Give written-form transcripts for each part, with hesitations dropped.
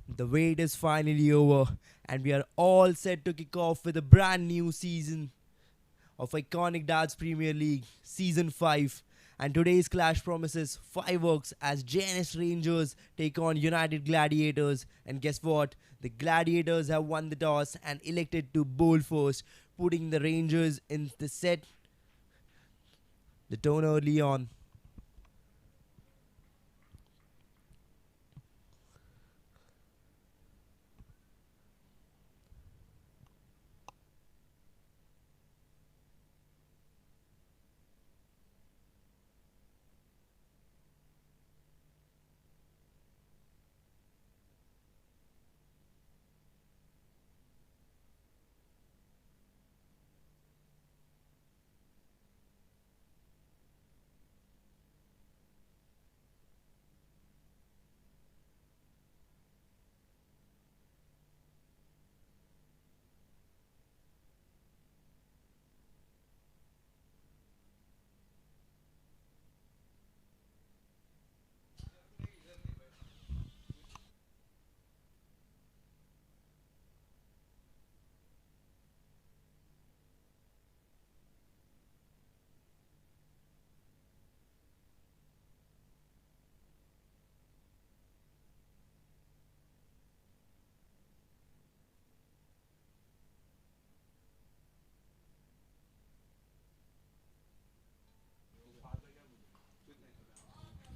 The wait is finally over, and we are all set to kick off with a brand new season of iconic Darts Premier League, Season 5. And today's clash promises fireworks as JNS Rangers take on United Gladiators. And guess what? The Gladiators have won the toss and elected to bowl first, putting the Rangers in the set the tone early on.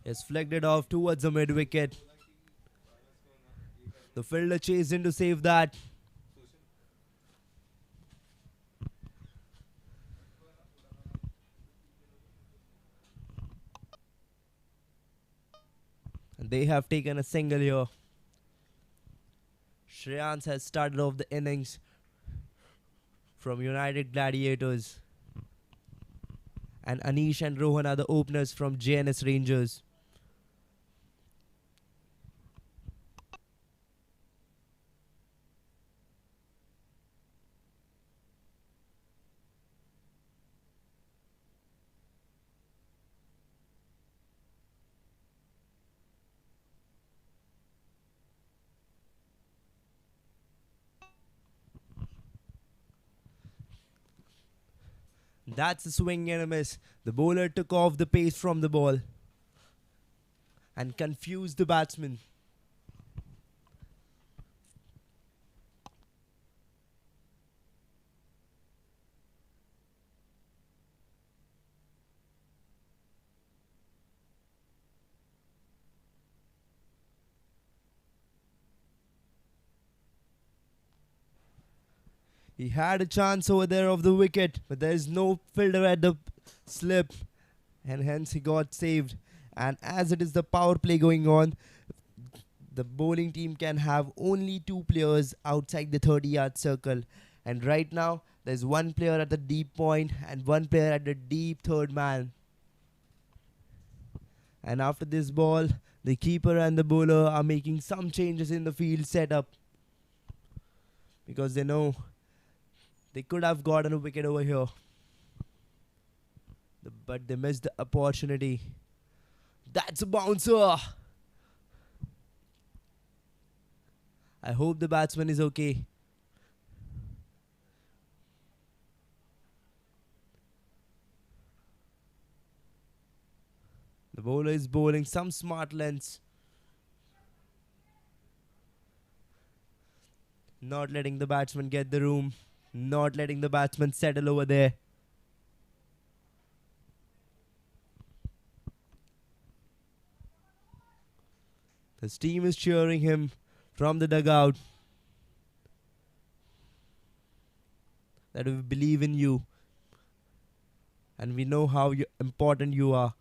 Is flicked it off towards the mid wicket. The fielder chased in to save that. And they have taken a single here. Shreyans has started off the innings from United Gladiators. And Anish and Rohan are the openers from JNS Rangers. That's a swing and a miss. The bowler took off the pace from the ball and confused the batsman. He had a chance over there of the wicket, but there is no fielder at the slip, and hence he got saved. And as it is the power play going on, the bowling team can have only two players outside the 30-yard circle. And right now, there's one player at the deep point and one player at the deep third man. And after this ball, the keeper and the bowler are making some changes in the field setup because they know they could have gotten a wicket over here. But they missed the opportunity. That's a bouncer. I hope the batsman is okay. The bowler is bowling some smart lengths. Not letting the batsman get the room. Not letting the batsman settle over there. His team is cheering him from the dugout. That we believe in you. And we know how important you are.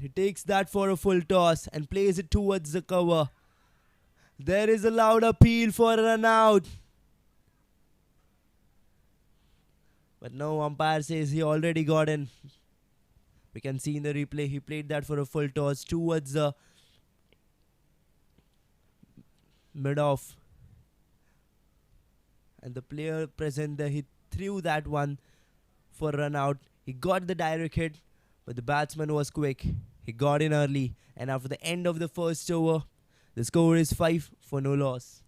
He takes that for a full toss and plays it towards the cover. There is a loud appeal for a run out. But no, umpire says he already got in. We can see in the replay he played that for a full toss towards the mid-off. And the player present there, he threw that one for a run out. He got the direct hit. but the batsman was quick. He got in early, and after the end of the first over, the score is 5 for no loss.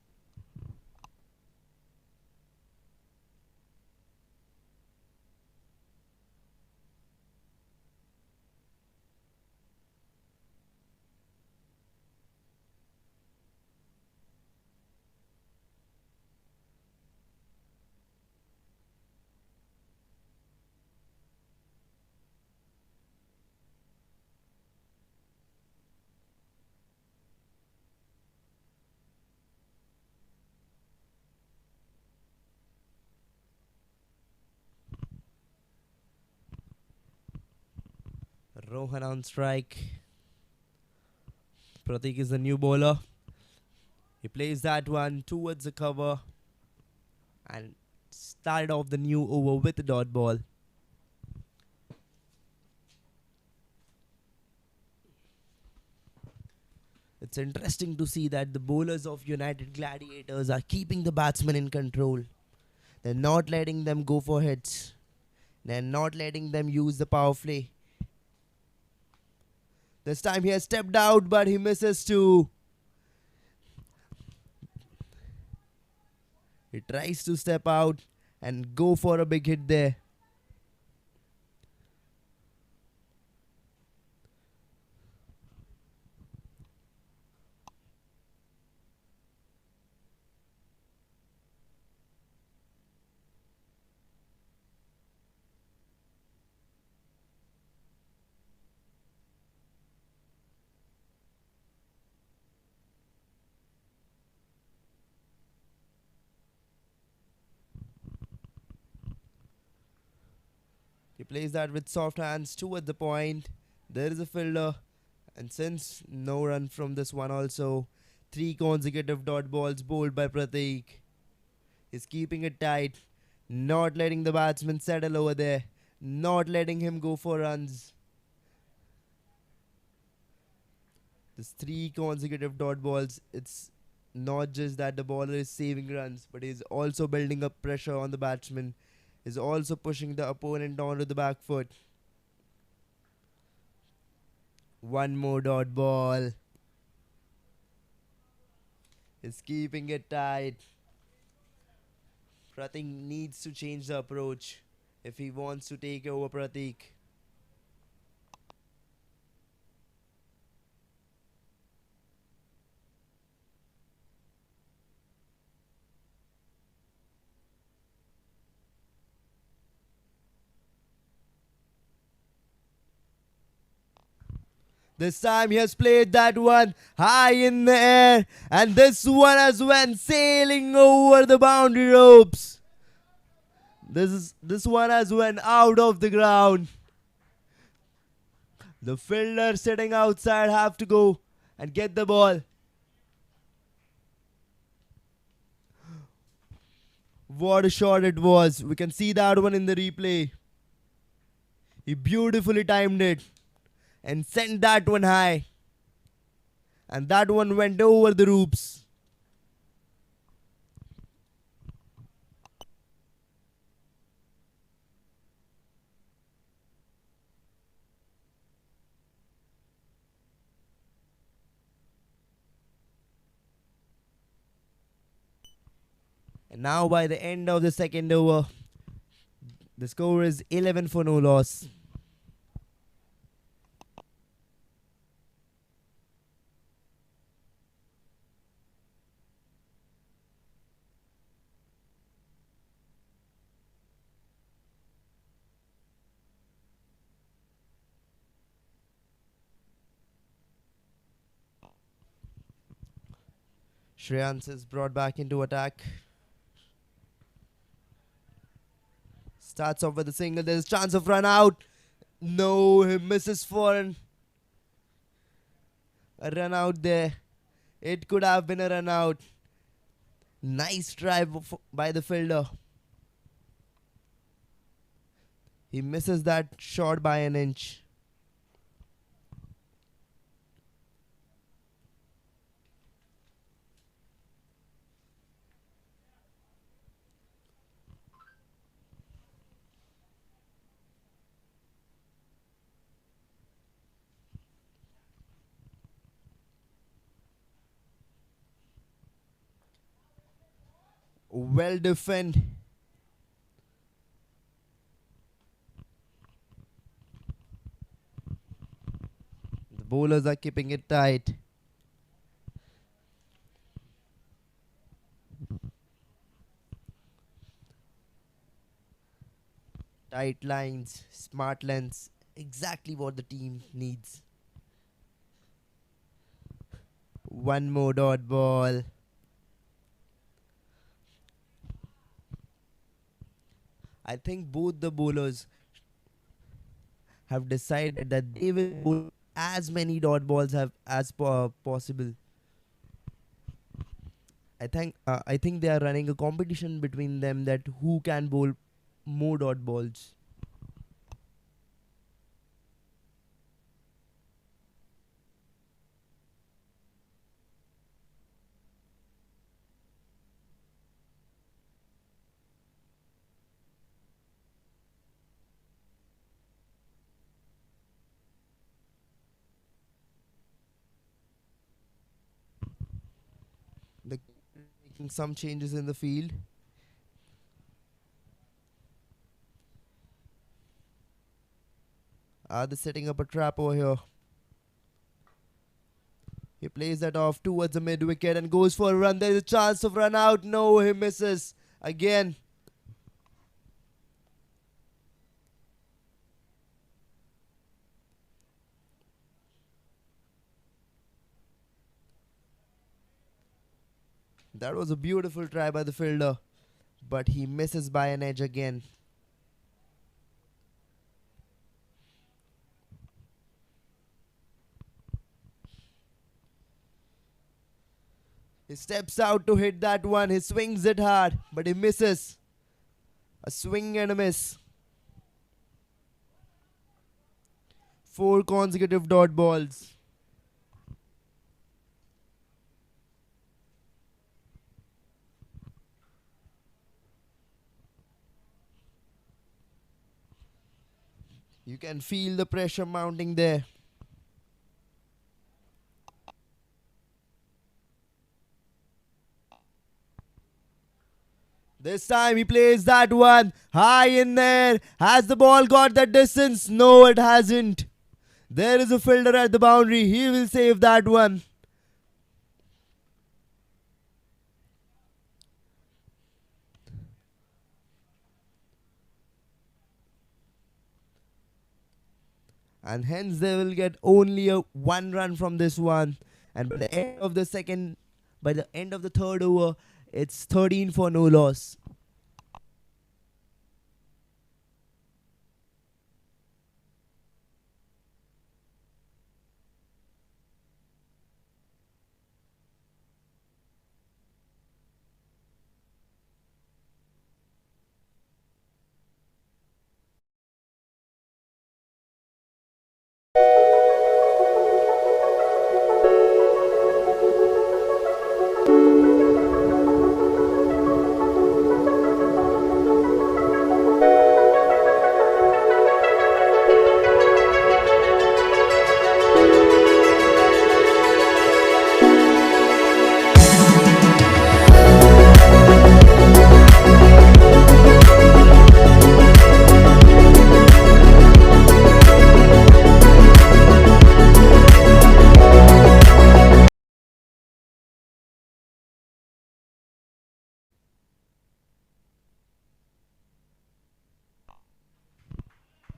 Rohan on strike. Pratik is the new bowler. He plays that one towards the cover and started off the new over with a dot ball. It's interesting to see that the bowlers of United Gladiators are keeping the batsmen in control. They're not letting them go for hits. They're not letting them use the power play. This time he has stepped out, but he misses too. He tries to step out and go for a big hit there. He plays that with soft hands toward the point. There is a fielder. And since no run from this one also, 3 consecutive dot balls bowled by Pratik. He's keeping it tight. Not letting the batsman settle over there. Not letting him go for runs. This 3 consecutive dot balls, it's not just that the bowler is saving runs, but he's also building up pressure on the batsman. Is also pushing the opponent onto the back foot. One more dot ball. Is keeping it tight. Pratik needs to change the approach if he wants to take over Pratik. This time he has played that one high in the air, and this one has went sailing over the boundary ropes. This one has went out of the ground. The fielder sitting outside have to go and get the ball. What a shot it was. We can see that one in the replay. He beautifully timed it and sent that one high. And that one went over the ropes. And now by the end of the second over, the score is 11 for no loss. Shreyans is brought back into attack. Starts off with a single. There's a chance of run out. No, he misses for a run out there. It could have been a run out. Nice try by the fielder. He misses that shot by an inch. Well defend. The bowlers are keeping it tight. Tight lines, smart lengths, exactly what the team needs. One more dot ball. I think both the bowlers have decided that they will bowl as many dot balls have as possible. I think they are running a competition between them that who can bowl more dot balls. The making some changes in the field. Are they setting up a trap over here? He plays that off towards the mid wicket and goes for a run. There is a chance of run out. No, he misses again. That was a beautiful try by the fielder, but he misses by an edge again. He steps out to hit that one. He swings it hard, but he misses. A swing and a miss. 4 consecutive dot balls. You can feel the pressure mounting there. This time he plays that one high in there. Has the ball got that distance? No, it hasn't. There is a fielder at the boundary. He will save that one. And hence they will get only a 1 run from this one. And by the end of the third over, it's 13 for no loss.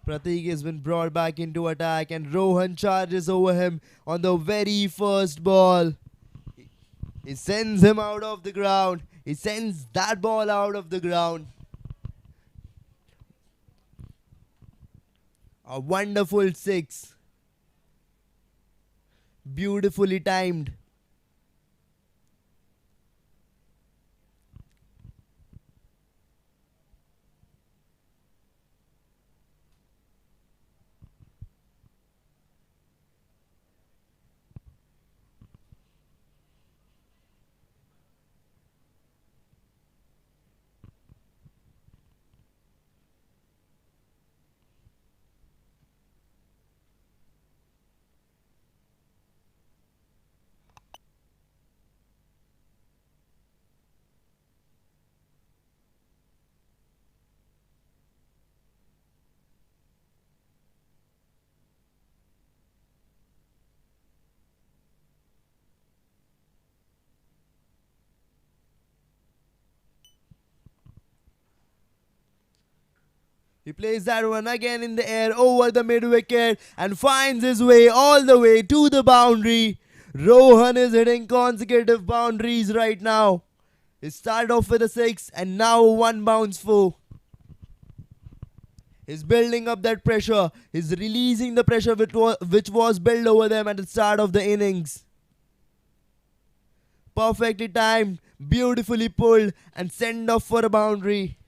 Pratik has been brought back into attack and Rohan charges over him on the very first ball. He sends him out of the ground. He sends that ball out of the ground. A wonderful 6. Beautifully timed. He plays that one again in the air over the mid wicket and finds his way all the way to the boundary. Rohan is hitting consecutive boundaries right now. He started off with a 6 and now a 1 bounce 4. He's building up that pressure. He's releasing the pressure which was built over them at the start of the innings. Perfectly timed, beautifully pulled and sent off for a boundary.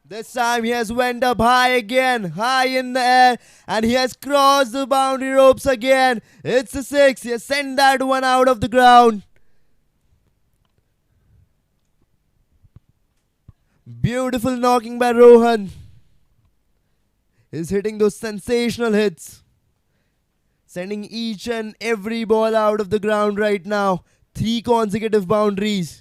This time he has went up high again, high in the air, and he has crossed the boundary ropes again. It's a 6. He has sent that one out of the ground. Beautiful knocking by Rohan. He's hitting those sensational hits, sending each and every ball out of the ground right now. 3 consecutive boundaries.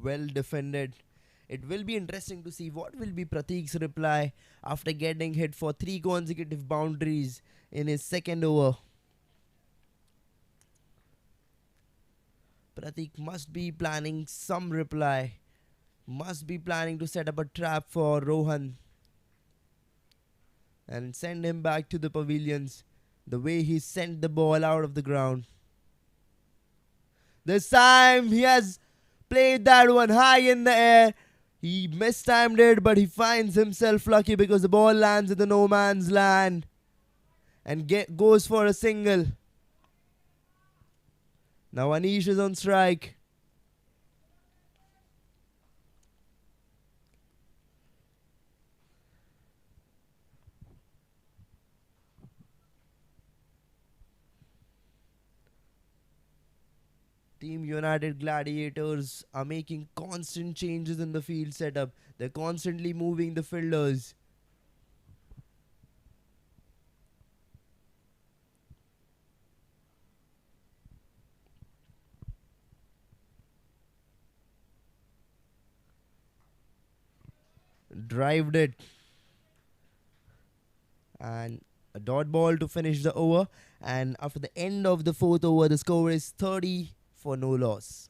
Well defended. It will be interesting to see what will be Prateek's reply after getting hit for 3 consecutive boundaries in his second over. Prateek must be planning some reply. Must be planning to set up a trap for Rohan and send him back to the pavilions the way he sent the ball out of the ground. This time he has played that one high in the air. He mistimed it, but he finds himself lucky because the ball lands in the no man's land and goes for a single. Now Anish is on strike. Team United Gladiators are making constant changes in the field setup. They're constantly moving the fielders. Drived it. And a dot ball to finish the over. And after the end of the 4th over, the score is 30 for no loss.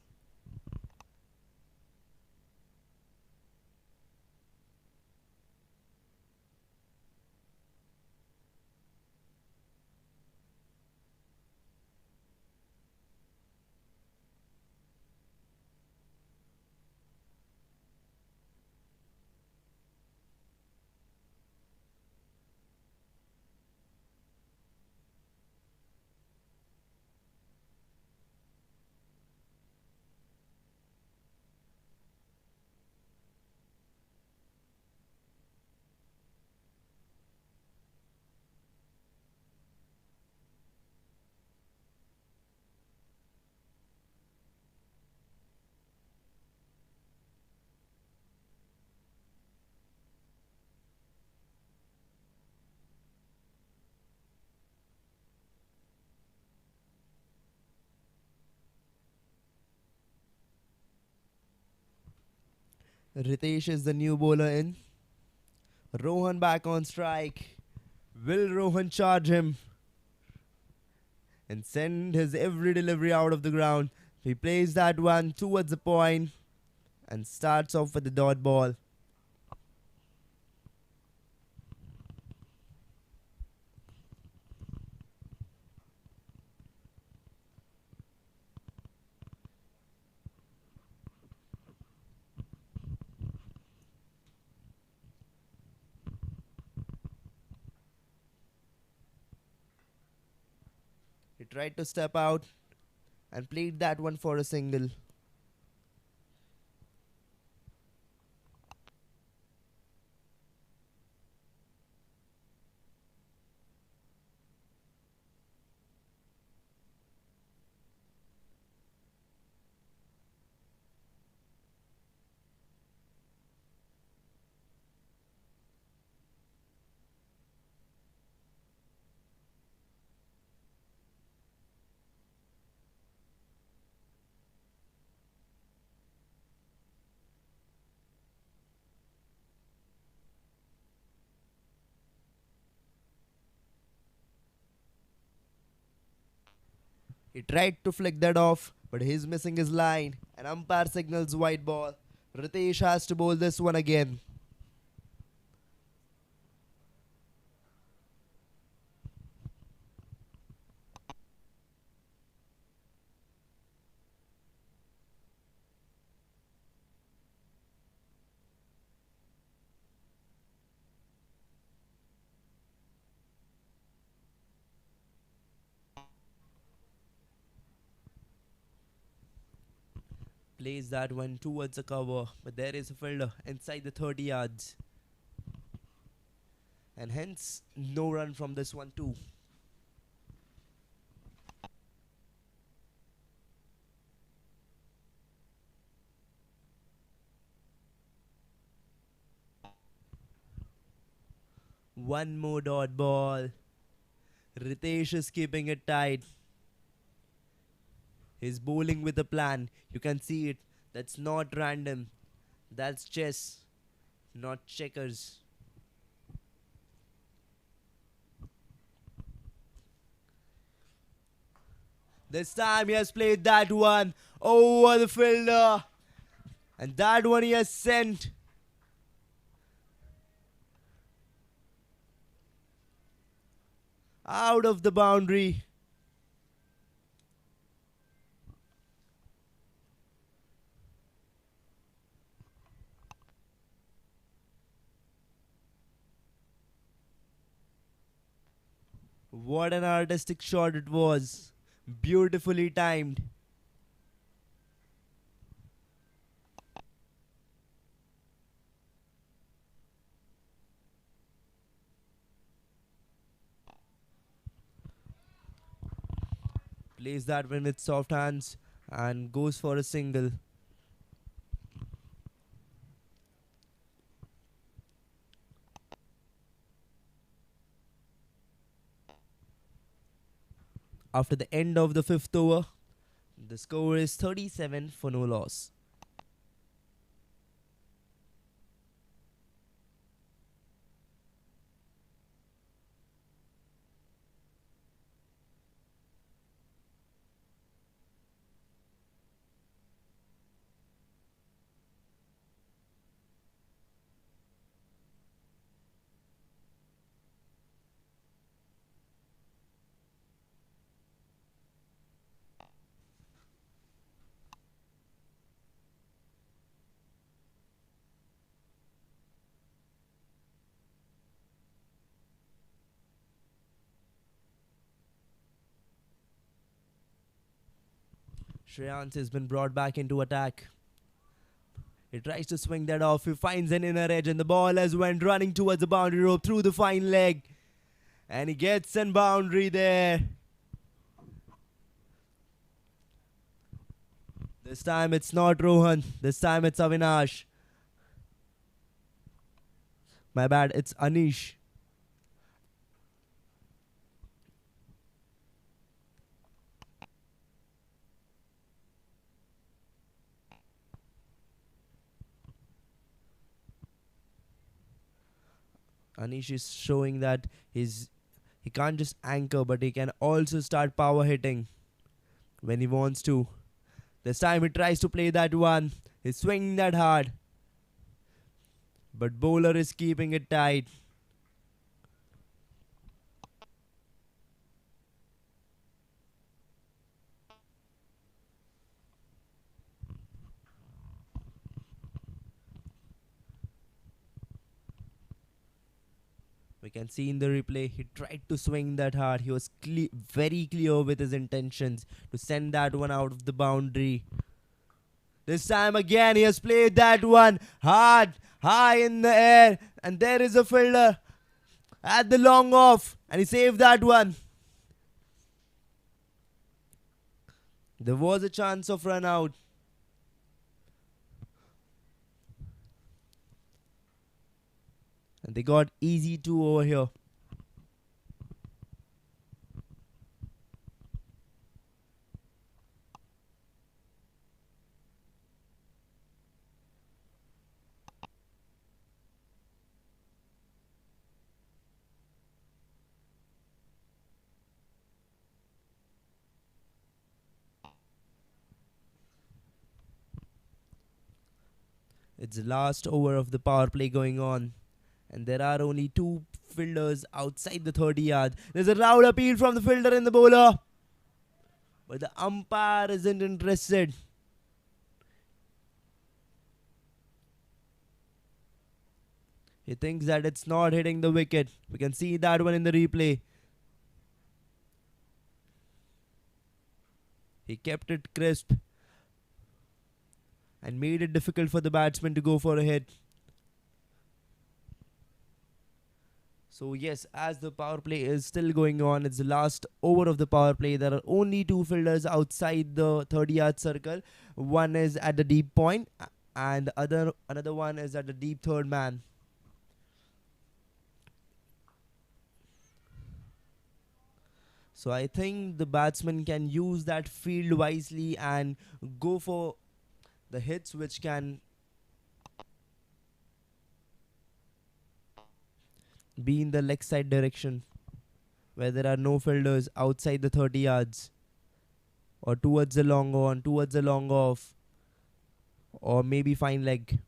Ritesh is the new bowler in. Rohan back on strike. Will Rohan charge him and send his every delivery out of the ground? He plays that one towards the point and starts off with the dot ball. He tried to step out and played that one for a single. He tried to flick that off, but he's missing his line. And umpire signals white ball. Ritesh has to bowl this one again. Plays that one towards the cover, but there is a fielder inside the 30 yards. And hence, no run from this one too. One more dot ball. Ritesh is keeping it tight. He's bowling with a plan. You can see it. That's not random. That's chess, not checkers. This time he has played that one over the fielder. And that one he has sent. Out of the boundary. What an artistic shot it was. Beautifully timed. Plays that one with soft hands and goes for a single. After the end of the fifth over, the score is 37 for no loss. Shreyans has been brought back into attack. He tries to swing that off. He finds an inner edge and the ball has went running towards the boundary rope through the fine leg. And he gets an boundary there. This time it's not Rohan. This time it's Avinash. My bad, it's Anish. Anish is showing that he can't just anchor, but he can also start power hitting when he wants to. This time he tries to play that one. He's swinging that hard. But bowler is keeping it tight. We can see in the replay, he tried to swing that hard. He was very clear with his intentions to send that one out of the boundary. This time again, he has played that one hard, high in the air. And there is a fielder at the long off. And he saved that one. There was a chance of run out. And they got easy 2 over here. It's the last over of the power play going on. And there are only 2 fielders outside the 30 yards. There's a loud appeal from the fielder and the bowler. But the umpire isn't interested. He thinks that it's not hitting the wicket. We can see that one in the replay. He kept it crisp and made it difficult for the batsman to go for a hit. So yes, as the power play is still going on, it's the last over of the power play. There are only 2 fielders outside the 30-yard circle. One is at the deep point and another one is at the deep third man. So I think the batsman can use that field wisely and go for the hits which can be in the leg side direction, where there are no fielders outside the 30 yards, or towards the long on, towards the long off, or maybe fine leg.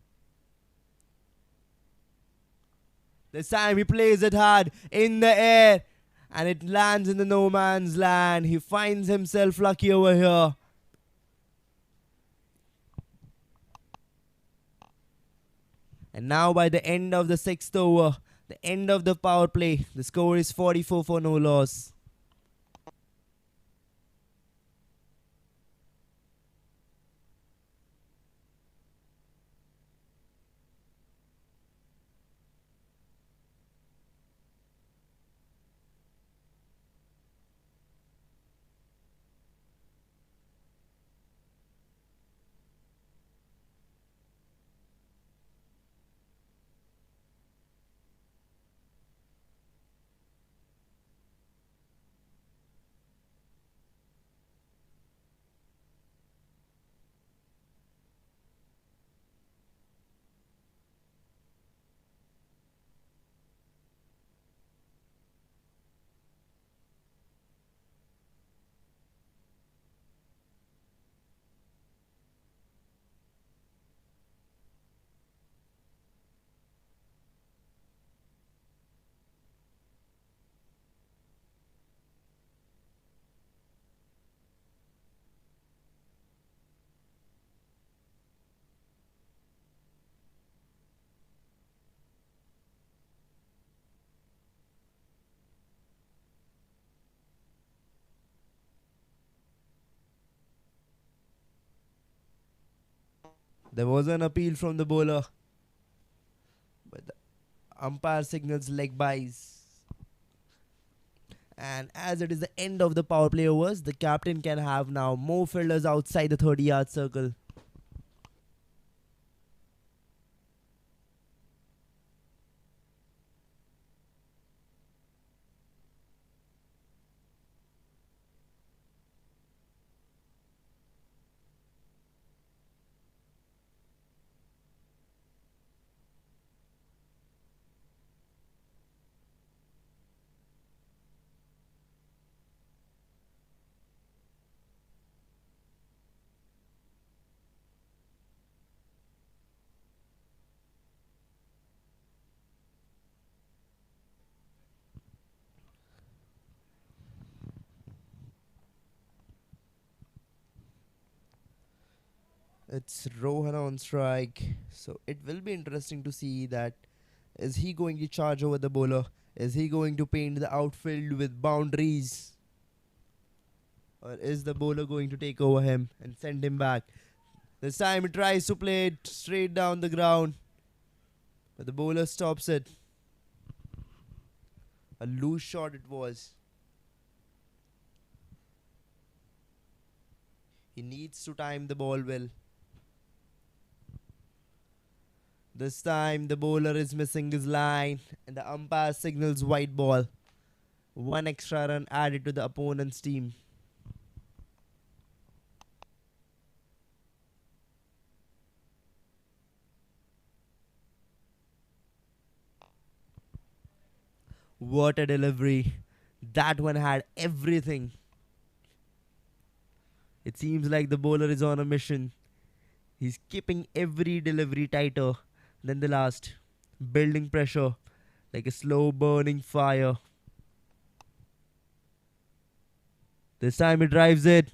This time he plays it hard in the air and it lands in the no man's land. He finds himself lucky over here. And now by the end of the 6th over, the end of the power play, the score is 44 for no loss. There was an appeal from the bowler, but the umpire signals leg byes. And as it is the end of the power play overs, the captain can have now more fielders outside the 30-yard circle. It's Rohan on strike, so it will be interesting to see that is he going to charge over the bowler. Is he going to paint the outfield with boundaries? Or is the bowler going to take over him and send him back? This time he tries to play it straight down the ground, but the bowler stops it. A loose shot it was. He needs to time the ball well. This time the bowler is missing his line and the umpire signals white ball. One extra run added to the opponent's team. What a delivery. That one had everything. It seems like the bowler is on a mission. He's keeping every delivery tighter than the last, building pressure like a slow burning fire. This time he drives it.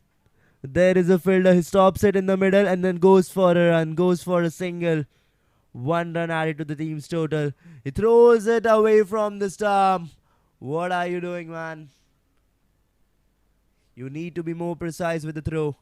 There is a fielder. He stops it in the middle and then goes for a run, goes for a single. One run added to the team's total. He throws it away from the stump. What are you doing, man? You need to be more precise with the throw.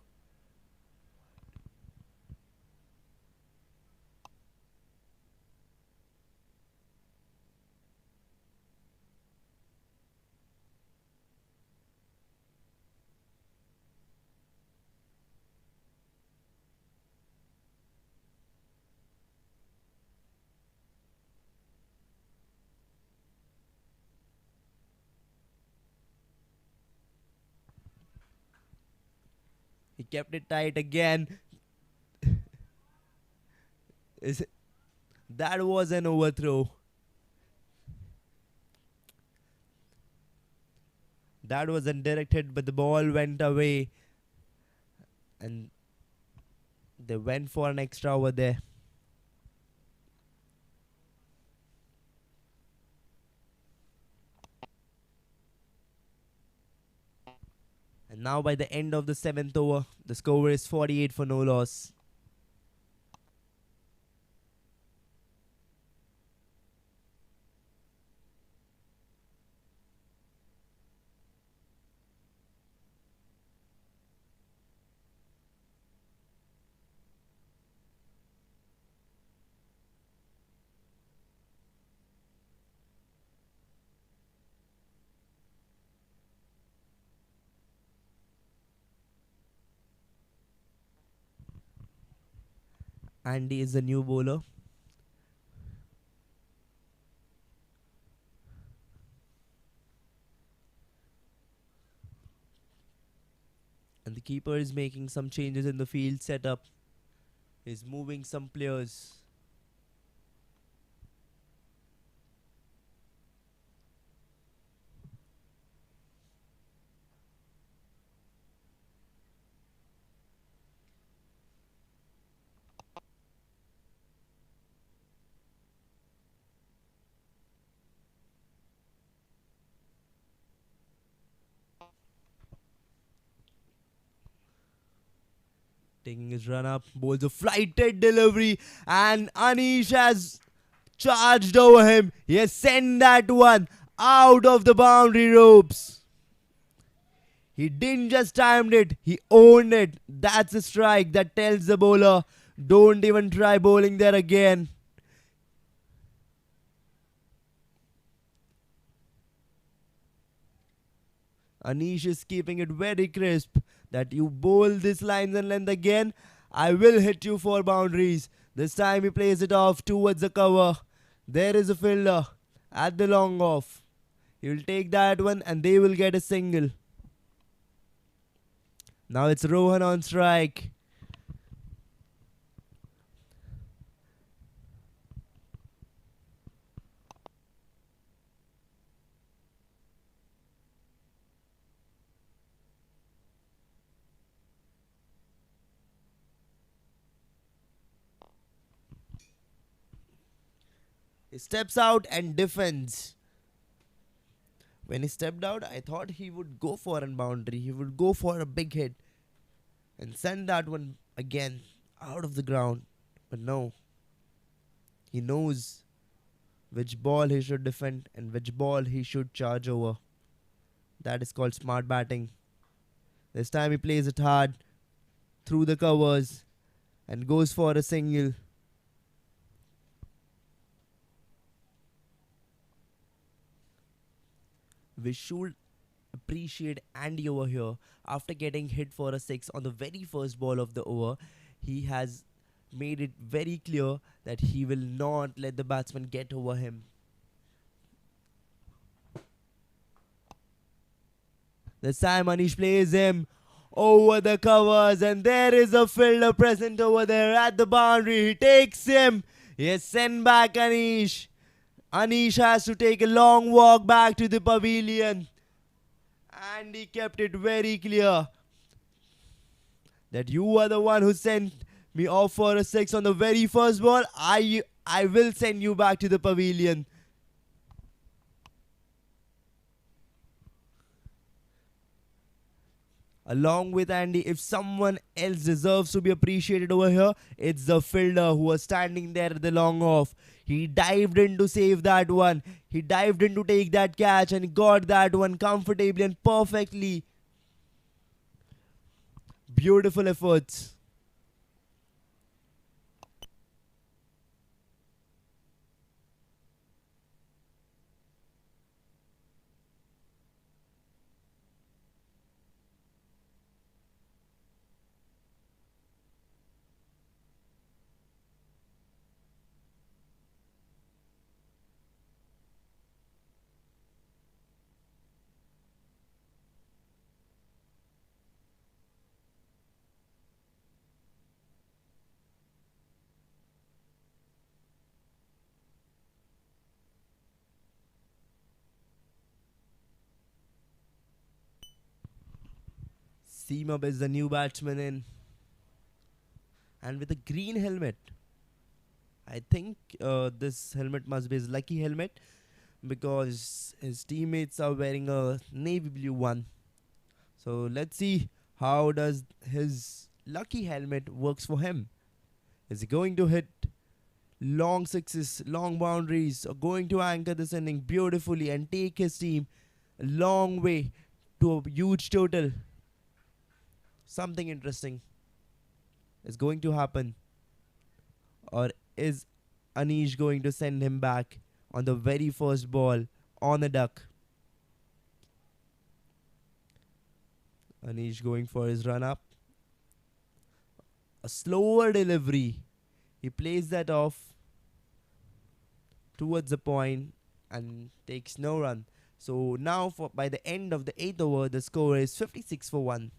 He kept it tight again. That was an overthrow. That was undirected, but the ball went away. And they went for an extra over there. And now by the end of the 7th over, the score is 48 for no loss. Andy is the new bowler. And the keeper is making some changes in the field setup. He's moving some players. Taking his run up, bowls a flighted delivery, and Anish has charged over him. He has sent that one out of the boundary ropes. He didn't just timed it, he owned it. That's a strike that tells the bowler, don't even try bowling there again. Anish is keeping it very crisp that you bowl this lines and length again, I will hit you for boundaries. This time he plays it off towards the cover. There is a fielder at the long off. He will take that one and they will get a single. Now it's Rohan on strike. He steps out and defends. When he stepped out, I thought he would go for a boundary. He would go for a big hit and send that one again out of the ground. But no. He knows which ball he should defend and which ball he should charge over. That is called smart batting. This time he plays it hard through the covers and goes for a single. We should appreciate Andy over here. After getting hit for a 6 on the very first ball of the over, he has made it very clear that he will not let the batsman get over him. This time Anish plays him over the covers, and there is a fielder present over there at the boundary. He takes him. Yes, send back Anish. Anish has to take a long walk back to the pavilion. And he kept it very clear that you are the one who sent me off for a 6 on the very first ball. I will send you back to the pavilion. Along with Andy, if someone else deserves to be appreciated over here, it's the fielder who was standing there at the long off. He dived in to save that one. He dived in to take that catch and got that one comfortably and perfectly. Beautiful efforts. Seam is the new batsman in. And with a green helmet. I think this helmet must be his lucky helmet, because his teammates are wearing a navy blue one. So let's see how does his lucky helmet works for him. Is he going to hit long sixes, long boundaries, or going to anchor this inning beautifully and take his team a long way to a huge total? Something interesting is going to happen. Or is Anish going to send him back on the very first ball on the duck? Anish going for his run up. A slower delivery. He plays that off towards the point and takes no run. So now by the end of the 8th over, the score is 56 for 1.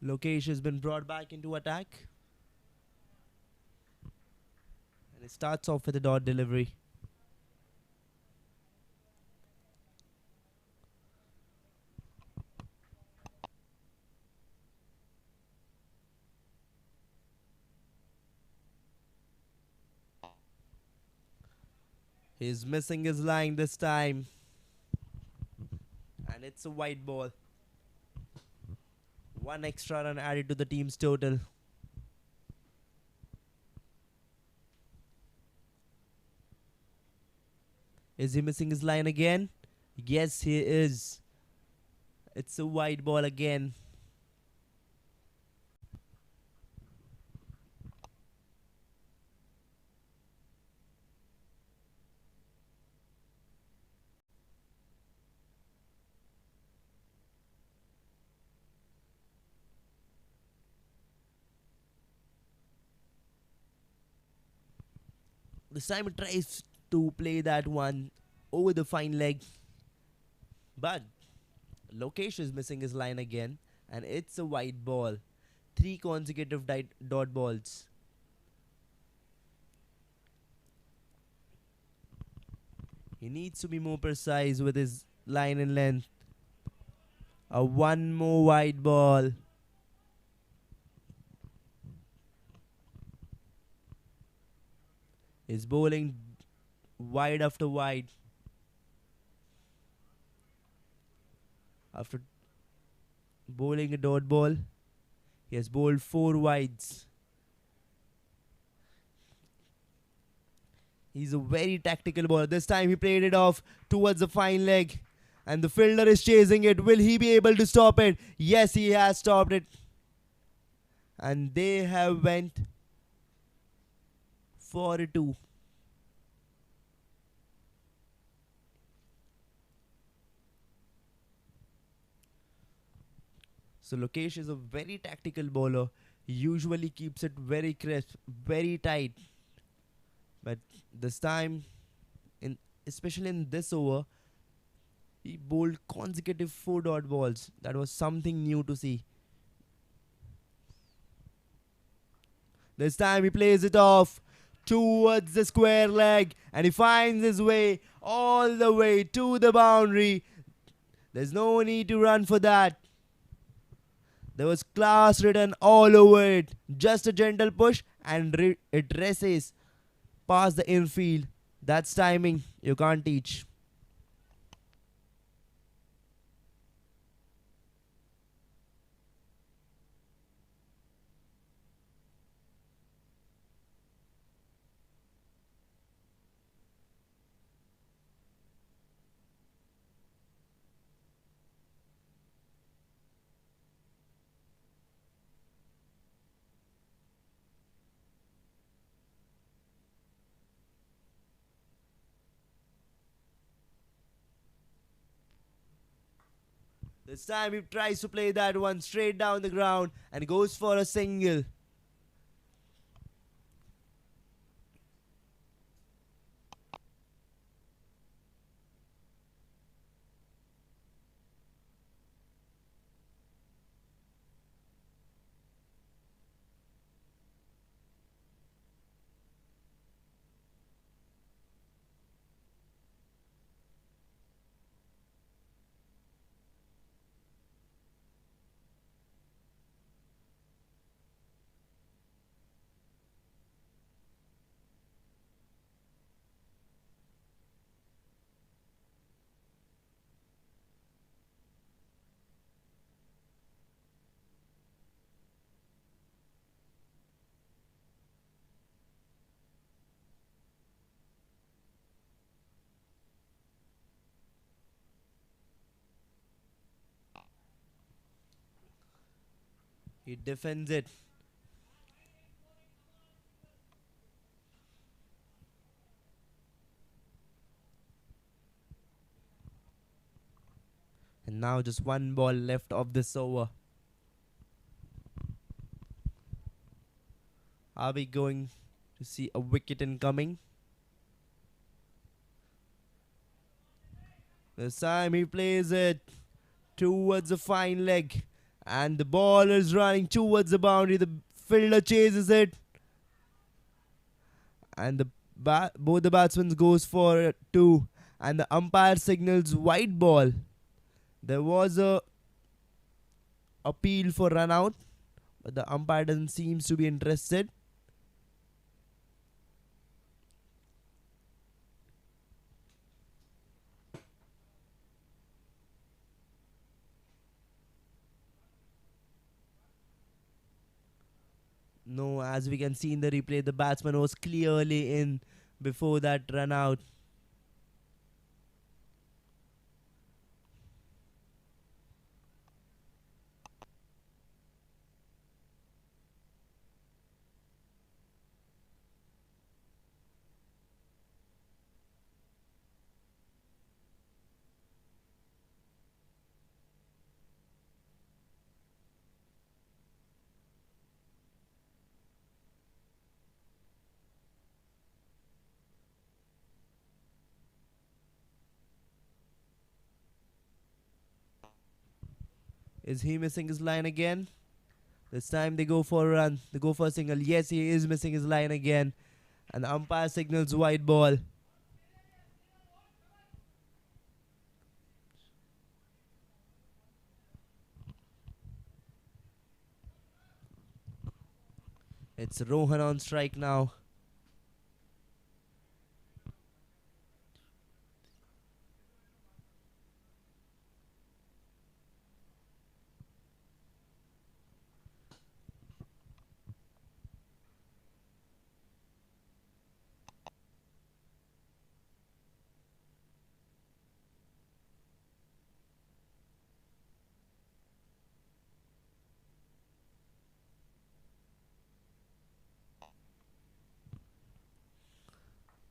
Lokesh has been brought back into attack. And it starts off with a dot delivery. He's missing his line this time. and it's a white ball. One extra run added to the team's total. Is he missing his line again? Yes, he is. It's a white ball again. This time he tries to play that one over the fine leg. But Lokesh is missing his line again. And it's a white ball. 3 consecutive dot balls. He needs to be more precise with his line and length. One more white ball. He's bowling wide after wide. After bowling a dot ball, he has bowled 4 wides. He's a very tactical bowler. This time he played it off towards the fine leg. And the fielder is chasing it. Will he be able to stop it? Yes, he has stopped it. And they have went for a 2. So Lokesh is a very tactical bowler. He usually keeps it very crisp, very tight. But this time, especially in this over, he bowled consecutive 4 dot balls. That was something new to see. This time he plays it off towards the square leg. And he finds his way all the way to the boundary. There's no need to run for that. There was class written all over it. Just a gentle push and it races past the infield. That's timing you can't teach. This time he tries to play that one straight down the ground and goes for a single. He defends it. And now just one ball left of this over. Are we going to see a wicket incoming? This time he plays it towards a fine leg. And the ball is running towards the boundary. The fielder chases it. And both the batsmen goes for 2. And the umpire signals white ball. There was a appeal for run out. But the umpire doesn't seem to be interested. No, as we can see in the replay, the batsman was clearly in before that run out. Is he missing his line again? This time they go for a run. They go for a single. Yes, he is missing his line again. And the umpire signals white ball. It's Rohan on strike now.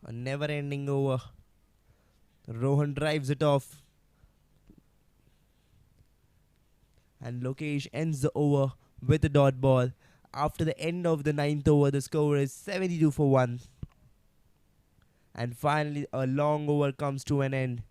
A never ending over. Rohan drives it off. And Lokesh ends the over with a dot ball. After the end of the ninth over, the score is 72 for 1. And finally, a long over comes to an end.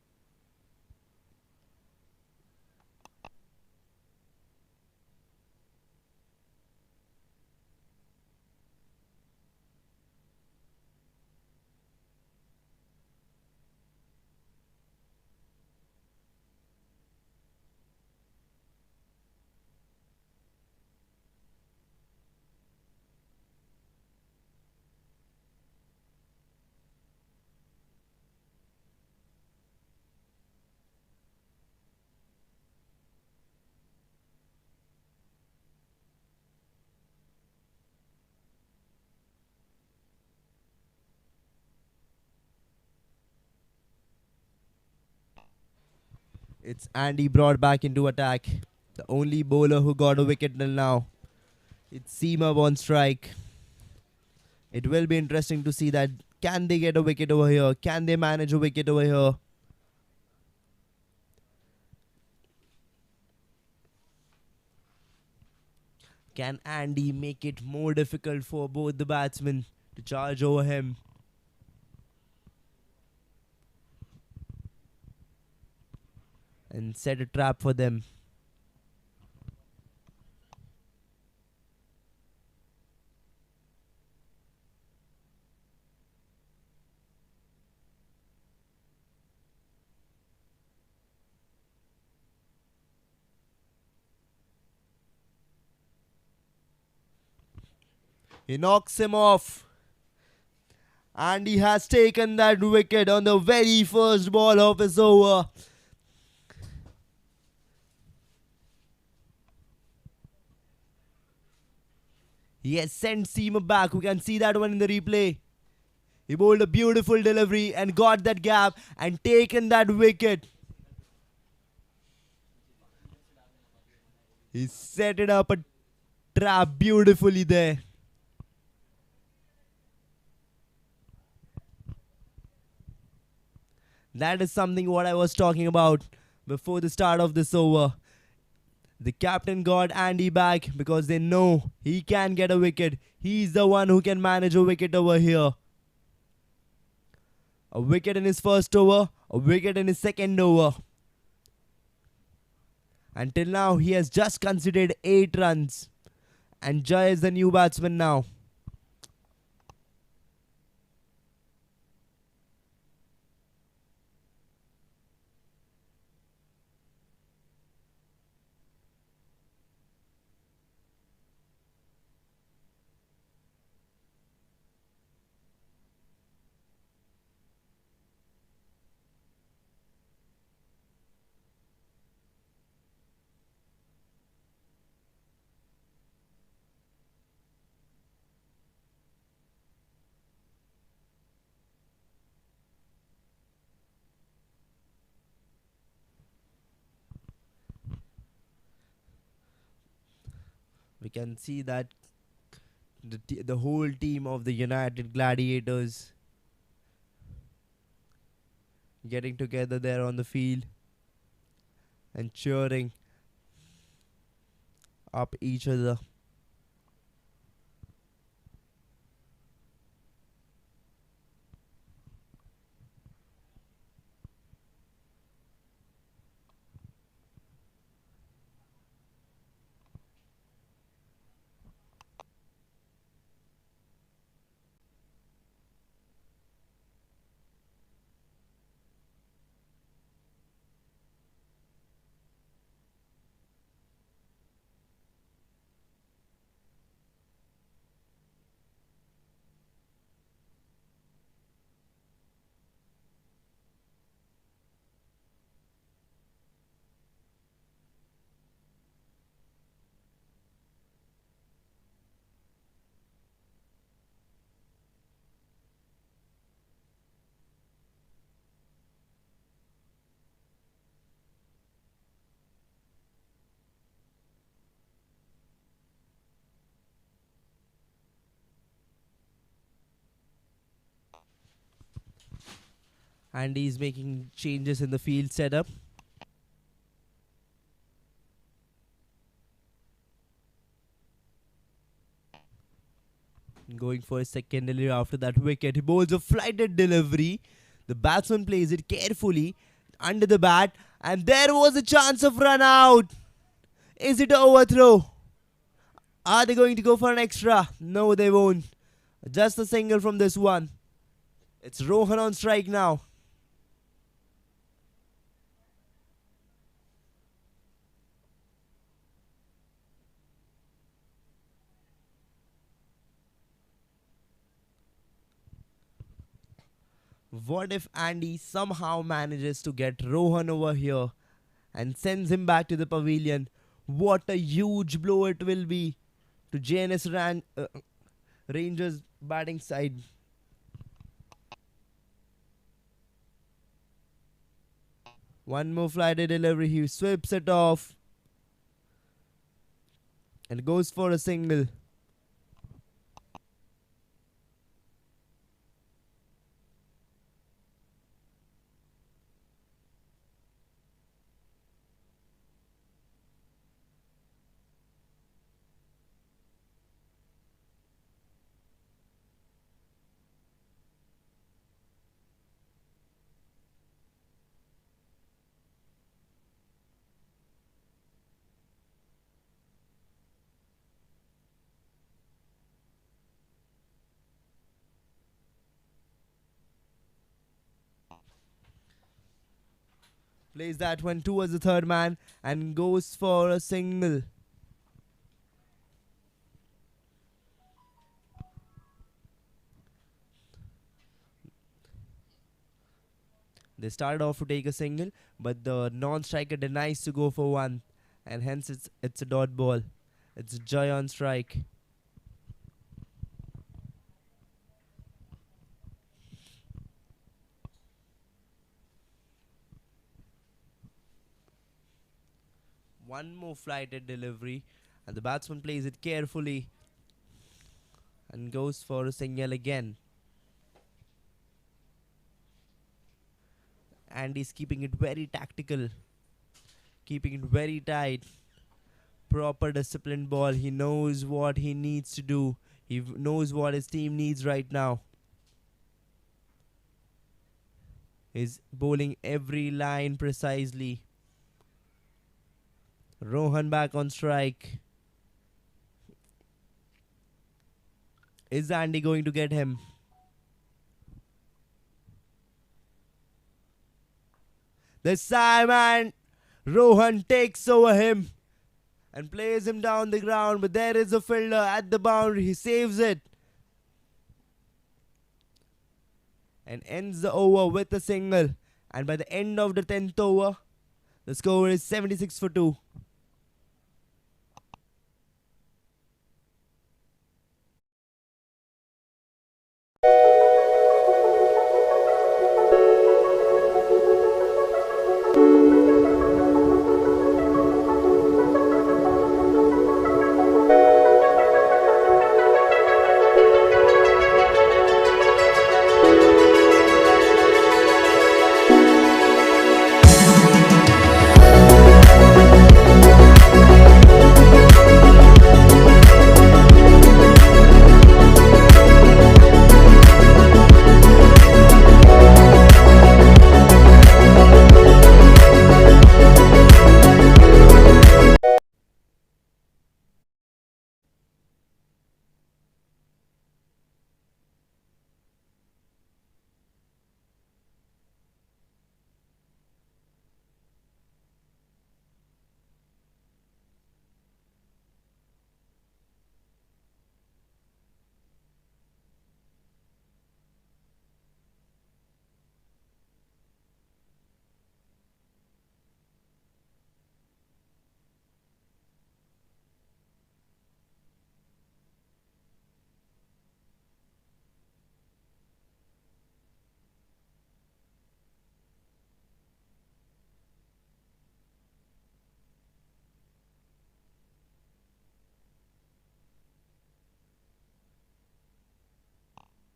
It's Andy brought back into attack. The only bowler who got a wicket till now. It's Seema on strike. It will be interesting to see that. Can they get a wicket over here? Can they manage a wicket over here? Can Andy make it more difficult for both the batsmen to charge over him? And set a trap for them. He knocks him off. And he has taken that wicket on the very first ball of his over. He has sent Seema back. We can see that one in the replay. He bowled a beautiful delivery and got that gap and taken that wicket. He set it up a trap beautifully there. That is something what I was talking about before the start of this over. The captain got Andy back because they know he can get a wicket. He's the one who can manage a wicket over here. A wicket in his first over, a wicket in his second over. Until now, he has just conceded 8 runs. And Jai is the new batsman now. We can see that the whole team of the United Gladiators getting together there on the field and cheering up each other. And he's making changes in the field setup. Going for a second delivery after that wicket. He bowls a flighted delivery. The batsman plays it carefully under the bat. And there was a chance of run out. Is it an overthrow? Are they going to go for an extra? No, they won't. Just a single from this one. It's Rohan on strike now. What if Andy somehow manages to get Rohan over here and sends him back to the pavilion? What a huge blow it will be to Rangers batting side. One more flighted delivery. He sweeps it off and goes for a single. Plays that one towards the third man and goes for a single. They started off to take a single, but the non-striker denies to go for one, and hence it's a dot ball. It's Joy on strike. One more flighted delivery, and the batsman plays it carefully and goes for a single again. And he's keeping it very tactical, keeping it very tight. Proper disciplined ball. He knows what he needs to do. He knows what his team needs right now. He's bowling every line precisely. Rohan back on strike. Is Andy going to get him? This time, and Rohan takes over him and plays him down the ground, but there is a fielder at the boundary. He saves it and ends the over with a single. And by the end of the 10th over, the score is 76 for 2.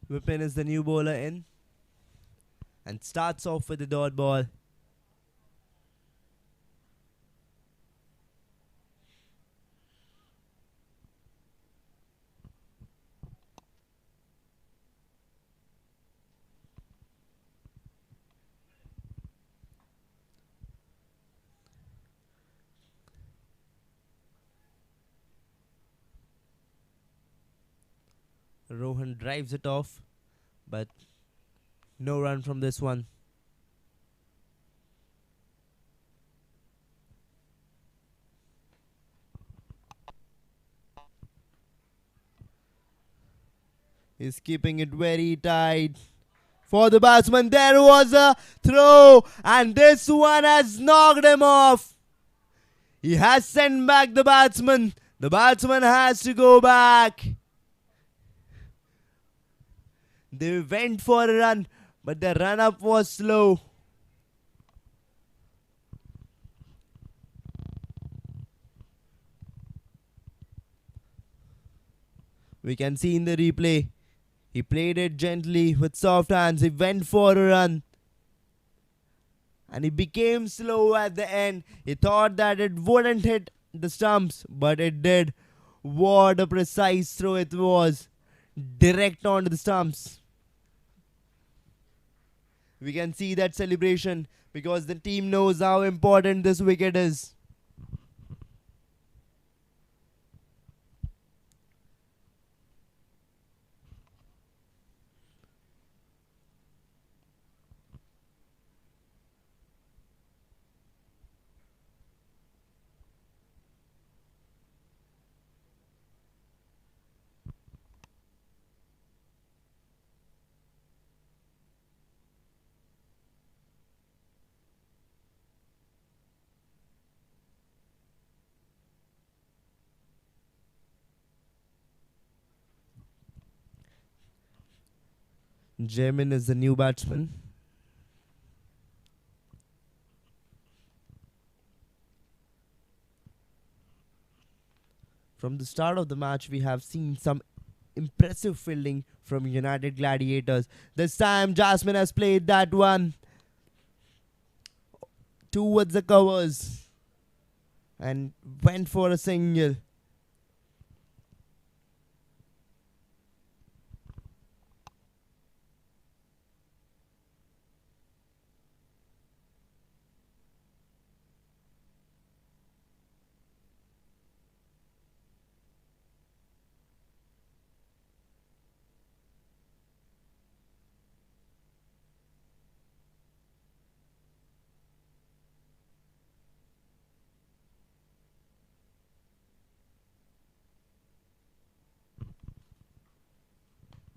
Whippin is the new bowler in and starts off with the dot ball. Rohan drives it off, but no run from this one. He's keeping it very tight. For the batsman, there was a throw, and this one has knocked him off. He has sent back the batsman. The batsman has to go back. They went for a run, but the run up was slow. We can see in the replay, he played it gently with soft hands. He went for a run. And he became slow at the end. He thought that it wouldn't hit the stumps, but it did. What a precise throw it was. Direct onto the stumps. We can see that celebration because the team knows how important this wicket is. Jamin is the new batsman. From the start of the match, we have seen some impressive fielding from United Gladiators. This time, Jasmine has played that one towards the covers and went for a single.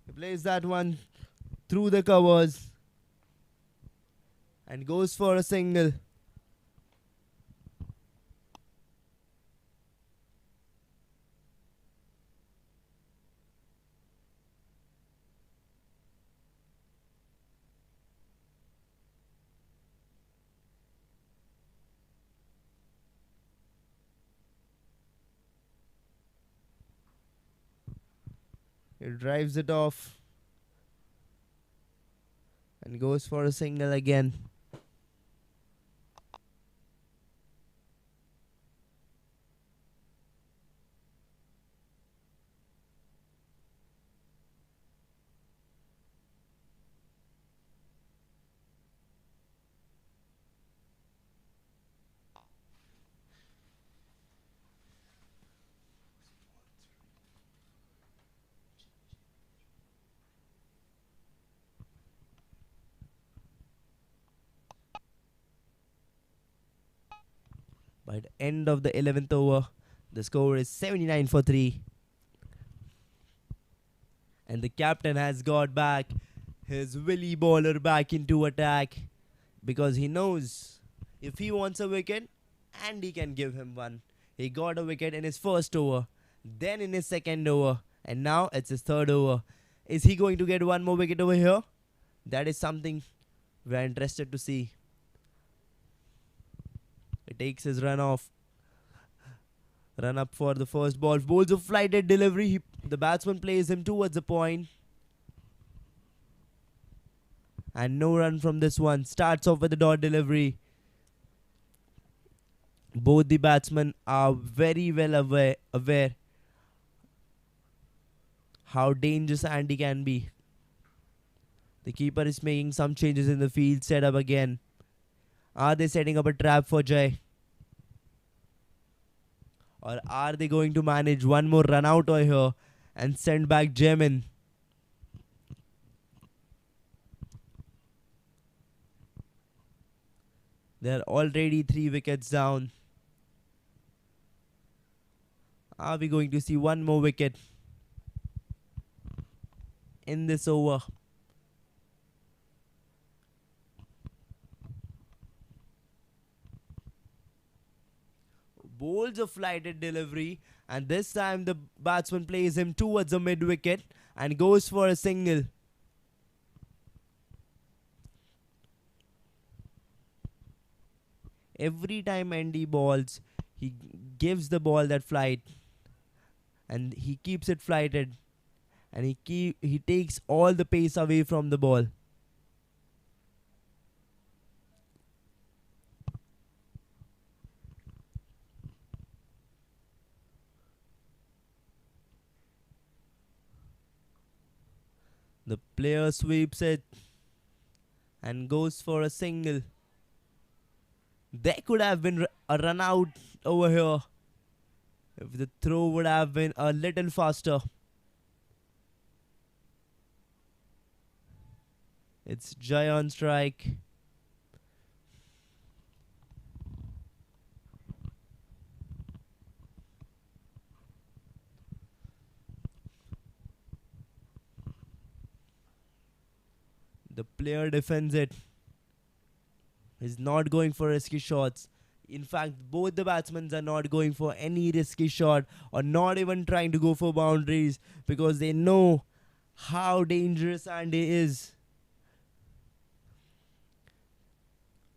He plays that one through the covers and goes for a single. He drives it off and goes for a single again. By the end of the 11th over, the score is 79 for 3. And the captain has got back his Willy bowler back into attack because he knows if he wants a wicket, and he can give him one. He got a wicket in his first over, then in his second over, and now it's his third over. Is he going to get one more wicket over here? That is something we're interested to see. He takes his run off. Run up for the first ball. Bowls a flighted delivery. The batsman plays him towards the point. And no run from this one. Starts off with a dot delivery. Both the batsmen are very well aware how dangerous Andy can be. The keeper is making some changes in the field setup again. Are they setting up a trap for Jai? Or are they going to manage one more run out over here and send back Jamin? There are already 3 wickets down. Are we going to see one more wicket in this over? Bowls a flighted delivery, and this time the batsman plays him towards the mid wicket and goes for a single. Every time Andy balls, he gives the ball that flight and he keeps it flighted, and he takes all the pace away from the ball. The player sweeps it and goes for a single. There could have been a run out over here if the throw would have been a little faster. It's Jai on strike. The player defends it. He's not going for risky shots. In fact, both the batsmen are not going for any risky shot or not even trying to go for boundaries because they know how dangerous Andy is.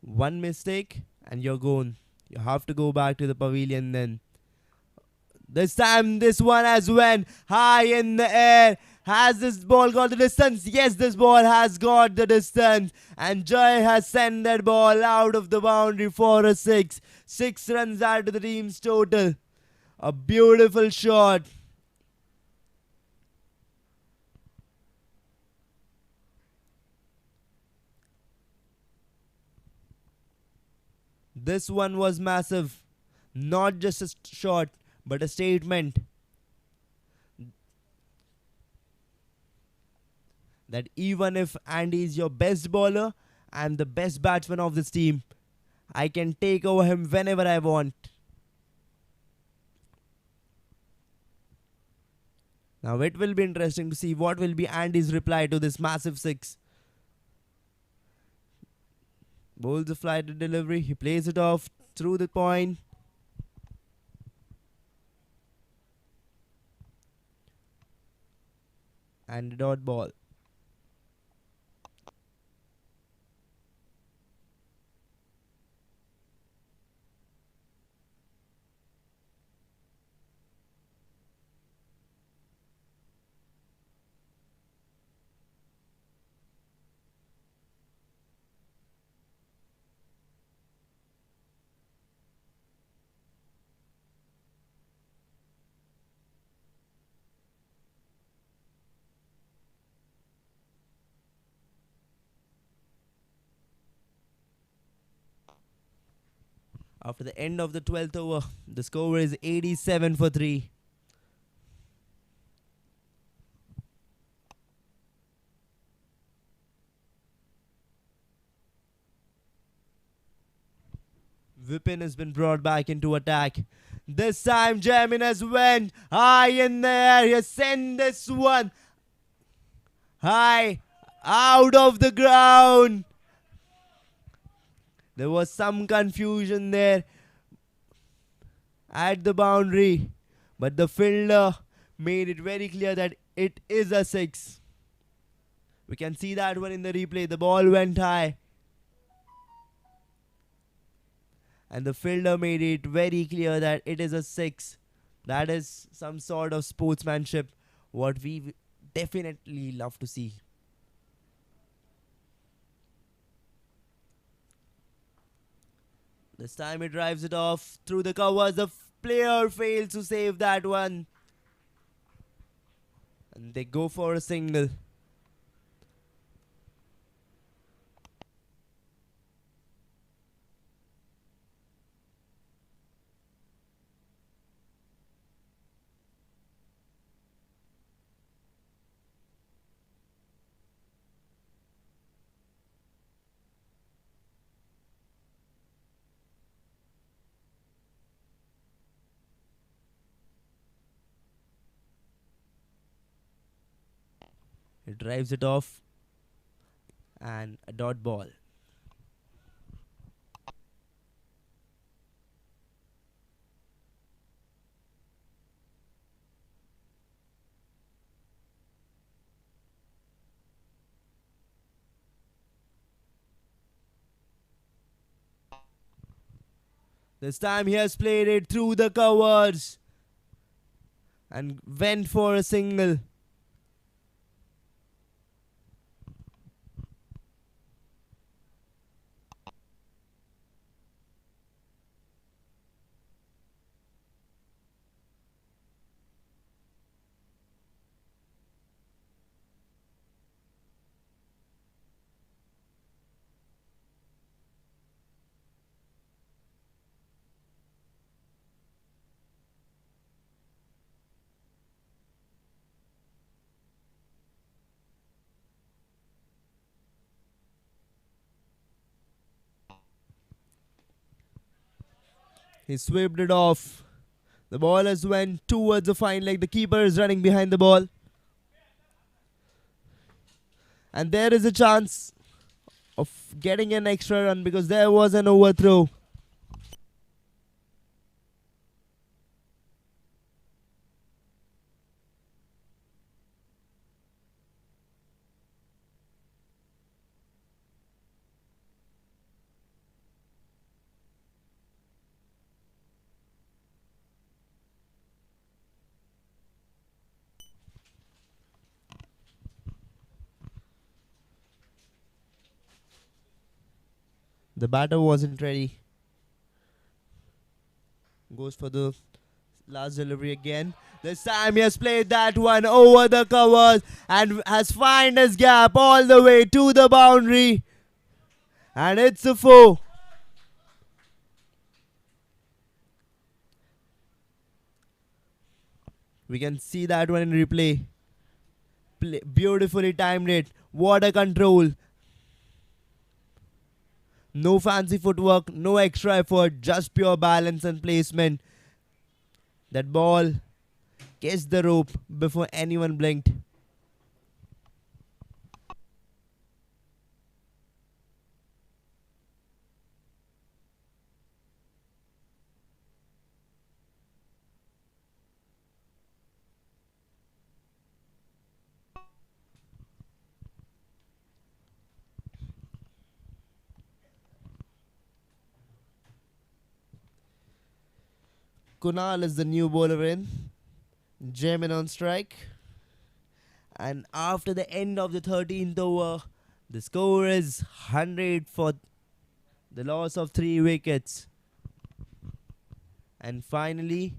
One mistake and you're gone. You have to go back to the pavilion then. This time this one has went high in the air. Has this ball got the distance? Yes, this ball has got the distance. And Jai has sent that ball out of the boundary for a 6. 6 runs add to the team's total. A beautiful shot. This one was massive. Not just a shot, but a statement that even if Andy is your best bowler, I am the best batsman of this team. I can take over him whenever I want. Now it will be interesting to see what will be Andy's reply to this massive 6. Bowls a flighted delivery. He plays it off through the point. And a dot ball. After the end of the 12th over, the score is 87 for 3. Vipin has been brought back into attack. This time Jamin has went high in the air. He has sent this one high out of the ground. There was some confusion there at the boundary, but the fielder made it very clear that it is a 6. We can see that one in the replay. The ball went high, and the fielder made it very clear that it is a 6. That is some sort of sportsmanship, what we definitely love to see. This time he drives it off through the covers. The player fails to save that one. And they go for a single. He drives it off. And a dot ball. This time he has played it through the covers and went for a single. He swept it off. The ball has went towards the fine leg. The keeper is running behind the ball. And there is a chance of getting an extra run because there was an overthrow. The batter wasn't ready. Goes for the last delivery again. This time he has played that one over the covers and has found his gap all the way to the boundary. And it's a 4. We can see that one in replay. Beautifully timed it. What a control. No fancy footwork, no extra effort, just pure balance and placement. That ball kissed the rope before anyone blinked. Kunal is the new bowler in. Jamin on strike. And after the end of the 13th over, the score is 100 for the loss of 3 wickets. And finally,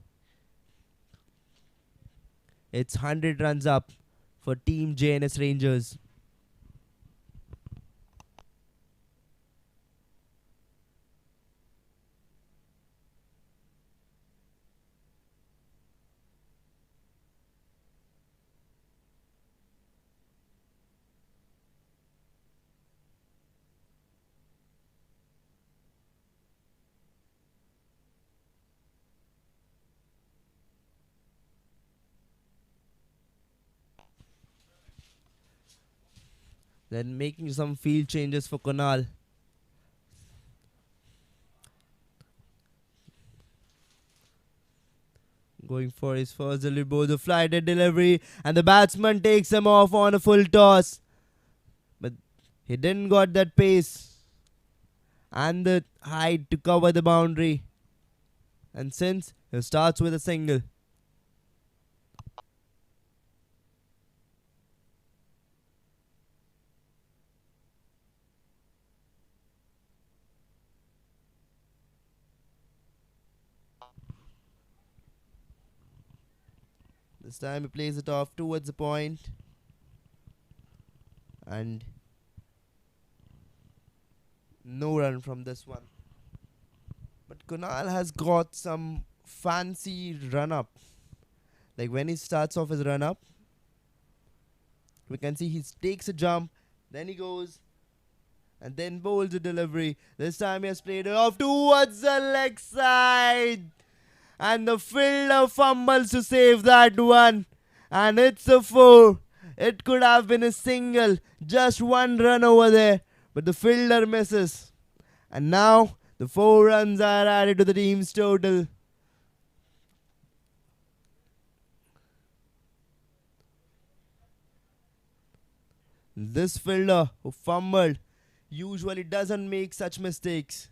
it's 100 runs up for Team JNS Rangers. Then making some field changes for Kunal. Going for his first delivery, the flighted delivery, and the batsman takes him off on a full toss. But he didn't got that pace and the height to cover the boundary. And since he starts with a single. This time he plays it off towards the point, and no run from this one. But Kunal has got some fancy run up. Like when he starts off his run up, we can see he takes a jump, then he goes and then bowls a delivery. This time he has played it off towards the leg side. And the fielder fumbles to save that one. And it's a 4. It could have been a single. Just one run over there. But the fielder misses. And now the 4 runs are added to the team's total. This fielder who fumbled usually doesn't make such mistakes.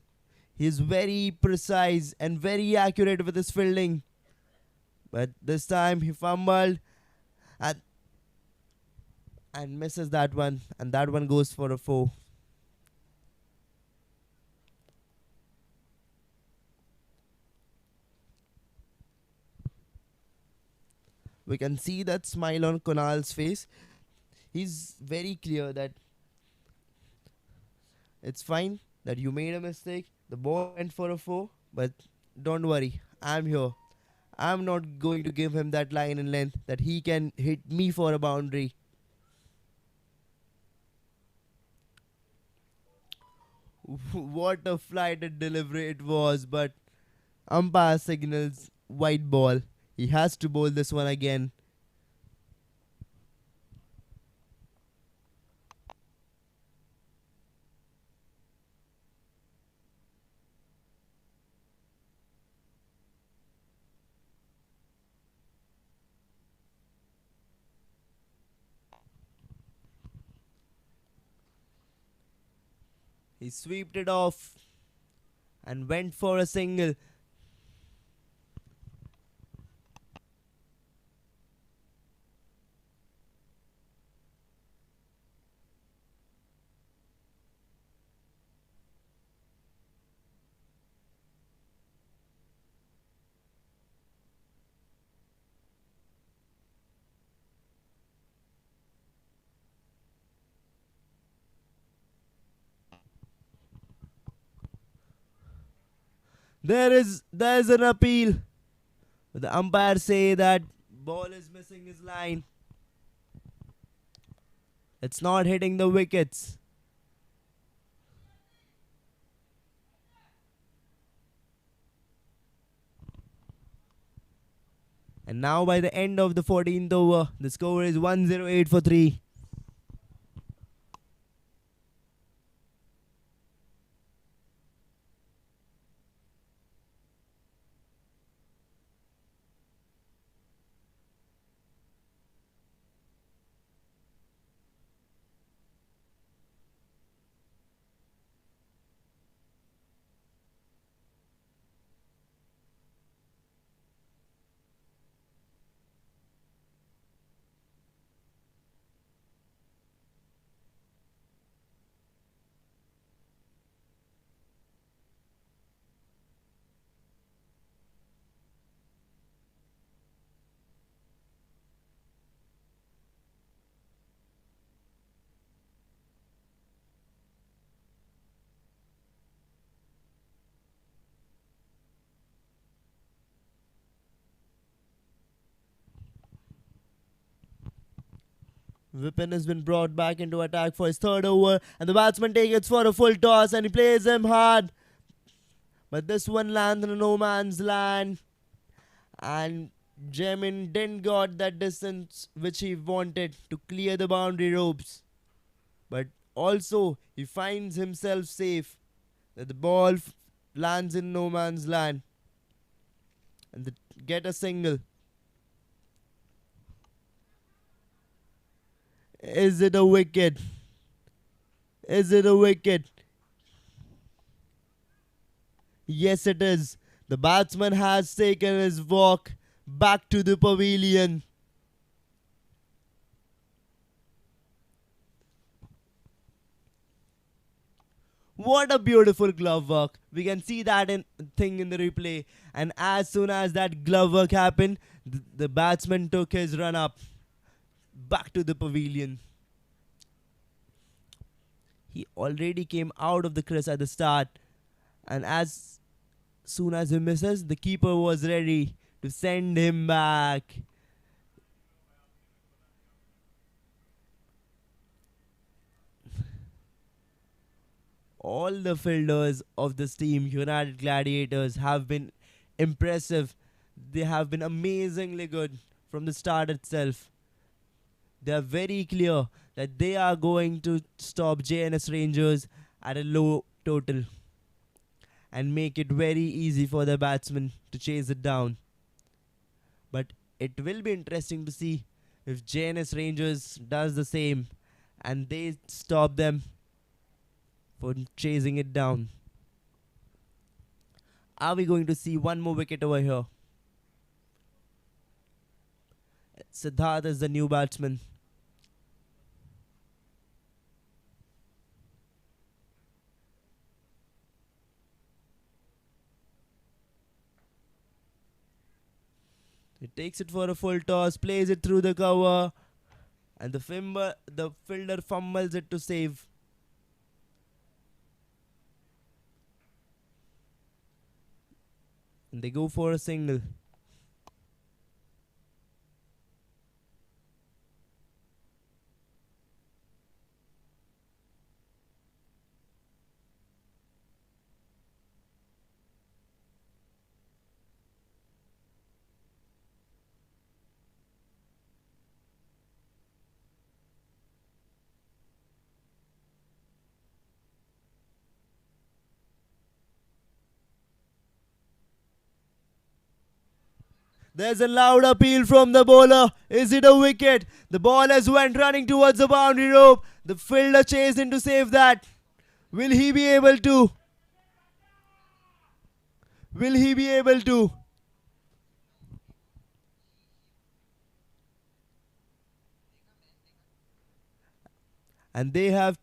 He's very precise and very accurate with his fielding. But this time he fumbled and misses that one. And that one goes for a 4. We can see that smile on Kunal's face. He's very clear that it's fine that you made a mistake. The ball went for a 4, but don't worry, I'm here. I'm not going to give him that line in length that he can hit me for a boundary. What a flighted delivery it was, but umpire signals white ball. He has to bowl this one again. He swept it off and went for a single. There is an appeal. The umpire say that ball is missing his line. It's not hitting the wickets. And now by the end of the 14th over, the score is 108 for 3. Vipin has been brought back into attack for his 3rd over, and the batsman takes it for a full toss and he plays him hard. But this one lands in a no man's land, and Jamin didn't got that distance which he wanted to clear the boundary ropes. But also he finds himself safe that the ball lands in no man's land and get a single. Is it a wicket? Is it a wicket? Yes, it is. The batsman has taken his walk back to the pavilion. What a beautiful glove work. We can see that thing in the replay. And as soon as that glove work happened, the batsman took his run up back to the pavilion. He already came out of the crease at the start, and as soon as he misses, the keeper was ready to send him back. All the fielders of this team, United Gladiators, have been impressive. They have been amazingly good from the start itself. They are very clear that they are going to stop JNS Rangers at a low total and make it very easy for the batsmen to chase it down. But it will be interesting to see if JNS Rangers does the same and they stop them for chasing it down. Are we going to see one more wicket over here? Siddharth is the new batsman. He takes it for a full toss, plays it through the cover, and the fielder fumbles it to save. And they go for a single. There's a loud appeal from the bowler. Is it a wicket? The ball has went running towards the boundary rope. The fielder chased in to save that. Will he be able to? Will he be able to? And they have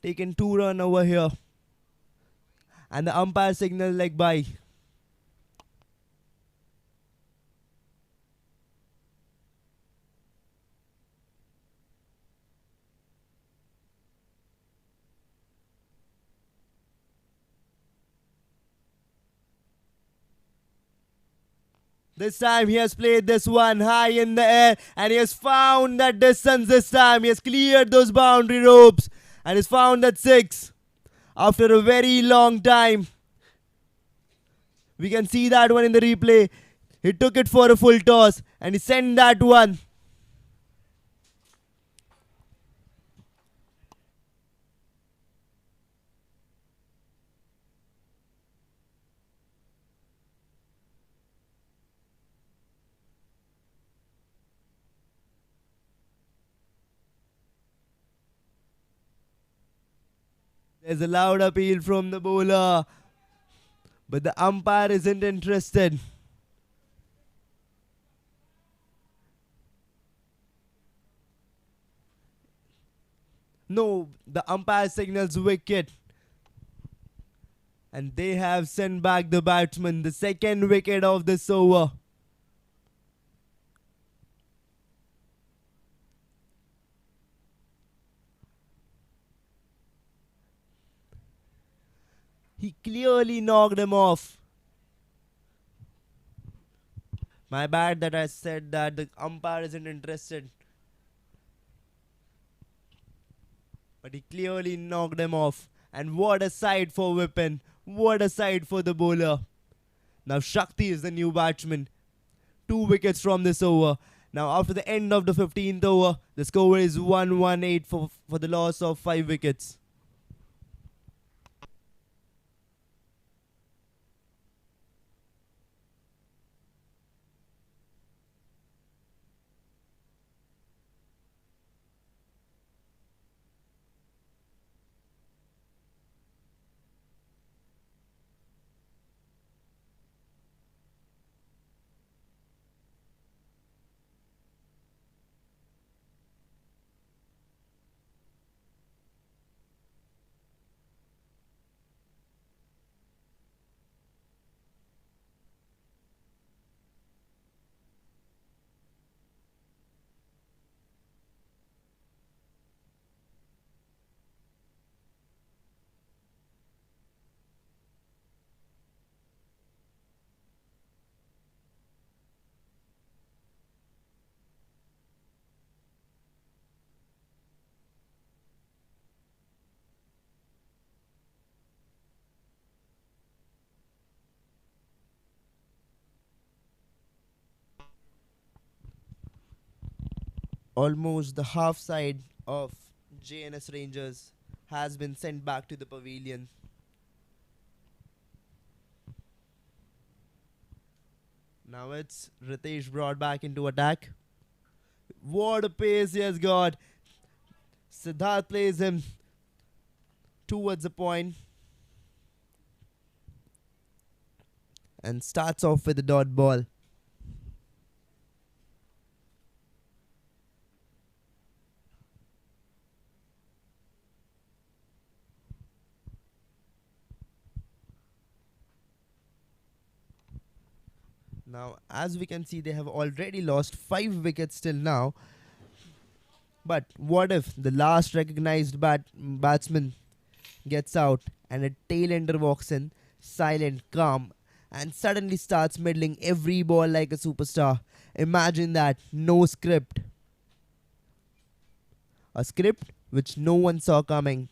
taken 2 runs over here. And the umpire signal leg by. This time he has played this one high in the air and he has found that distance this time. He has cleared those boundary ropes and has found that 6 after a very long time. We can see that one in the replay. He took it for a full toss and he sent that one. There's a loud appeal from the bowler, but the umpire isn't interested. No, the umpire signals wicket. And they have sent back the batsman, the second wicket of this over. He clearly knocked him off. My bad that I said that the umpire isn't interested. But he clearly knocked him off. And what a sight for Wippen. What a sight for the bowler. Now Shakti is the new batsman. 2 wickets from this over. Now after the end of the 15th over, the score is 1-1-8 for the loss of 5 wickets. Almost the half side of JNS Rangers has been sent back to the pavilion. Now it's Ritesh brought back into attack. What a pace he has got. Siddharth plays him towards the point and starts off with a dot ball. Now, as we can see, they have already lost 5 wickets till now. But what if the last recognized batsman gets out and a tailender walks in, silent, calm, and suddenly starts middling every ball like a superstar? Imagine that, no script. A script which no one saw coming.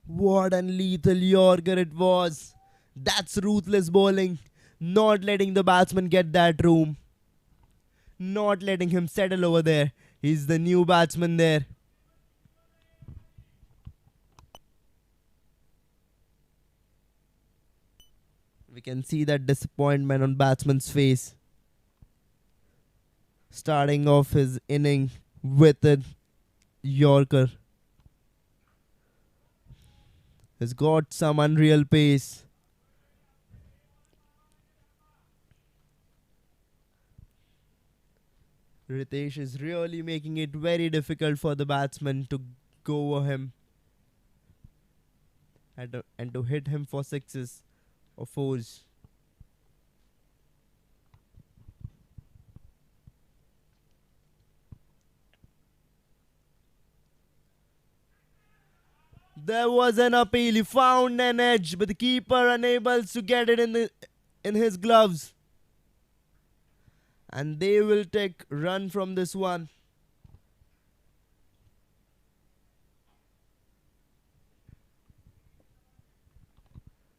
What a lethal Yorker it was. That's ruthless bowling. Not letting the batsman get that room. Not letting him settle over there. He's the new batsman there. We can see that disappointment on batsman's face. Starting off his inning with a Yorker. Has got some unreal pace. Ritesh is really making it very difficult for the batsman to go over him and to hit him for sixes or fours. There was an appeal. He found an edge, but the keeper unable to get it in his gloves. And they will take run from this one.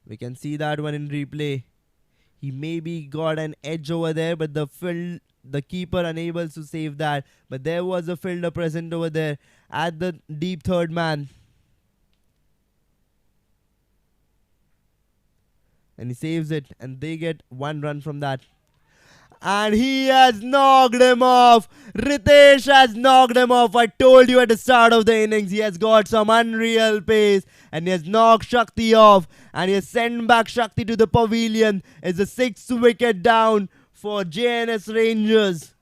We can see that one in replay. He maybe got an edge over there, but the keeper unable to save that. But there was a fielder present over there at the deep third man. And he saves it, and they get 1 run from that. And he has knocked him off. Ritesh has knocked him off. I told you at the start of the innings, he has got some unreal pace. And he has knocked Shakti off. And he has sent back Shakti to the pavilion. It's a 6th wicket down for JNS Rangers.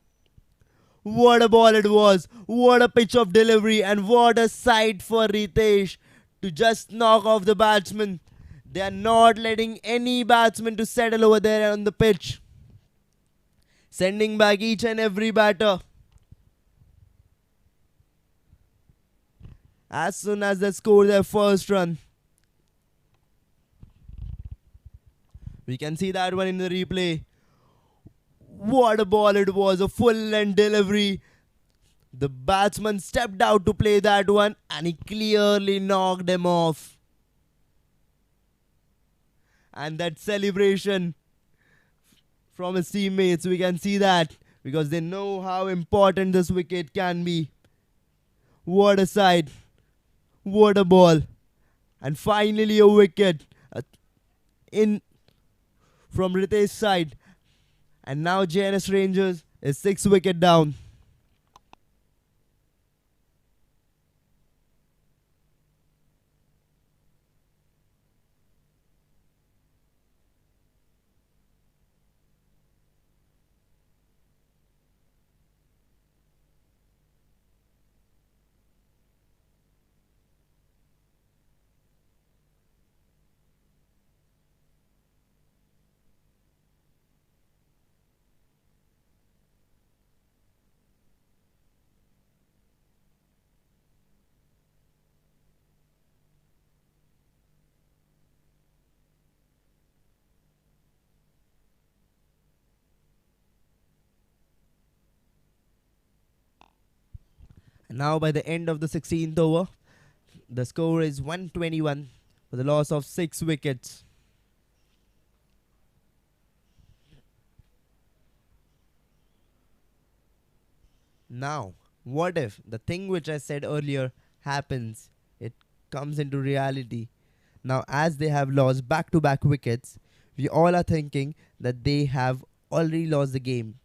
What a ball it was. What a pitch of delivery. And what a sight for Ritesh to just knock off the batsman. They are not letting any batsman to settle over there on the pitch. Sending back each and every batter. As soon as they score their first run. We can see that one in the replay. What a ball it was. A full-length delivery. The batsman stepped out to play that one and he clearly knocked him off. And that celebration from his teammates, we can see that because they know how important this wicket can be. What a sight. What a ball. And finally a wicket in from Ritesh's side. And now JNS Rangers is 6 wicket down. Now, by the end of the 16th over, the score is 121 for the loss of 6 wickets. Now, what if the thing which I said earlier happens? It comes into reality. Now, as they have lost back to back wickets, we all are thinking that they have already lost the game.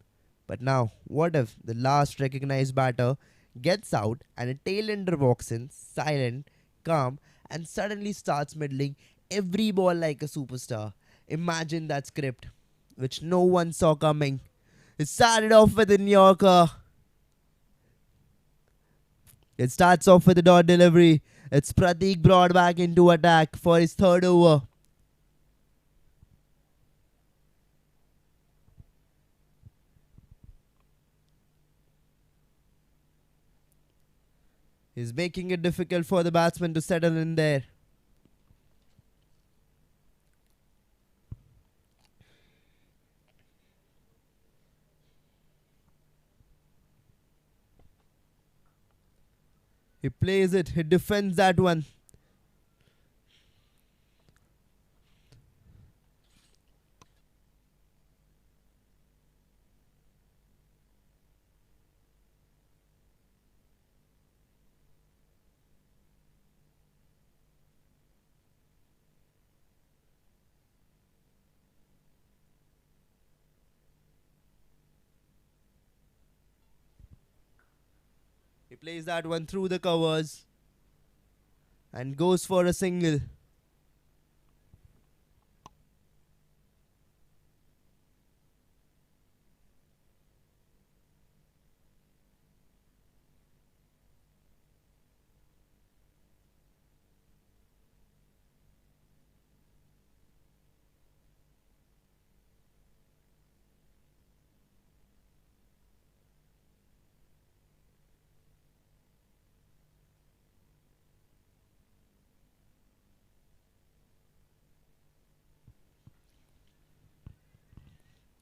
But now, what if the last recognized batter gets out and a tailender walks in, silent, calm, and suddenly starts middling every ball like a superstar? Imagine that script, which no one saw coming. It started off with a New Yorker. It starts off with a dot delivery. It's Pratik brought back into attack for his third over. He's making it difficult for the batsman to settle in there. He plays it. He defends that one. He plays that one through the covers and goes for a single.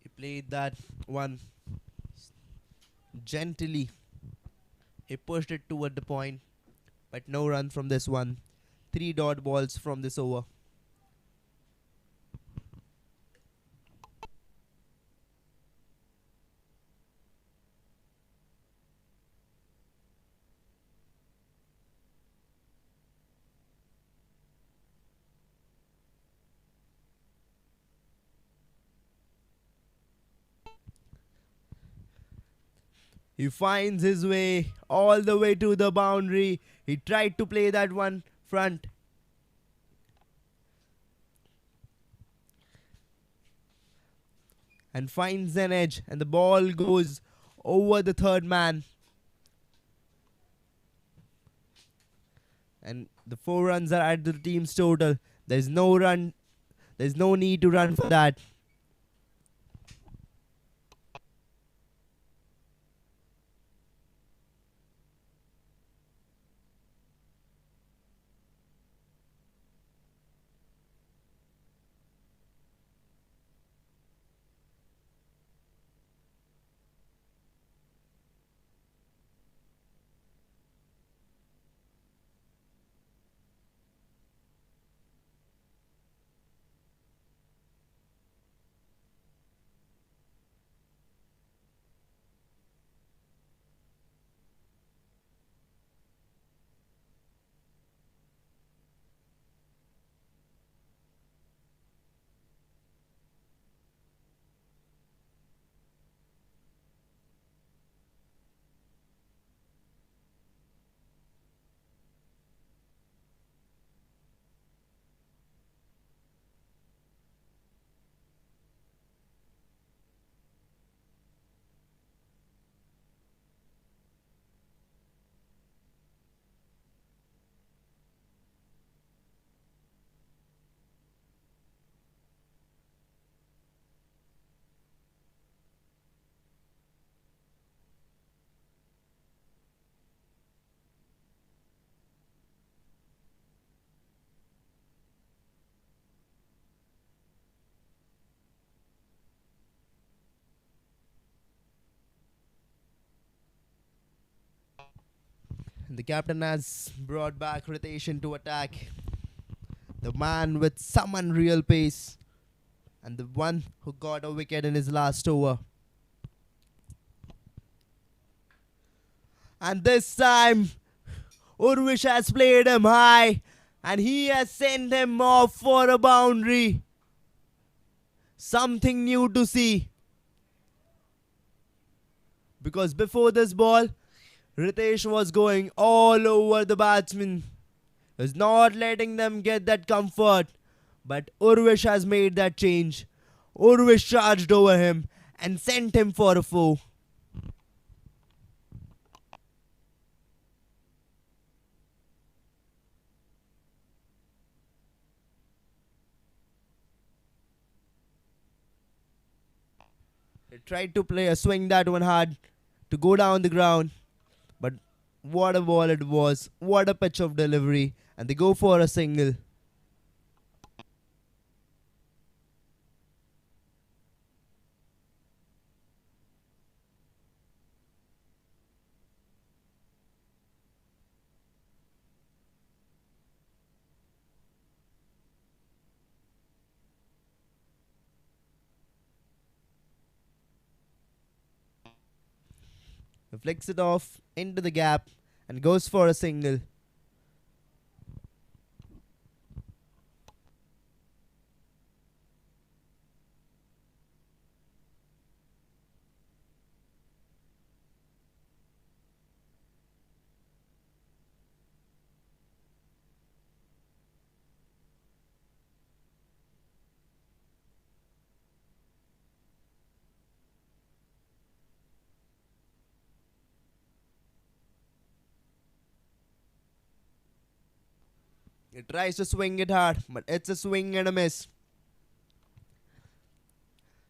He played that one gently. He pushed it toward the point, but no run from this one. 3 dot balls from this over. He finds his way all the way to the boundary. He tried to play that one front. And finds an edge, and the ball goes over the third man. And the 4 runs are at the team's total. There's no run. There's no need to run for that. The captain has brought back Ritesh into attack. The man with some unreal pace. And the one who got a wicket in his last over. And this time, Urvish has played him high. And he has sent him off for a boundary. Something new to see. Because before this ball, Ritesh was going all over the batsman. He was not letting them get that comfort. But Urvish has made that change. Urvish charged over him and sent him for a four. He tried to play a swing that one hard to go down the ground. But what a ball it was. What a pitch of delivery. And they go for a single. He flicks it off into the gap and goes for a single. He tries to swing it hard, but it's a swing and a miss.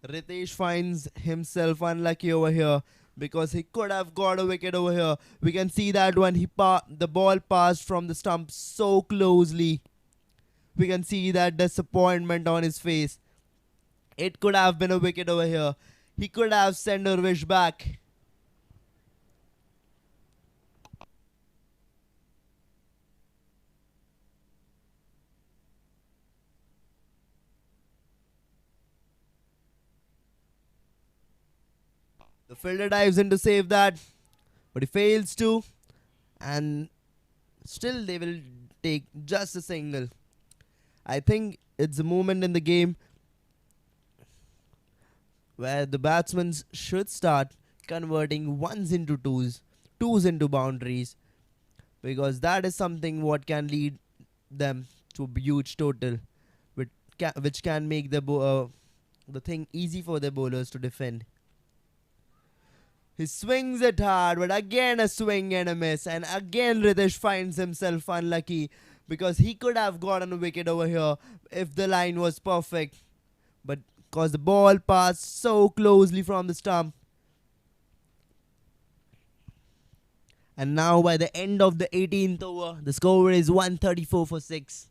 Ritesh finds himself unlucky over here because he could have got a wicket over here. We can see that when the ball passed from the stump so closely. We can see that disappointment on his face. It could have been a wicket over here. He could have sent Urvish back. The fielder dives in to save that, but he fails to, and still they will take just a single. I think it's a moment in the game where the batsmen should start converting ones into twos into boundaries, because that is something what can lead them to a huge total, which can make the thing easy for the bowlers to defend. He swings it hard, but again a swing and a miss. And again Ritesh finds himself unlucky because he could have gotten a wicket over here if the line was perfect. But because the ball passed so closely from the stump. And now by the end of the 18th over, the score is 134 for 6.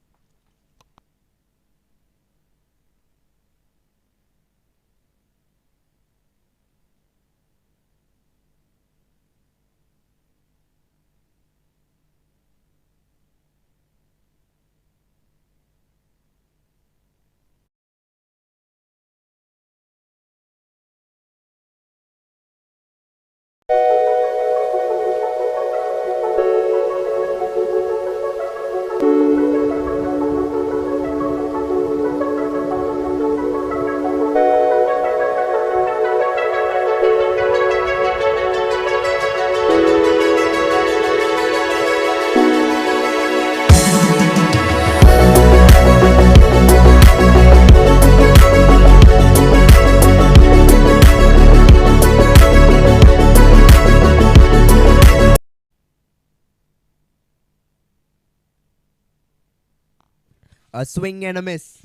A swing and a miss.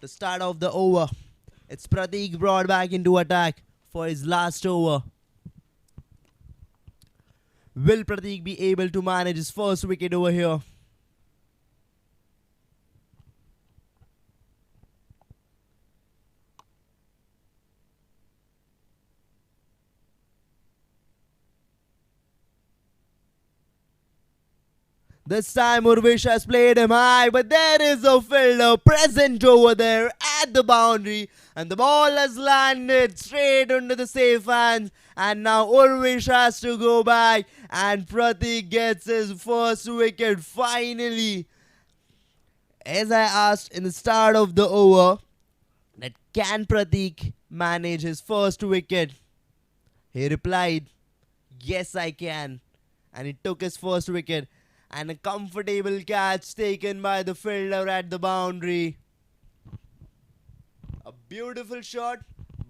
The start of the over. It's Prateek brought back into attack for his last over. Will Prateek be able to manage his first wicket over here? This time Urvish has played him high, but there is a fielder present over there at the boundary, and the ball has landed straight into the safe hands, and now Urvish has to go back, and Pratik gets his first wicket finally. As I asked in the start of the over, that can Pratik manage his first wicket? He replied, yes I can. And he took his first wicket. And a comfortable catch taken by the fielder at the boundary. A beautiful shot,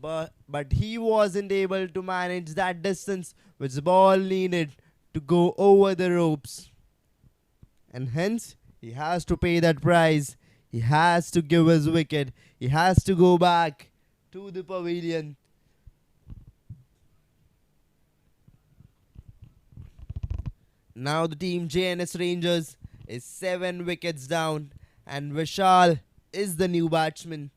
but he wasn't able to manage that distance which the ball needed to go over the ropes. And hence, he has to pay that price. He has to give his wicket. He has to go back to the pavilion. Now the team JNS Rangers is 7 wickets down, and Vishal is the new batsman.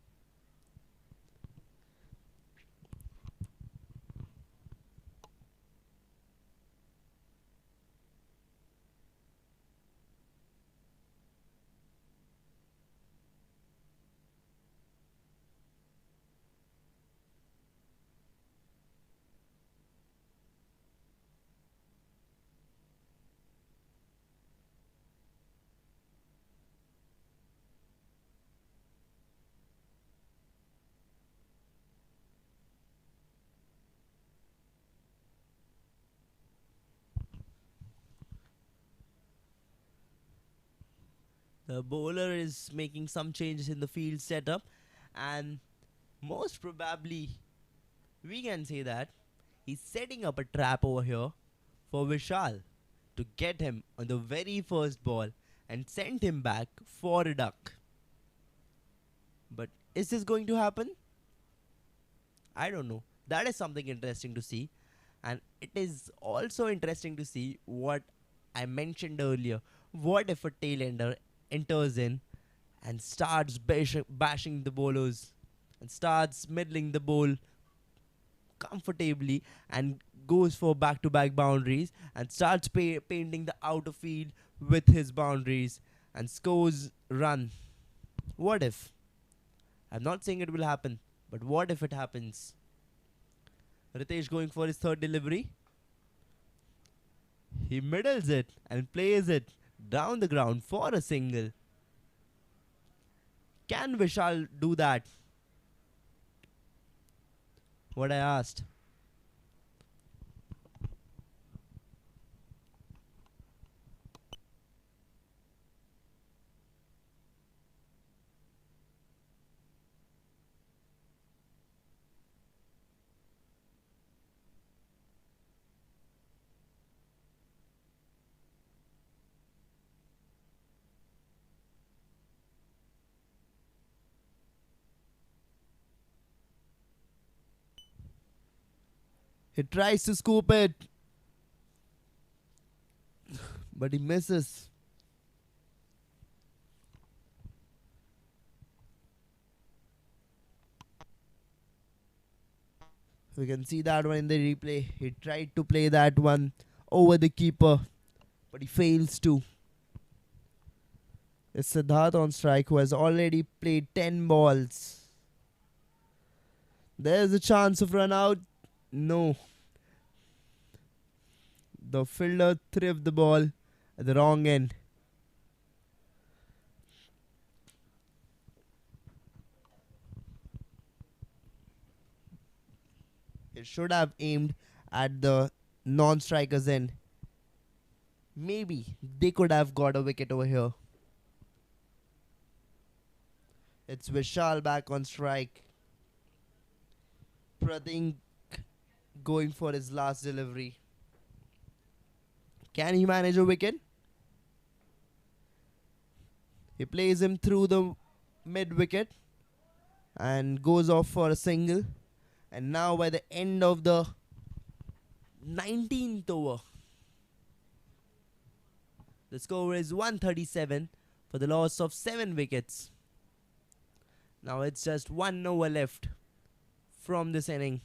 The bowler is making some changes in the field setup, and most probably we can say that he's setting up a trap over here for Vishal to get him on the very first ball and send him back for a duck. But is this going to happen? I don't know. That is something interesting to see. And it is also interesting to see what I mentioned earlier. What if a tailender enters in and starts bashing the bowlers and starts middling the ball comfortably and goes for back-to-back boundaries and starts painting the outer field with his boundaries and scores run? What if? I'm not saying it will happen, but what if it happens? Ritesh going for his third delivery. He middles it and plays it down the ground for a single. Can Vishal do that? What I asked. He tries to scoop it, but he misses. We can see that one in the replay. He tried to play that one over the keeper, but he fails to. It's Siddharth on strike, who has already played 10 balls. There's a chance of run out. No. The fielder threw the ball at the wrong end. It should have aimed at the non-striker's end. Maybe they could have got a wicket over here. It's Vishal back on strike. Pratik going for his last delivery. Can he manage a wicket? He plays him through the mid wicket and goes off for a single. And now by the end of the 19th over, the score is 137 for the loss of 7 wickets. Now it's just 1 over left from this inning.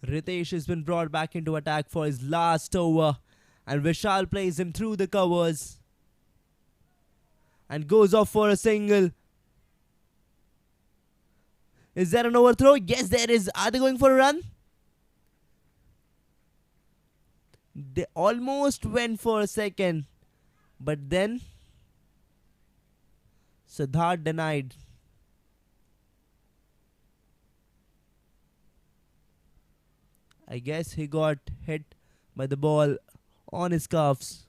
Ritesh has been brought back into attack for his last over, and Vishal plays him through the covers and goes off for a single. Is there an overthrow? Yes, there is. Are they going for a run? They almost went for a second, but then Siddharth denied. I guess he got hit by the ball on his calves.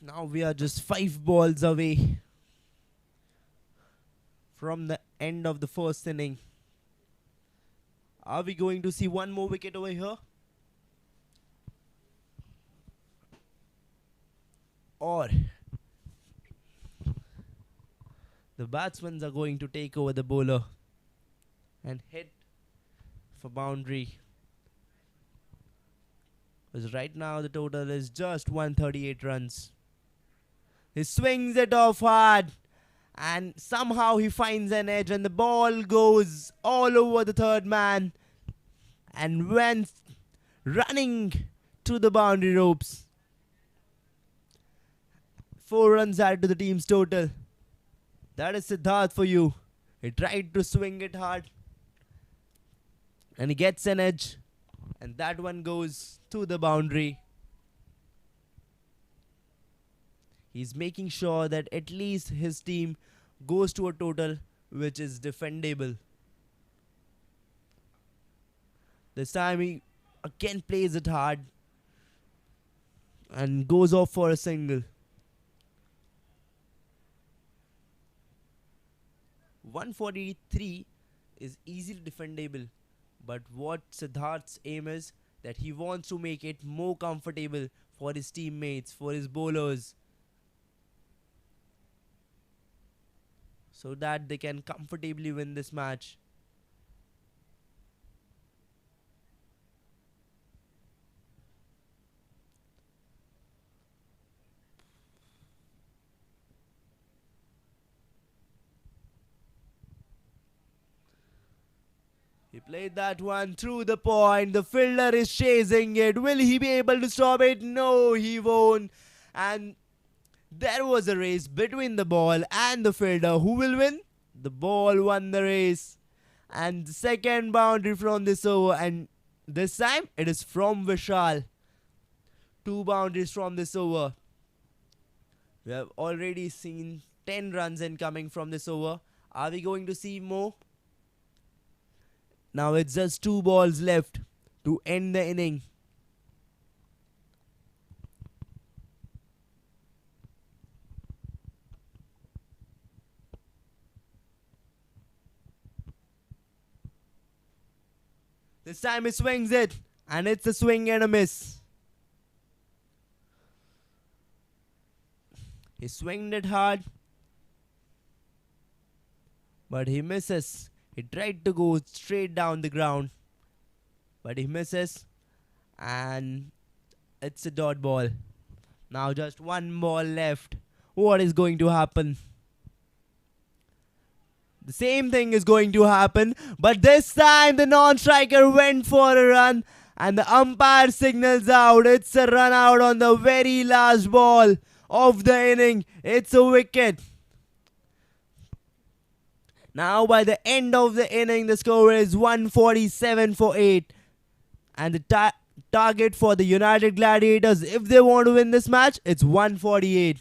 Now we are just 5 balls away from the end of the first inning. Are we going to see one more wicket over here? Or the batsmen are going to take over the bowler and hit for boundary? Because right now the total is just 138 runs. He swings it off hard, and somehow he finds an edge, and the ball goes all over the third man and went running to the boundary ropes. 4 runs added to the team's total. That is Siddharth for you. He tried to swing it hard, and he gets an edge, and that one goes to the boundary. He's making sure that at least his team goes to a total which is defendable. This time he again plays it hard and goes off for a single. 143 is easily defendable, but what Siddharth's aim is that he wants to make it more comfortable for his teammates, for his bowlers, so that they can comfortably win this match. He played that one through the point. The fielder is chasing it. Will he be able to stop it? No, he won't. And there was a race between the ball and the fielder. Who will win? The ball won the race. And the second boundary from this over. And this time it is from Vishal. 2 boundaries from this over. We have already seen 10 runs incoming from this over. Are we going to see more? Now it's just 2 balls left to end the inning. This time he swings it, and it's a swing and a miss. He swinged it hard, but he misses. He tried to go straight down the ground, but he misses, and it's a dot ball. Now just 1 ball left. What is going to happen? The same thing is going to happen, but this time the non-striker went for a run, and the umpire signals out. It's a run out on the very last ball of the inning. It's a wicket. Now by the end of the inning, the score is 147 for 8. And the target for the United Gladiators, if they want to win this match, it's 148.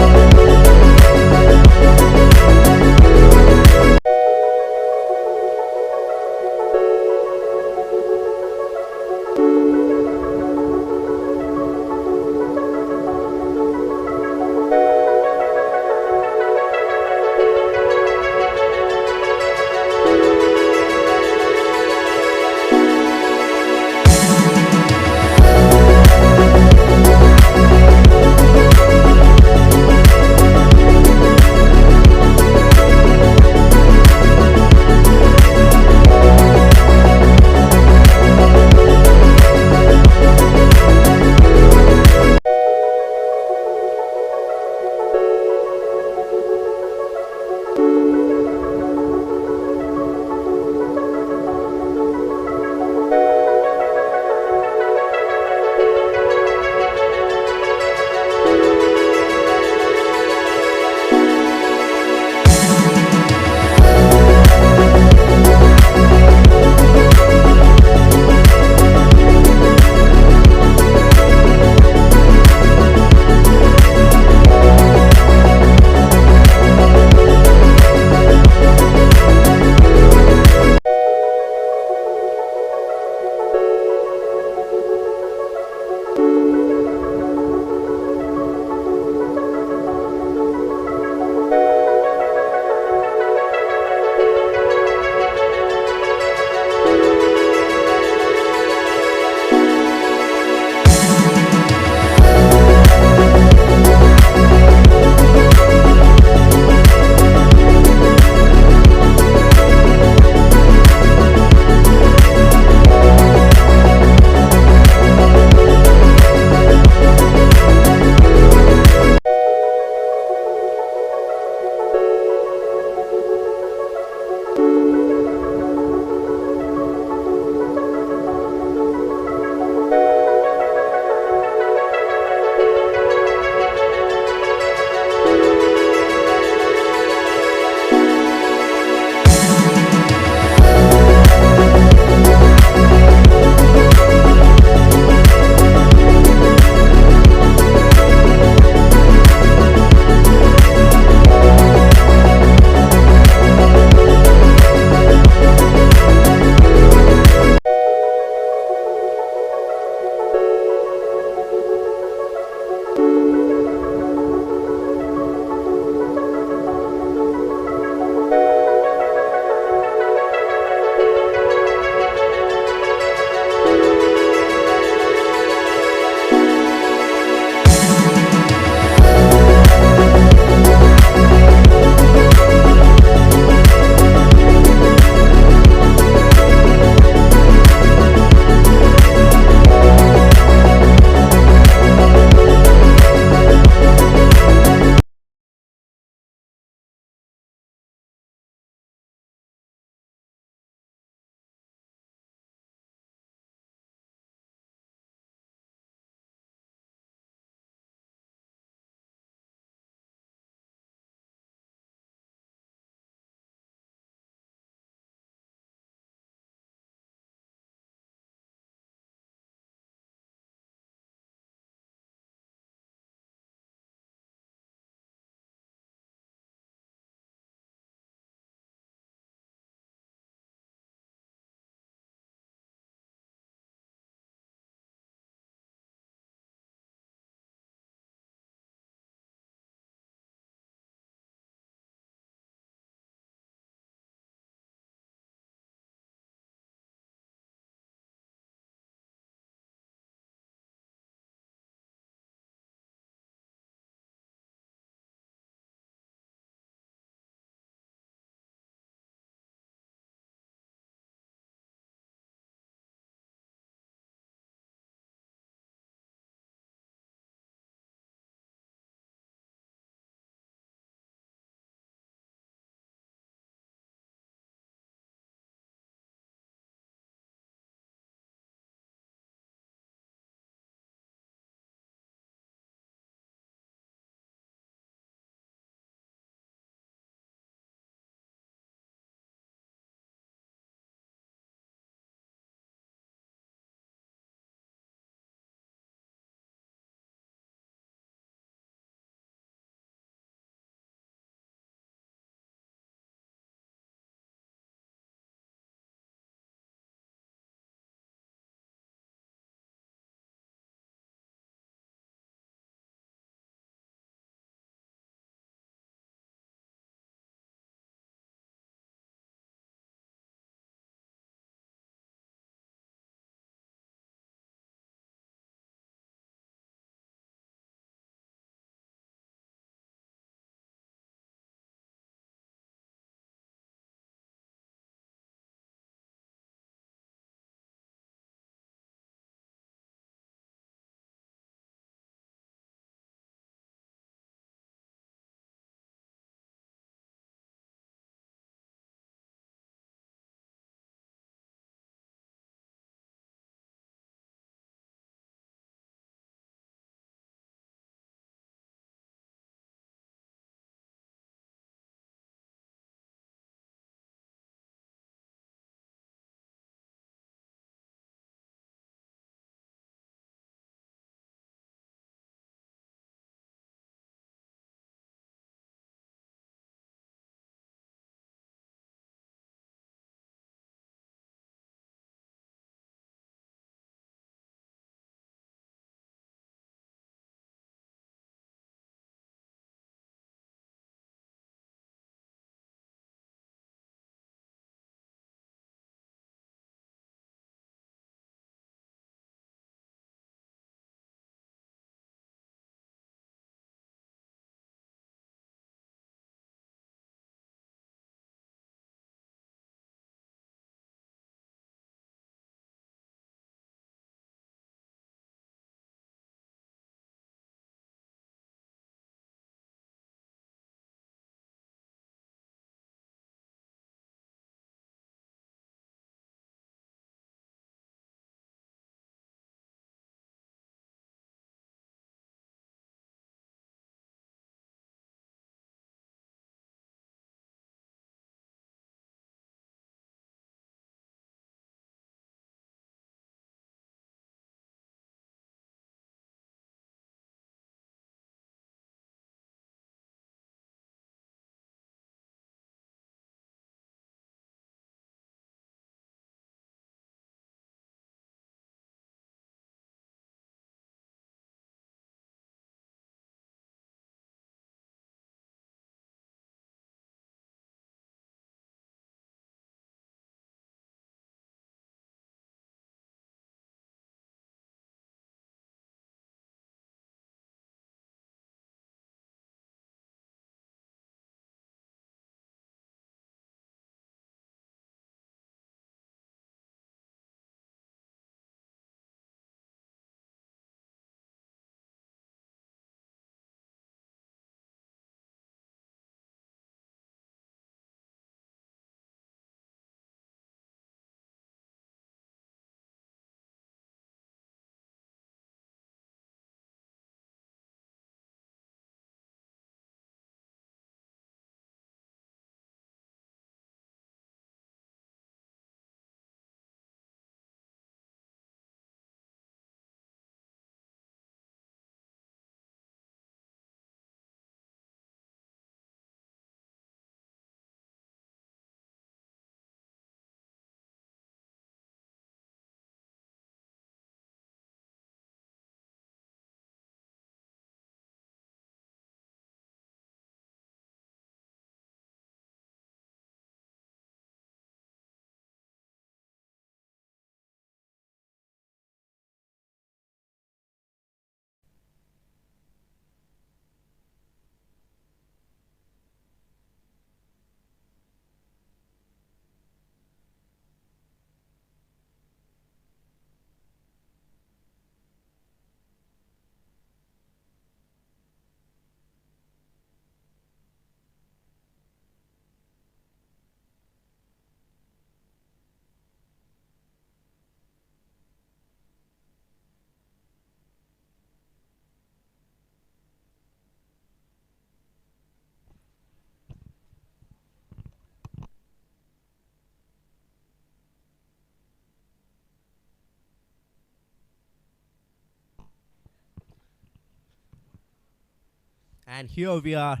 And here we are,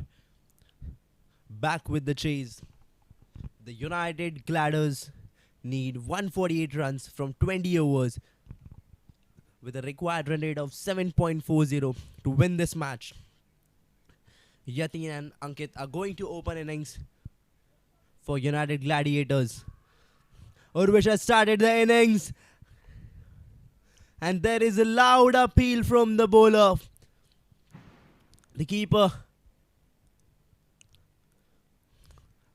back with the chase. The United Gladiators need 148 runs from 20 overs with a required run rate of 7.40 to win this match. Yatin and Ankit are going to open innings for United Gladiators. Urvish has started the innings, and there is a loud appeal from the bowler. The keeper.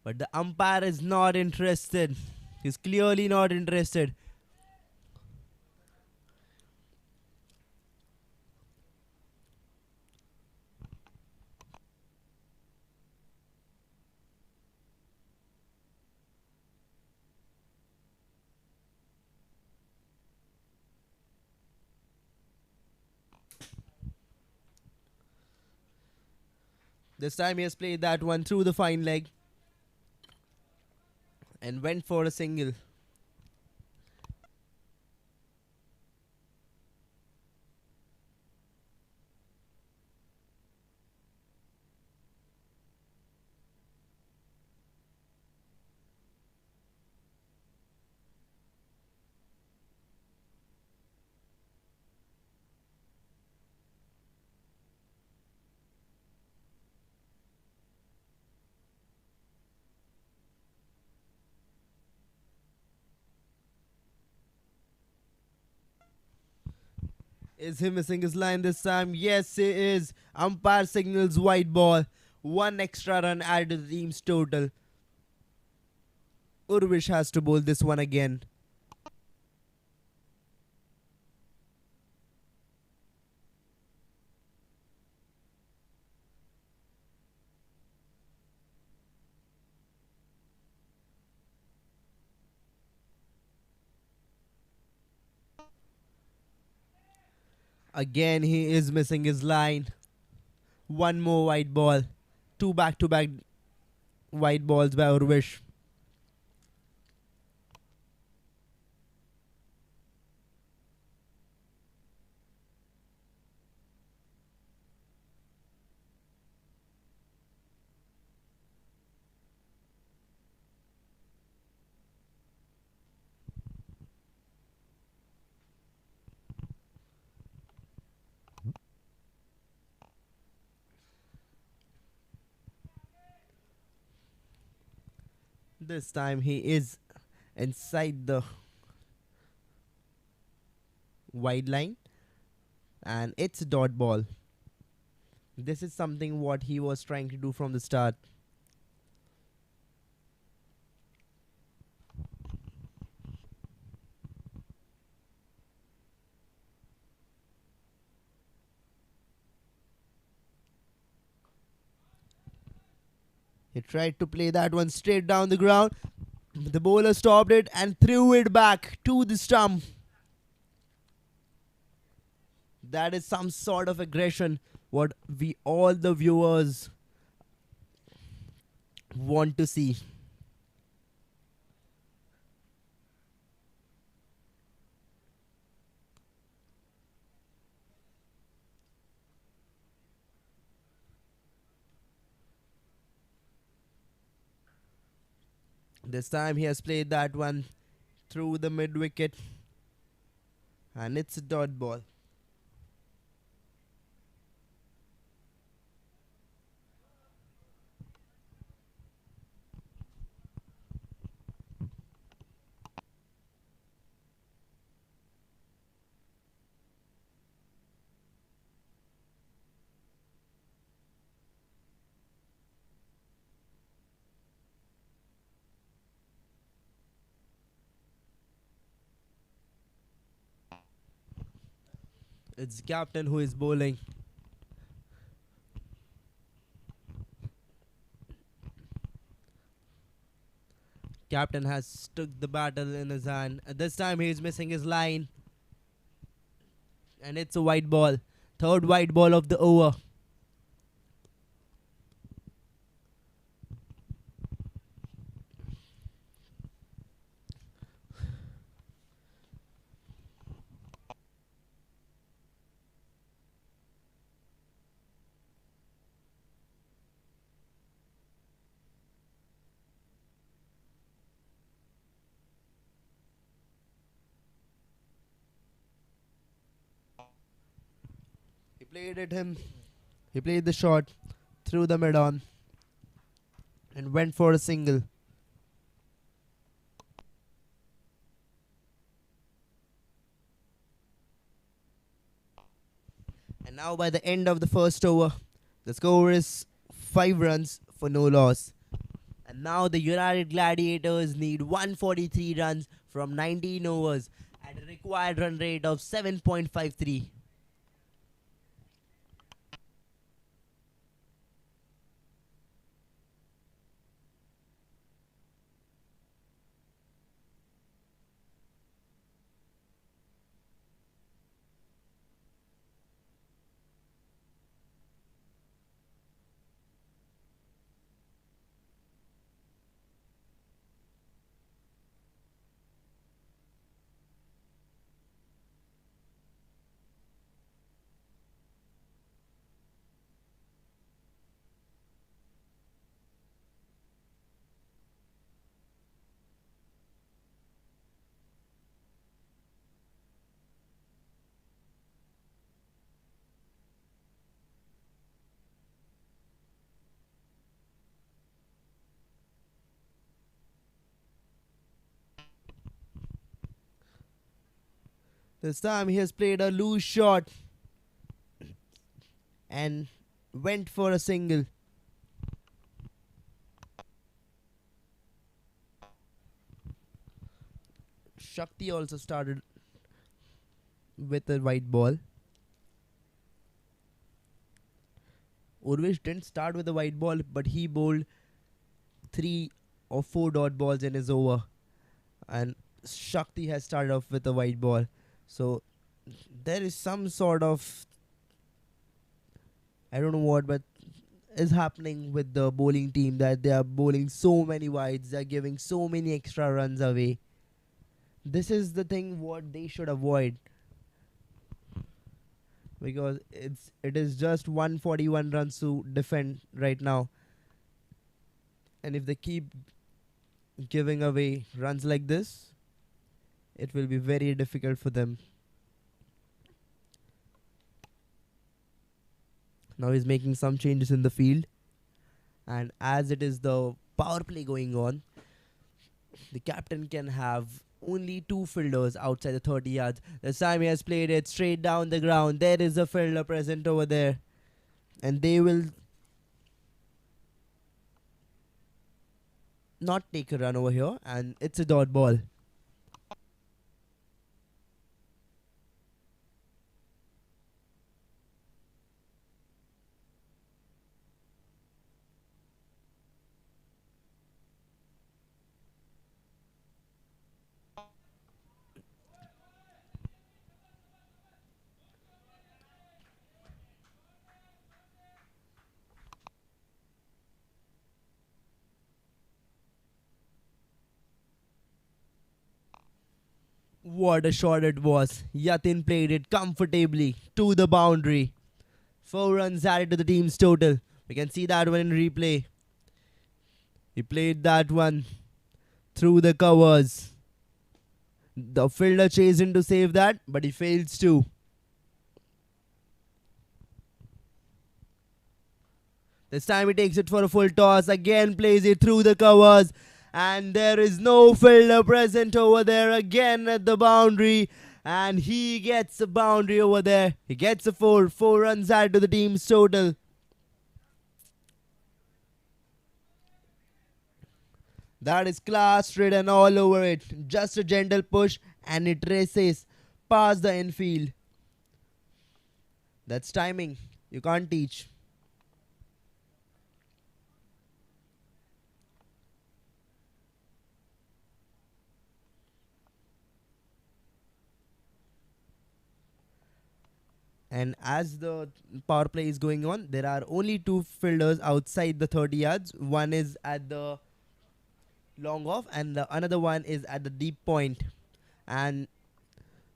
But the umpire is not interested. He's clearly not interested. This time he has played that one through the fine leg and went for a single. Is he missing his line this time? Yes, he is. Umpire signals white ball. One extra run added to the team's total. Urvish has to bowl this one again. Again, he is missing his line. One more white ball. Two back-to-back white balls by Urvish. This time he is inside the wide line, and it's a dot ball. This is something what he was trying to do from the start. He tried to play that one straight down the ground. The bowler stopped it and threw it back to the stump. That is some sort of aggression what we all the viewers want to see. This time he has played that one through the mid wicket, and it's a dot ball. It's the captain who is bowling. Captain has took the battle in his hand. This time he is missing his line. And it's a white ball. Third white ball of the over. played at him. He played the shot, threw the mid on, and went for a single. And now by the end of the first over, the score is 5 runs for no loss. And now the United Gladiators need 143 runs from 19 overs at a required run rate of 7.53. This time he has played a loose shot and went for a single. Shakti also started with a white ball. Urvish didn't start with a white ball, but he bowled 3 or 4 dot balls in his over. And Shakti has started off with a white ball. So there is some sort of, I don't know what, but is happening with the bowling team that they are bowling so many wides, they are giving so many extra runs away. This is the thing what they should avoid, because it is just 141 runs to defend right now, and if they keep giving away runs like this, it will be very difficult for them. Now he's making some changes in the field, and as it is the power play going on, the captain can have only 2 fielders outside the 30 yards. This time he has played it straight down the ground. There is a fielder present over there, and they will not take a run over here, and it's a dot ball. What a shot it was. Yatin played it comfortably to the boundary. 4 runs added to the team's total. We can see that one in replay. He played that one through the covers. The fielder chased in to save that, but he fails to. This time he takes it for a full toss. Again plays it through the covers. And there is no fielder present over there again at the boundary. And he gets a boundary over there. He gets a 4. 4 runs added to the team's total. That is class written all over it. Just a gentle push and it races past the infield. That's timing. You can't teach. And as the power play is going on, there are only 2 fielders outside the 30 yards. One is at the long off and the another one is at the deep point. And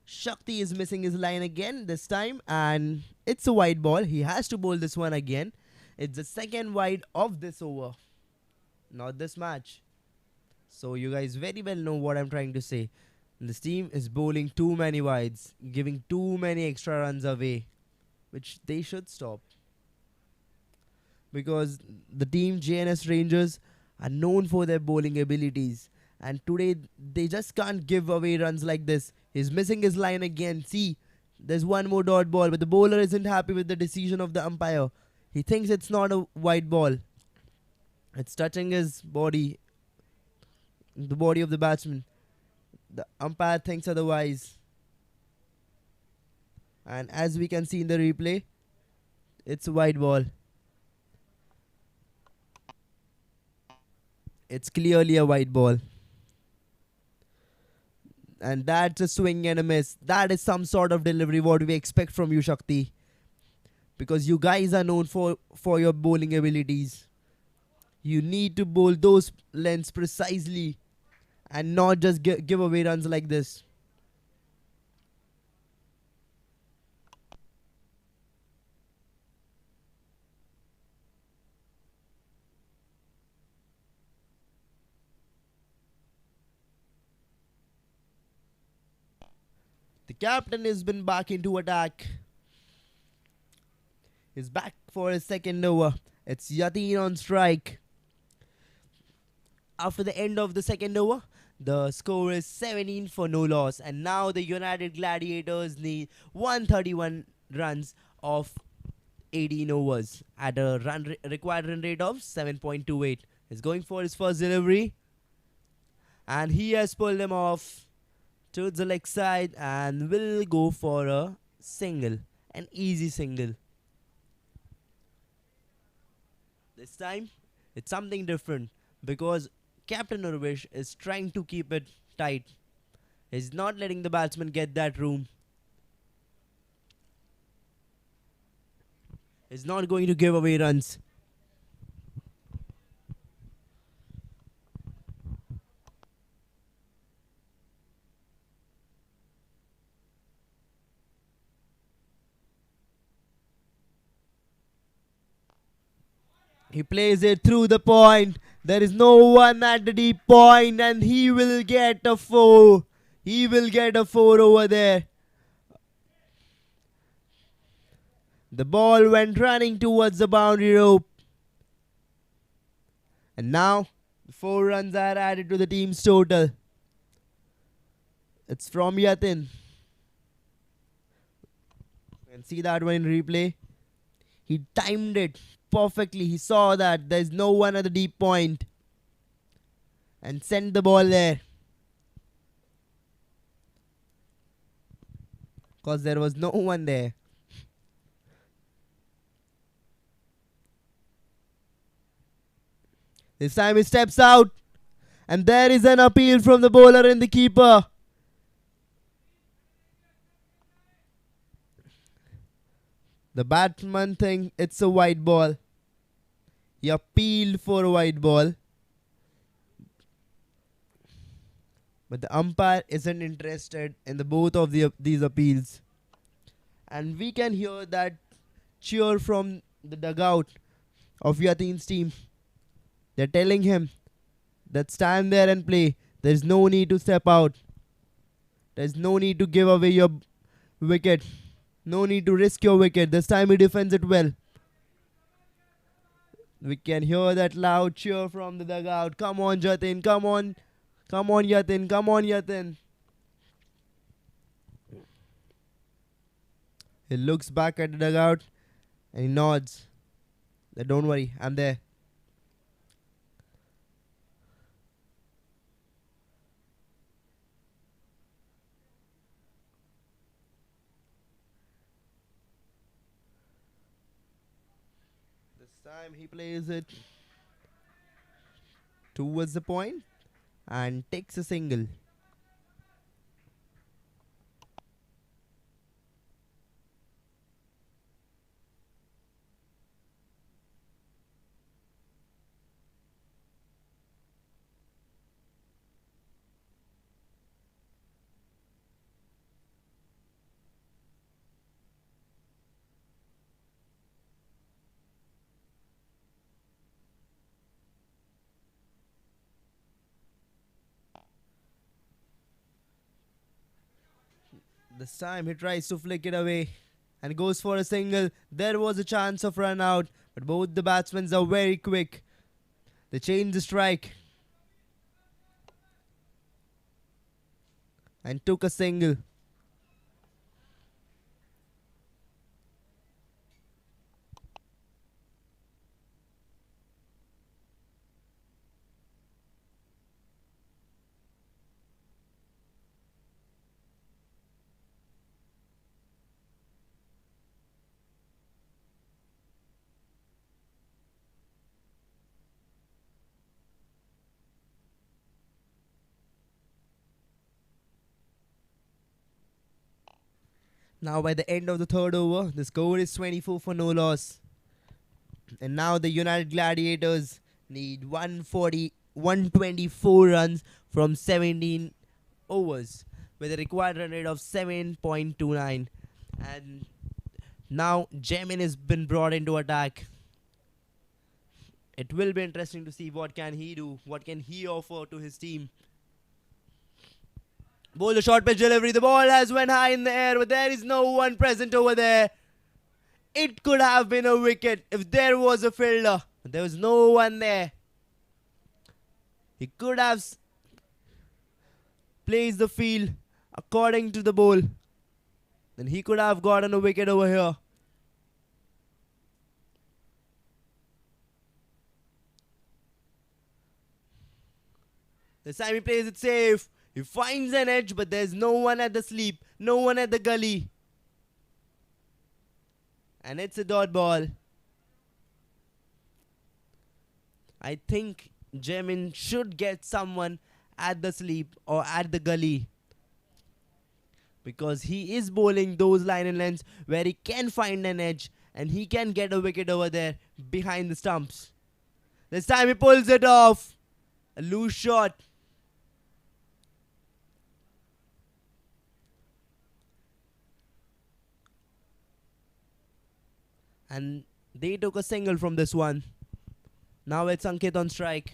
Shakti is missing his line again this time, and it's a wide ball. He has to bowl this one again. It's the second wide of this over, not this match. So you guys very well know what I'm trying to say. This team is bowling too many wides, giving too many extra runs away. which they should stop, because the team JNS Rangers are known for their bowling abilities. And today they just can't give away runs like this. He's missing his line again. See, there's one more dot ball, but the bowler isn't happy with the decision of the umpire. He thinks it's not a wide ball. It's touching his body, the body of the batsman. The umpire thinks otherwise. And as we can see in the replay, it's a wide ball. It's clearly a wide ball. And that's a swing and a miss. That is some sort of delivery what we expect from you, Shakti. Because you guys are known for your bowling abilities. You need to bowl those lengths precisely and not just give away runs like this. The captain has been back into attack. He's back for his second over. It's Yatin on strike. After the end of the second over, the score is 17 for no loss. And now the United Gladiators need 131 runs of 18 overs at a required run rate of 7.28. He's going for his first delivery. And he has pulled him off to the leg side and will go for a single. An easy single. This time, it's something different because Captain Urvish is trying to keep it tight. He's not letting the batsman get that room. He's not going to give away runs. He plays it through the point. There is no one at the deep point and he will get a 4. He will get a 4 over there. The ball went running towards the boundary rope. And now, 4 runs are added to the team's total. It's from Yatin. You can see that one in replay. He timed it perfectly. He saw that there's no one at the deep point and sent the ball there. Because there was no one there. This time he steps out. And there is an appeal from the bowler and the keeper. The batsman thinks it's a wide ball. He appealed for a wide ball. But the umpire isn't interested in the both of these appeals. And we can hear that cheer from the dugout of Yatin's team. They're telling him that stand there and play. There's no need to step out. There's no need to give away your wicket. No need to risk your wicket. This time he defends it well. We can hear that loud cheer from the dugout. Come on, Yatin. Come on. Come on, Yatin. Come on, Yatin. He looks back at the dugout and he nods. Don't worry, I'm there. This time he plays it towards the point and takes a single. This time he tries to flick it away and goes for a single. There was a chance of run out, but both the batsmen are very quick. They change the strike and took a single. Now by the end of the third over, the score is 24 for no loss. And now the United Gladiators need 124 runs from 17 overs with a required run rate of 7.29. And now Jamin has been brought into attack. It will be interesting to see what can he do, what can he offer to his team. Bowl a short pitch delivery. The ball has went high in the air, but there is no one present over there. It could have been a wicket if there was a fielder. But there was no one there. He could have placed the field according to the bowl. Then he could have gotten a wicket over here. This time he plays it safe. He finds an edge, but there's no one at the sleep. No one at the gully. And it's a dot ball. I think Jamin should get someone at the sleep or at the gully, because he is bowling those line and lengths where he can find an edge and he can get a wicket over there behind the stumps. This time he pulls it off. A loose shot. And they took a single from this one. Now it's Ankit on strike.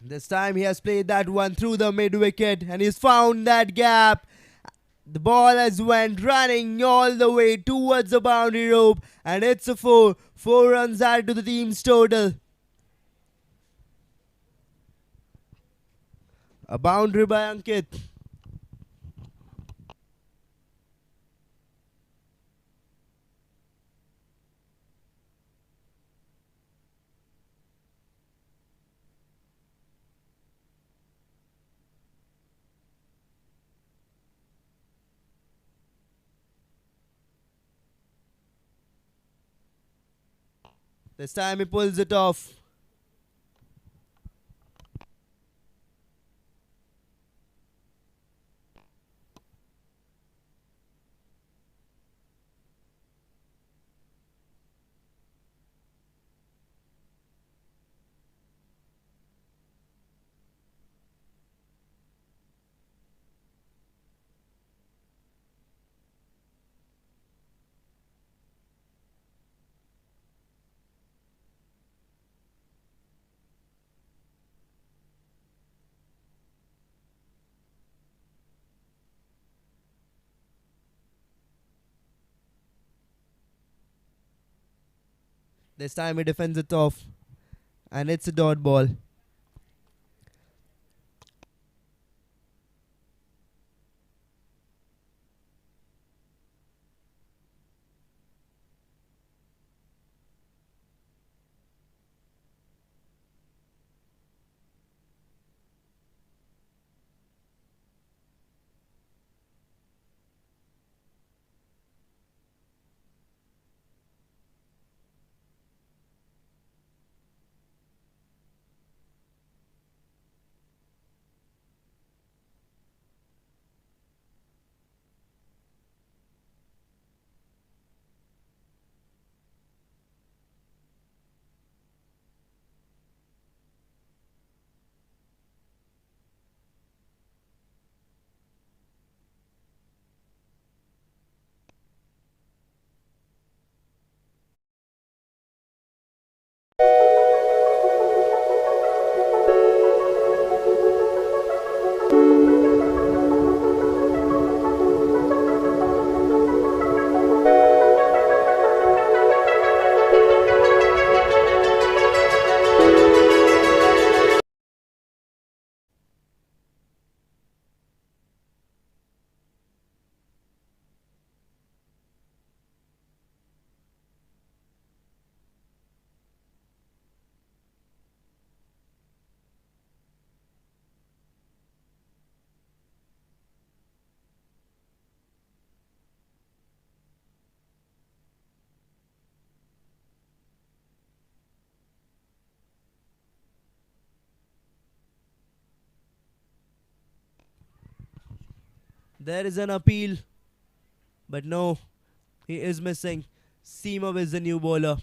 This time he has played that one through the mid-wicket and he's found that gap. The ball has went running all the way towards the boundary rope and it's a 4. 4 runs added to the team's total. A boundary by Ankit. This time he pulls it off. This time he defends it off. And it's a dot ball. There is an appeal, but no, he is missing. Seamer is the new bowler.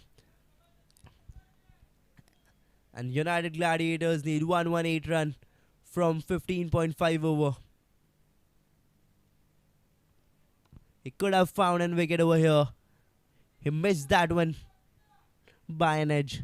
And United Gladiators need 118 run from 15.5 over. He could have found an wicket over here. He missed that one by an edge.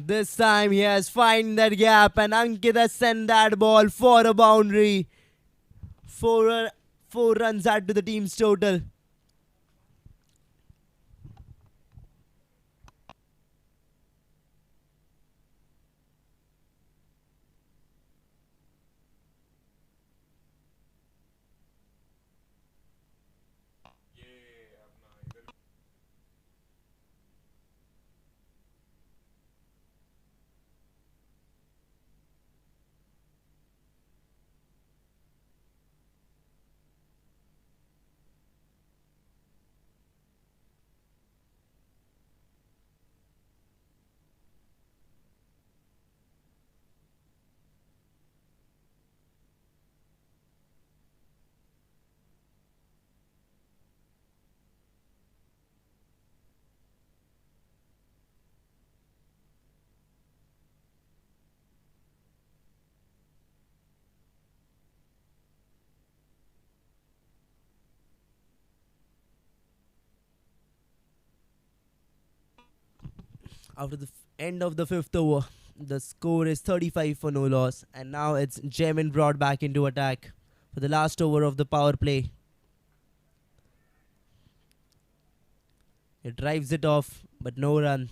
This time he has found that gap and Ankit has sent that ball for a boundary. Four runs add to the team's total. After the end of the fifth over, the score is 35 for no loss, and now it's Jemin brought back into attack for the last over of the power play. It drives it off, but no run.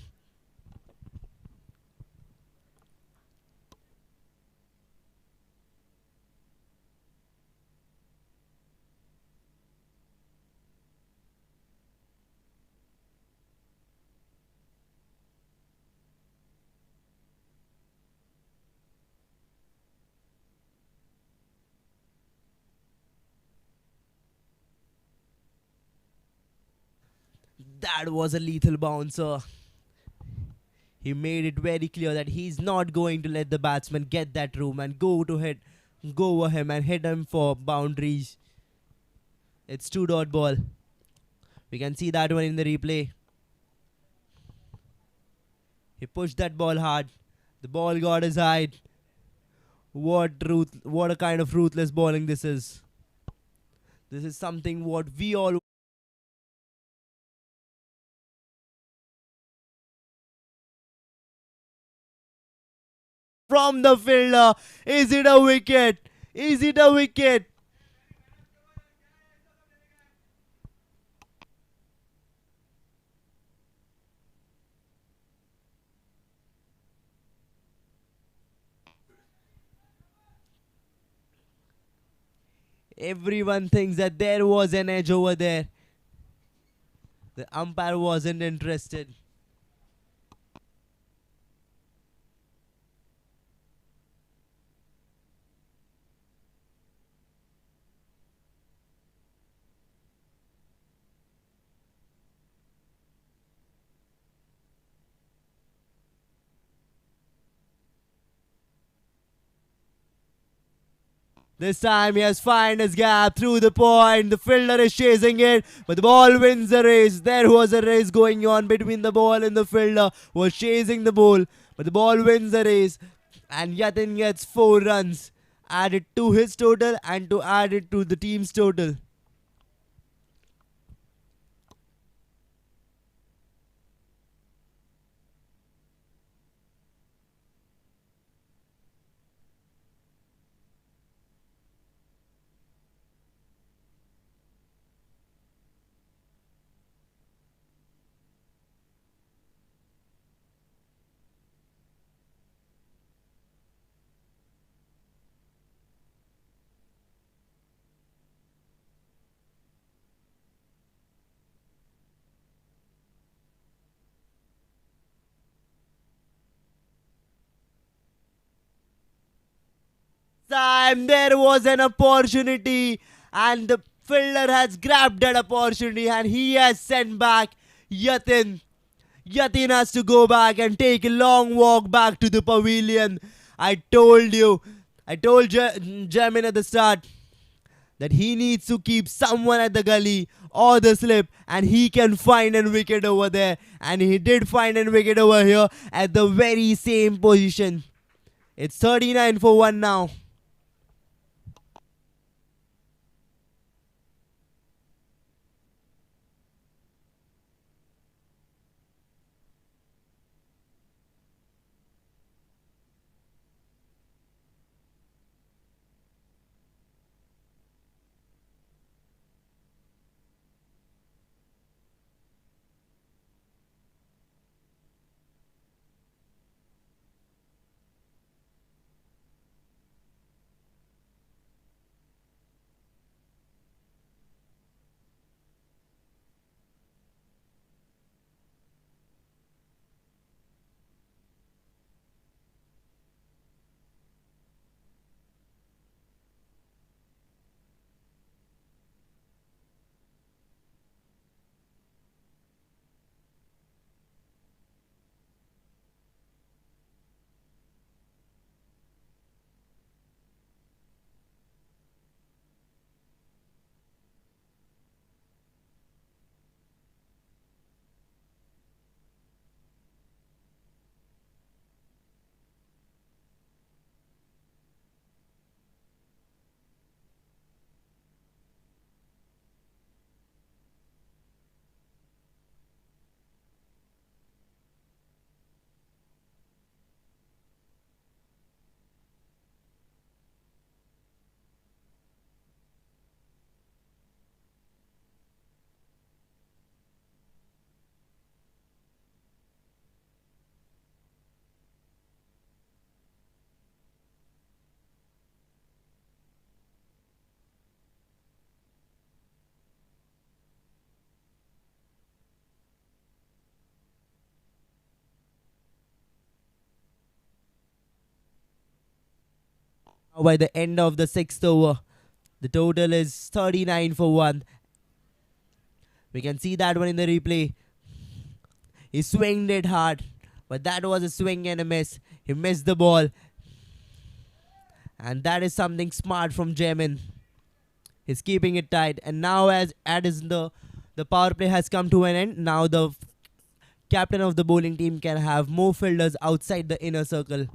That was a lethal bouncer. He made it very clear that he's not going to let the batsman get that room and go over him and hit him for boundaries. It's two dot ball. We can see that one in the replay. He pushed that ball hard. The ball got his height. What a kind of ruthless bowling this is. This is something what we all from the fielder. Is it a wicket? Is it a wicket? Everyone thinks that there was an edge over there. The umpire wasn't interested. This time he has found his gap through the point. The fielder is chasing it, but the ball wins the race. There was a race going on between the ball and the fielder who was chasing the ball, but the ball wins the race. And Yatin gets 4 runs added to his total and to add it to the team's total. Time there was an opportunity, and the fielder has grabbed that opportunity and he has sent back Yatin. Yatin has to go back and take a long walk back to the pavilion. I told you, I told Jamin at the start that he needs to keep someone at the gully or the slip, and he can find a wicket over there. And he did find a wicket over here at the very same position. It's 39 for 1 now. By the end of the 6th over, the total is 39 for 1. We can see that one in the replay. He swinged it hard, but that was a swing and a miss. He missed the ball, and that is something smart from Jamin. He's keeping it tight, and now as the power play has come to an end, now the captain of the bowling team can have more fielders outside the inner circle.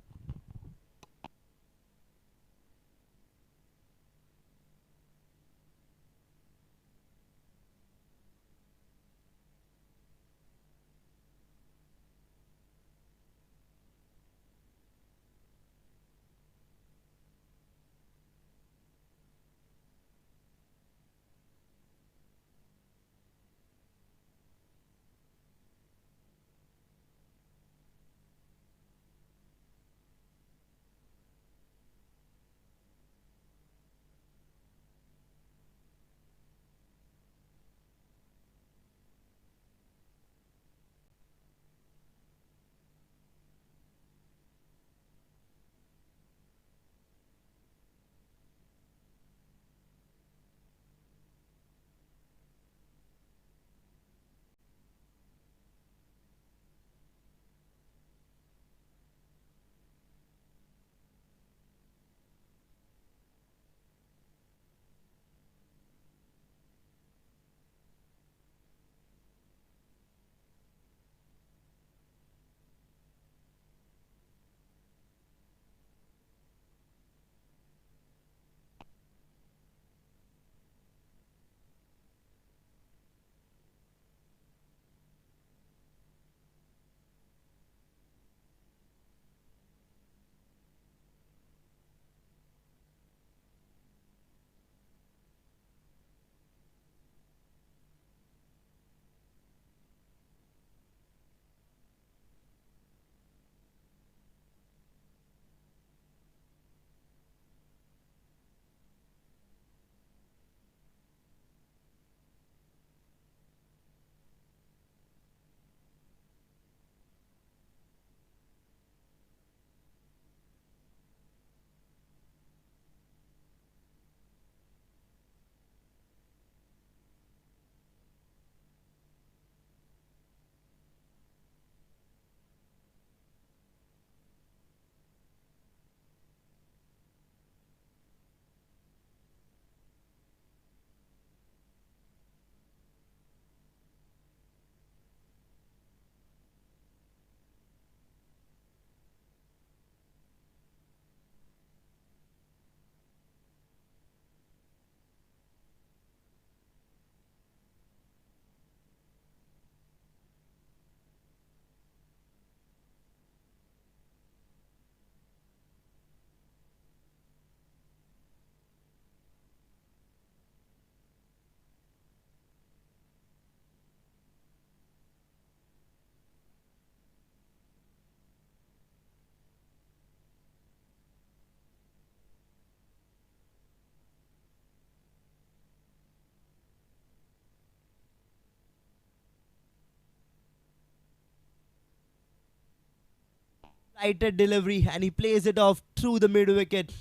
Tighter delivery and he plays it off through the mid wicket.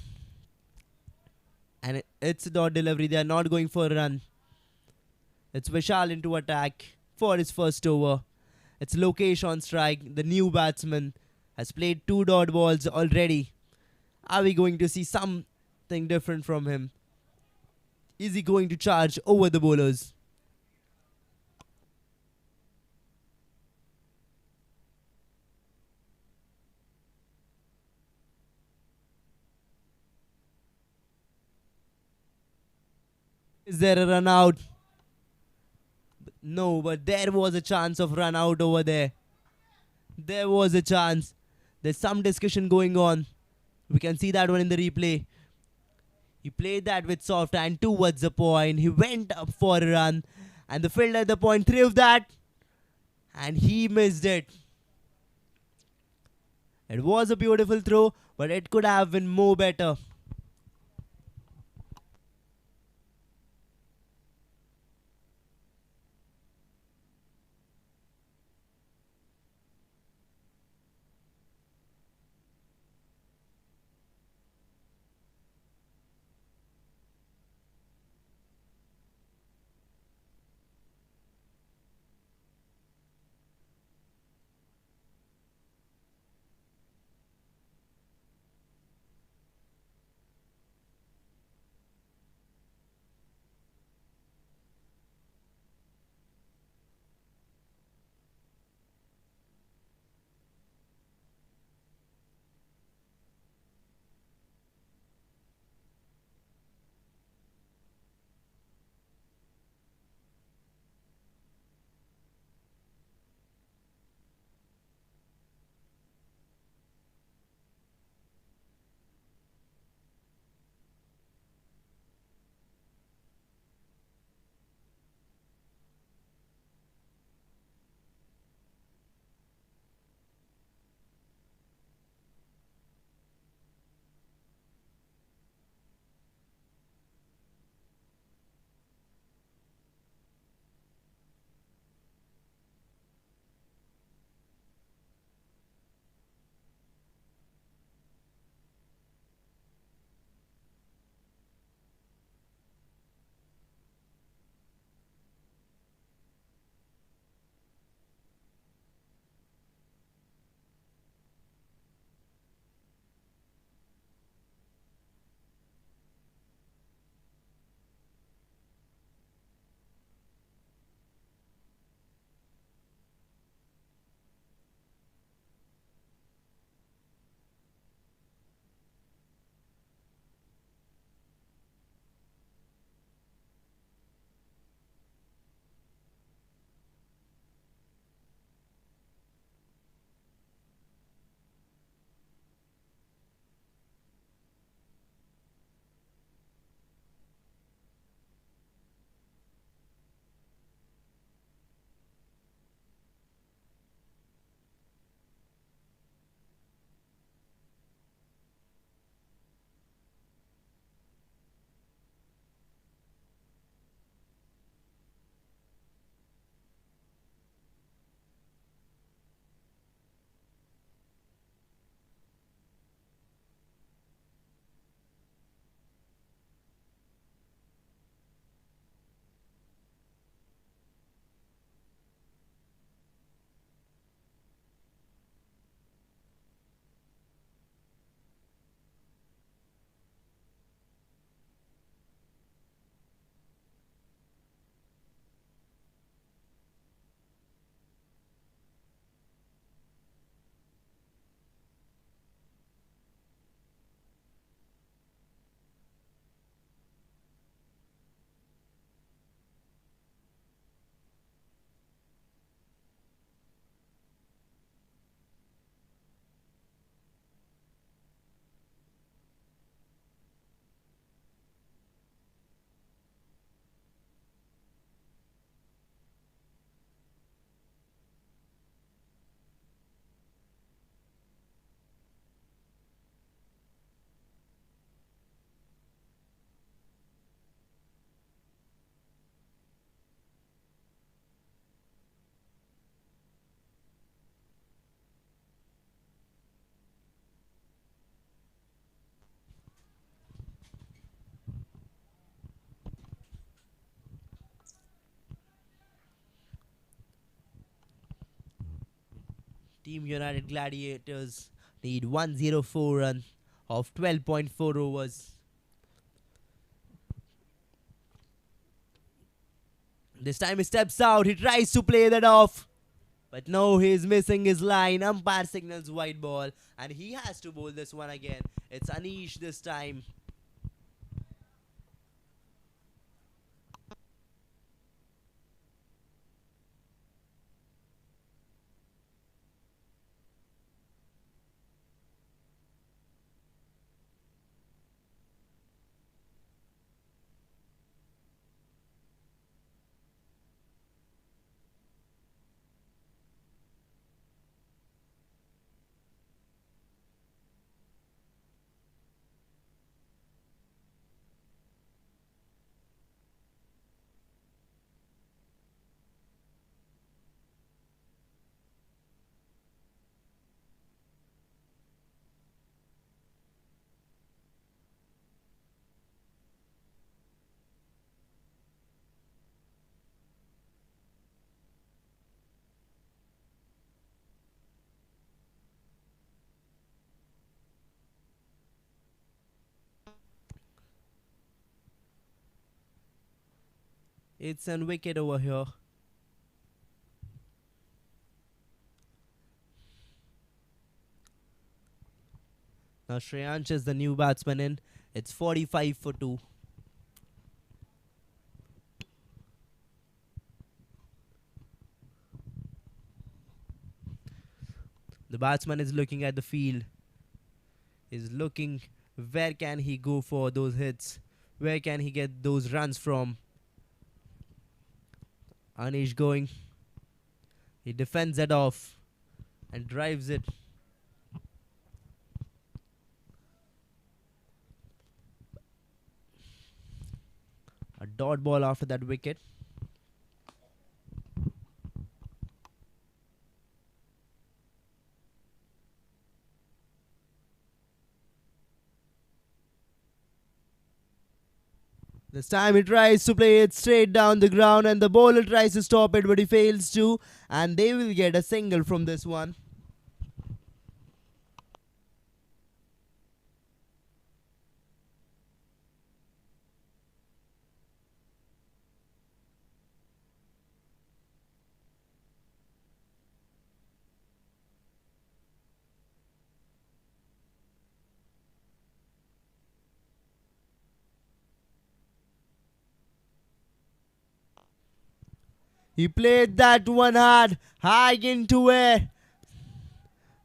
And it's a dot delivery. They are not going for a run. It's Vishal into attack for his first over. It's Lokesh on strike. The new batsman has played 2 dot balls already. Are we going to see something different from him? Is he going to charge over the bowlers? Is there a run out? No, but there was a chance of run out over there. There was a chance. There's some discussion going on. We can see that one in the replay. He played that with soft hand towards the point. He went up for a run. And the fielder at the point threw that. And he missed it. It was a beautiful throw, but it could have been more better. Team United Gladiators need 104 run of 12.4 overs. This time he steps out, he tries to play that off. But no, he's missing his line. Umpire signals white ball and he has to bowl this one again. It's Anish this time. It's an wicket over here. Now Shreyansh is the new batsman in. It's 45 for 2. The batsman is looking at the field. He's looking where can he go for those hits. Where can he get those runs from. Anish going. He defends it off and drives it. A dot ball after that wicket. This time he tries to play it straight down the ground and the bowler tries to stop it but he fails to, and they will get a single from this one. He played that one high into air.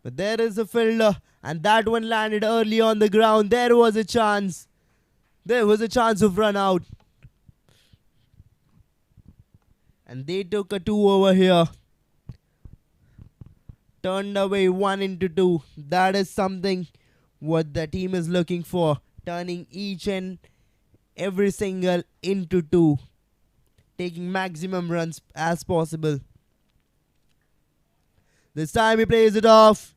But there is a fielder and that one landed early on the ground. There was a chance. There was a chance of run out. And they took a 2 over here. Turned away 1 into 2. That is something what the team is looking for. Turning each and every single into 2. Taking maximum runs as possible. This time he plays it off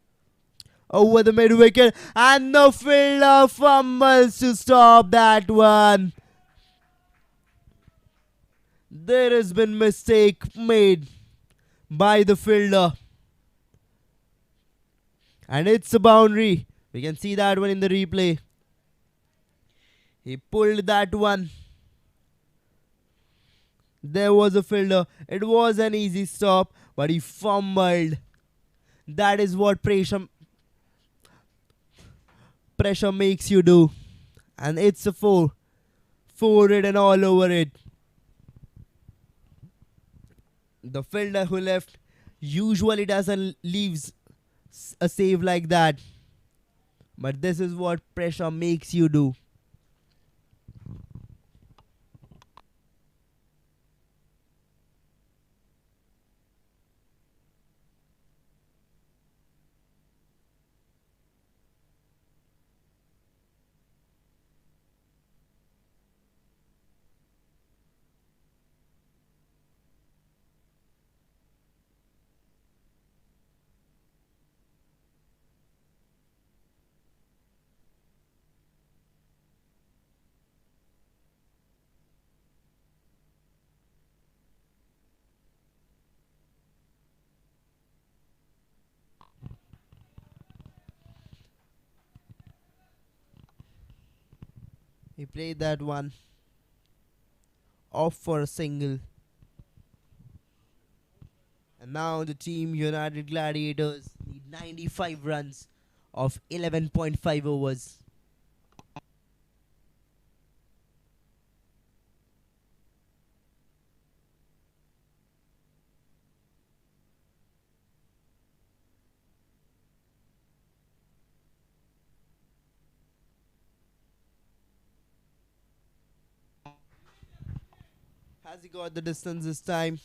over the mid wicket and the fielder fumbles to stop that one. There has been mistake made by the fielder. And it's a boundary. We can see that one in the replay. He pulled that one. There was a fielder. It was an easy stop, but he fumbled. That is what pressure makes you do. And it's a 4. 4 written all over it. The fielder who left usually doesn't leave a save like that. But this is what pressure makes you do. He played that one off for a single. And now the team United Gladiators need 95 runs of 11.5 overs. Has he got the distance this time?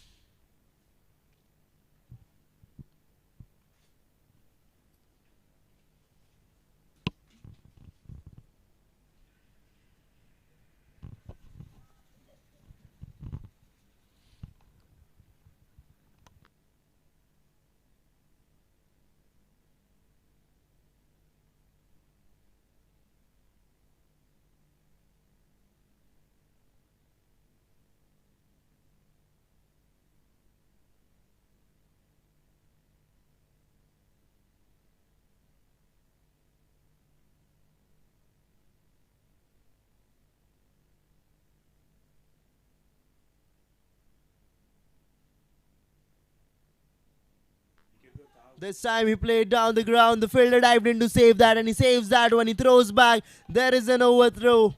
This time he played down the ground. The fielder dived in to save that, and he saves that one. He throws back. There is an overthrow.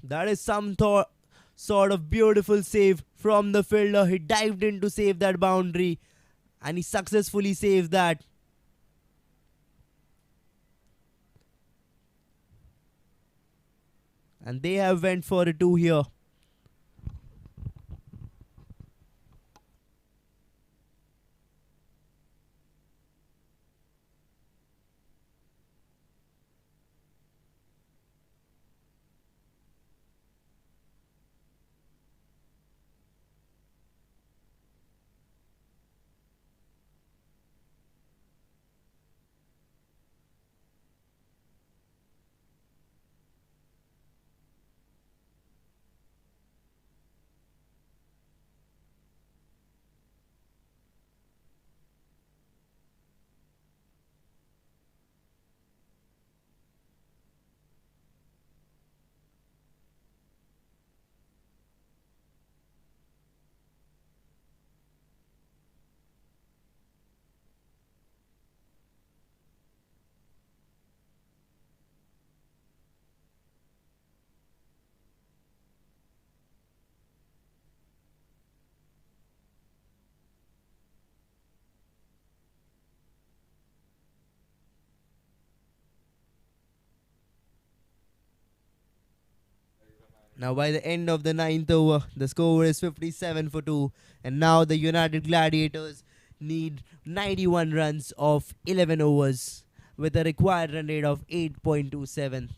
That is some sort of beautiful save from the fielder. He dived in to save that boundary, and he successfully saved that. And they have went for a 2 here. Now by the end of the 9th over, the score is 57 for 2. And now the United Gladiators need 91 runs of 11 overs with a required run rate of 8.27.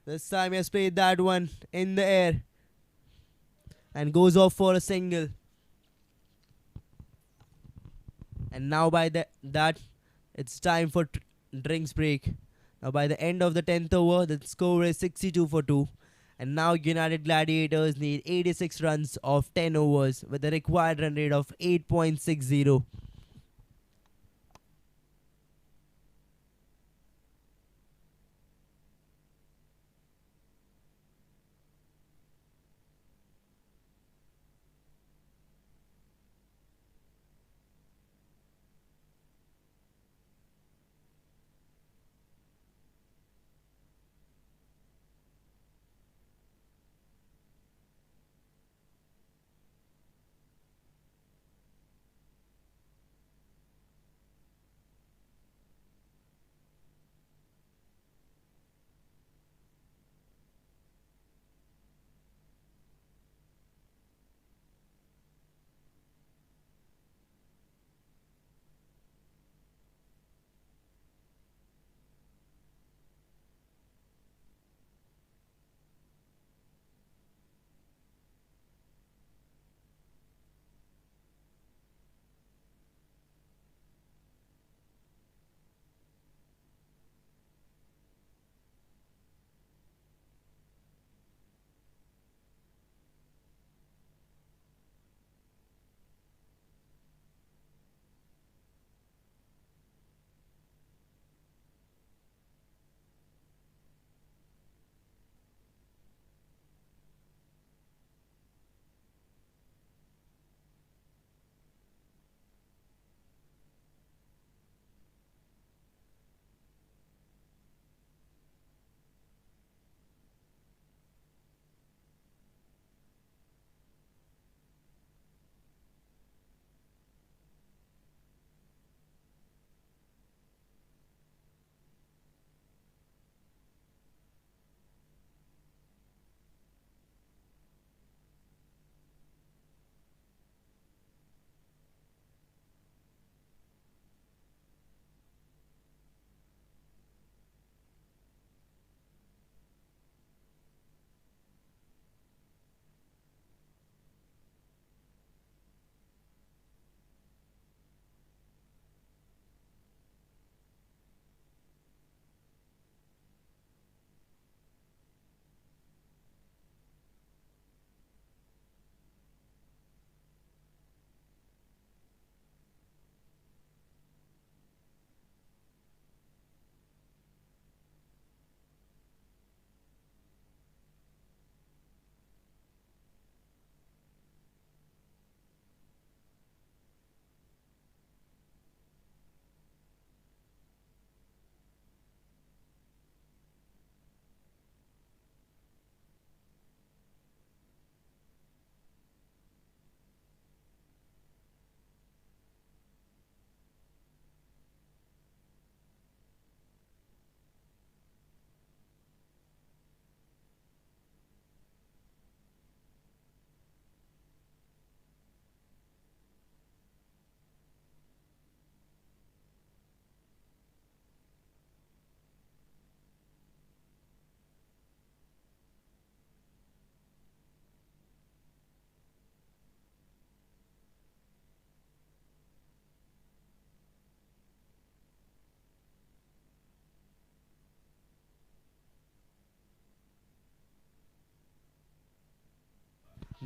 This time he has played that one in the air and goes off for a single. And now by that, it's time for drinks break. Now by the end of the 10th over, the score is 62 for 2. And now United Gladiators need 86 runs of 10 overs with a required run rate of 8.60.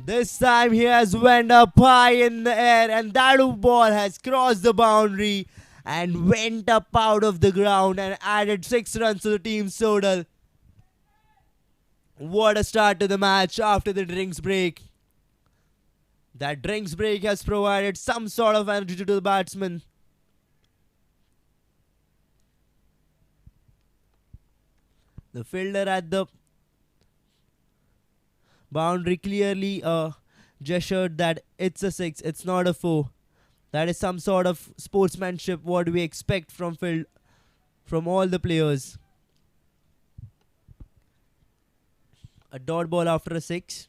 This time he has went up high in the air and that ball has crossed the boundary and went up out of the ground and added 6 runs to the team's total. What a start to the match after the drinks break. That drinks break has provided some sort of energy to the batsman. The fielder at the boundary clearly gestured that it's a 6, it's not a 4. That is some sort of sportsmanship what we expect from all the players. A dot ball after a 6.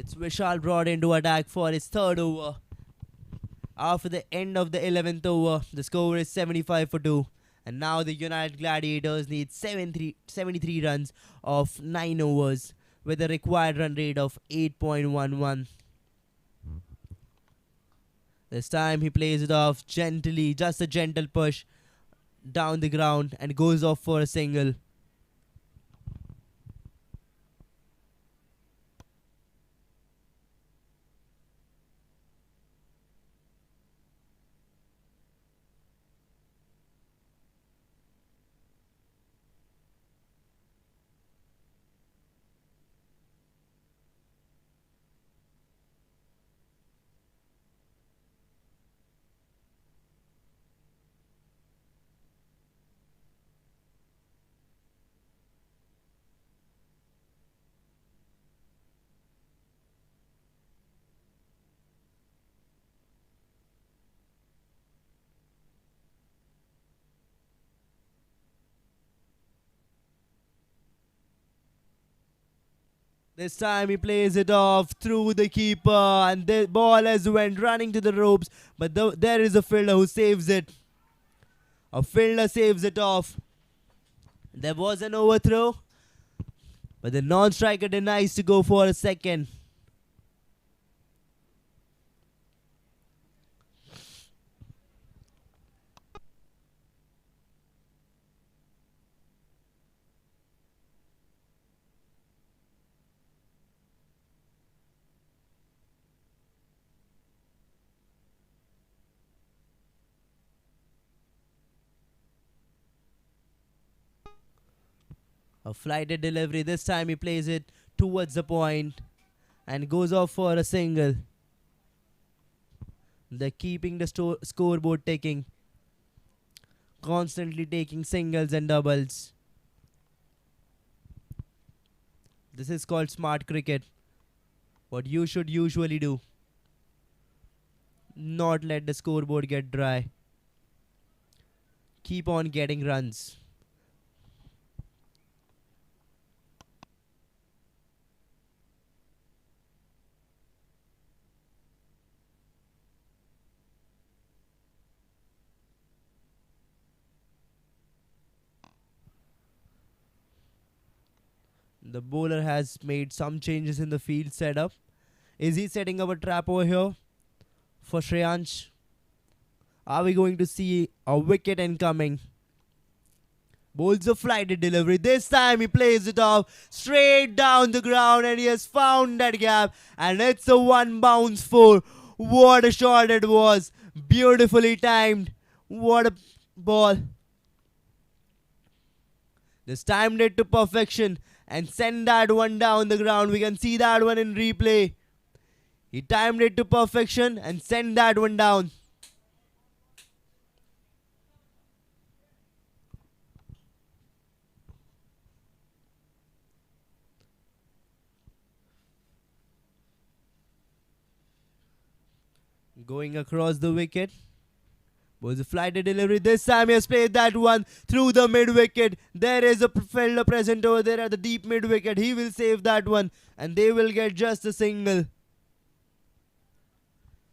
It's Vishal brought into attack for his third over. After the end of the 11th over, the score is 75 for 2. And now the United Gladiators need 73 runs of 9 overs with a required run rate of 8.11. This time he plays it off gently, just a gentle push down the ground and goes off for a single. This time he plays it off through the keeper and the ball has went running to the ropes, but there is a fielder who saves it. A fielder saves it off. There was an overthrow, but the non-striker denies to go for a second. A flighted delivery. This time he plays it towards the point and goes off for a single. They're keeping the scoreboard ticking. Constantly taking singles and doubles. This is called smart cricket. What you should usually do. Not let the scoreboard get dry. Keep on getting runs. The bowler has made some changes in the field setup. Is he setting up a trap over here for Shreyansh? Are we going to see a wicket incoming? Bowls a flighted delivery. This time he plays it off straight down the ground and he has found that gap. And it's a one bounce four. What a shot it was. Beautifully timed. What a ball. This timed it to perfection and send that one down the ground. We can see that one in replay. He timed it to perfection and sent that one down. Going across the wicket. Was a flighted delivery. This time he has played that one through the mid-wicket. There is a fielder present over there at the deep mid-wicket. He will save that one and they will get just a single.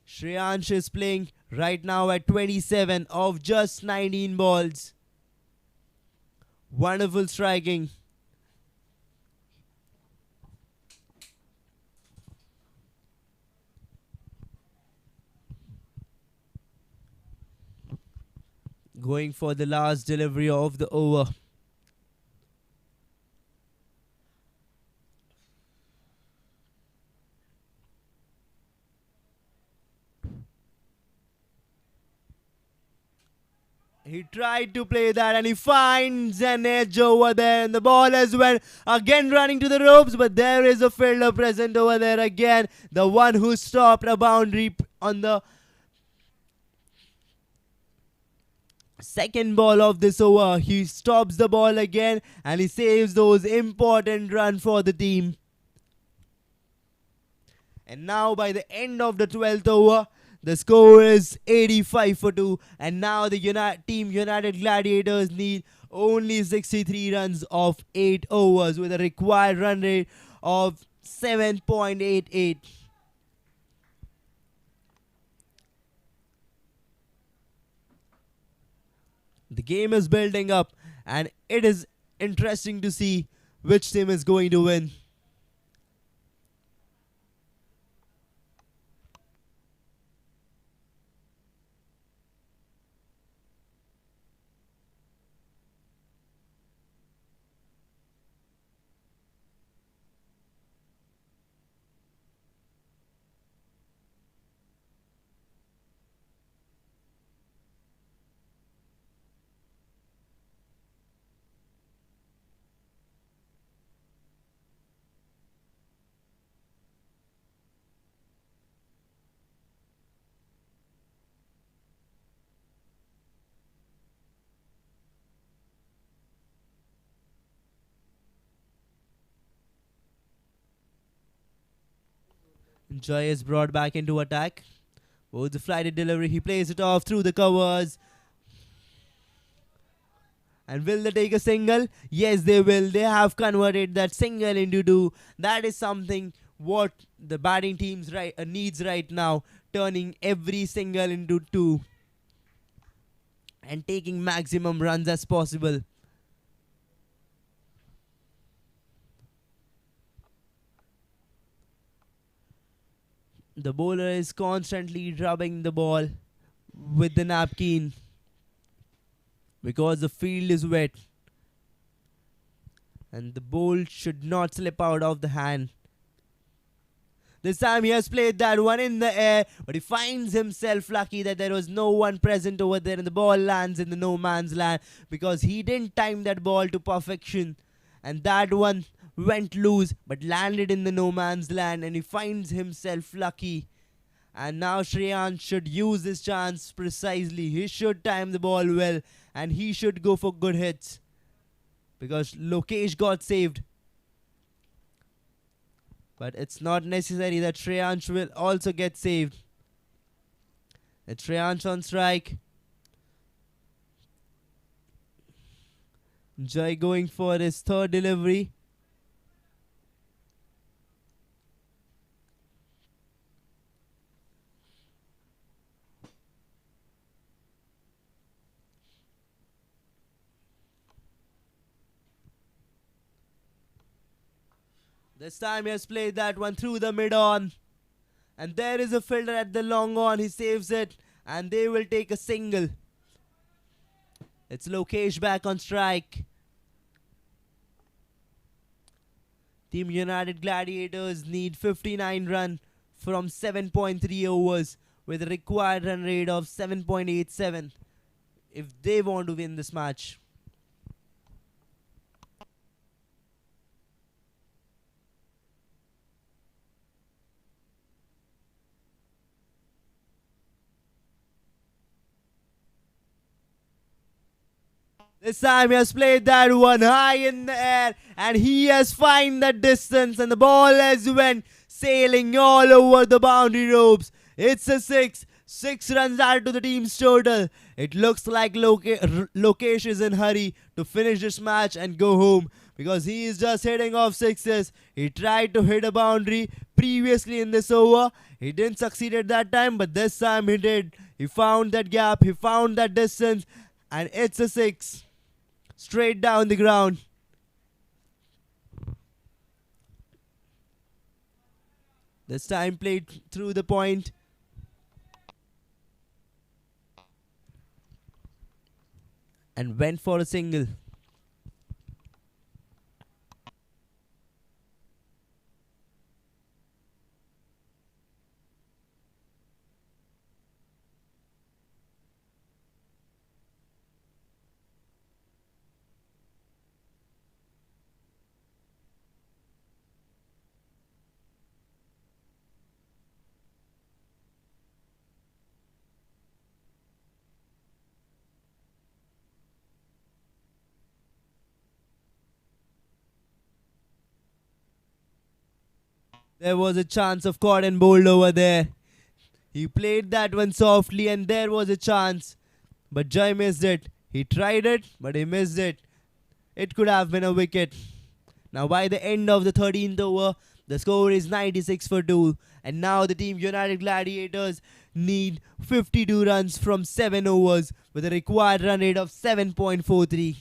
Shreyansh is playing right now at 27 of just 19 balls. Wonderful striking. Going for the last delivery of the over. He tried to play that and he finds an edge over there and the ball has went again running to the ropes, but there is a fielder present over there again. The one who stopped a boundary on the second ball of this over. He stops the ball again and he saves those important runs for the team. And now by the end of the 12th over, the score is 85 for 2. And now the team United Gladiators need only 63 runs of 8 overs with a required run rate of 7.88. The game is building up, and it is interesting to see which team is going to win. Joy is brought back into attack. Oh, the flighted delivery. He plays it off through the covers. And will they take a single? Yes, they will. They have converted that single into two. That is something what the batting teams needs right now. Turning every single into two. And taking maximum runs as possible. The bowler is constantly rubbing the ball with the napkin because the field is wet and the ball should not slip out of the hand. This time he has played that one in the air, but he finds himself lucky that there was no one present over there and the ball lands in the no man's land because he didn't time that ball to perfection, and that one went loose but landed in the no man's land, and he finds himself lucky. And now Shreyansh should use this chance precisely. He should time the ball well and he should go for good hits because Lokesh got saved. But it's not necessary that Shreyansh will also get saved. It's Shreyansh on strike. Joy going for his third delivery. This time he has played that one through the mid-on. And there is a fielder at the long on. He saves it. And they will take a single. It's Lokesh back on strike. Team United Gladiators need 59 runs from 7.3 overs with a required run rate of 7.87 if they want to win this match. This time he has played that one high in the air and he has found the distance and the ball has went sailing all over the boundary ropes. It's a 6. 6 runs added to the team's total. It looks like Lokesh is in a hurry to finish this match and go home because he is just hitting off sixes. He tried to hit a boundary previously in this over. He didn't succeed at that time, but this time he did. He found that gap, he found that distance, and it's a 6. Straight down the ground. This time played through the point. And went for a single. There was a chance of caught and bowled over there. He played that one softly and there was a chance. But Jai missed it. He tried it, but he missed it. It could have been a wicket. Now by the end of the 13th over, The score is 96 for 2, and now the team United Gladiators need 52 runs from 7 overs with a required run rate of 7.43.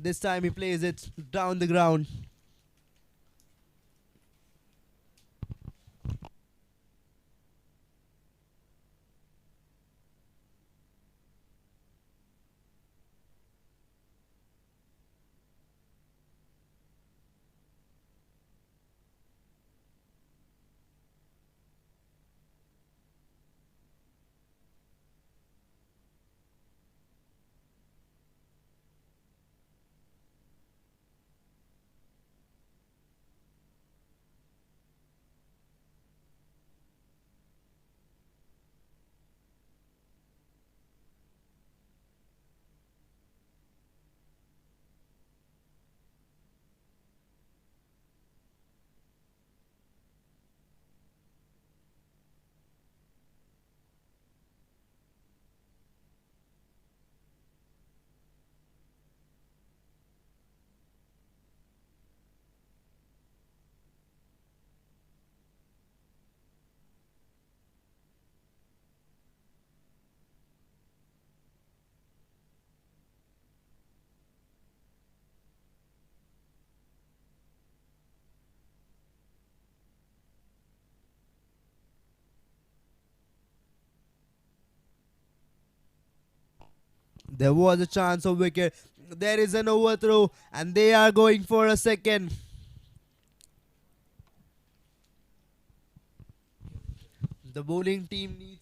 This time he plays it down the ground. There was a chance of wicket. There is an overthrow, and they are going for a second. The bowling team needs.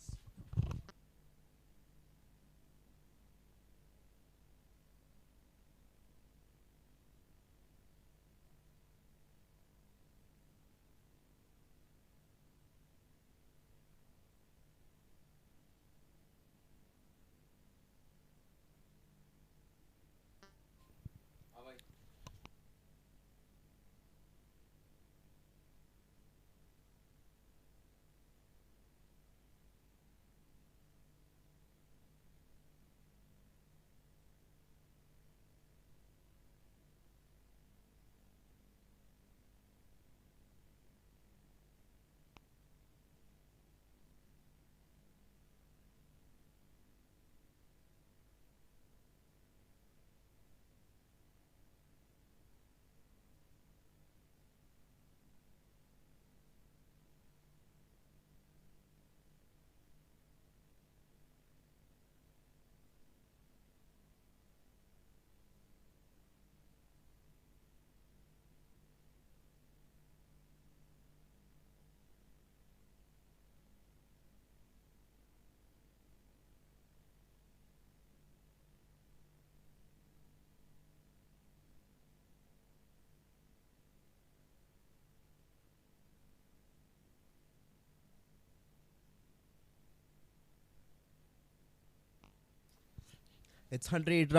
It's 100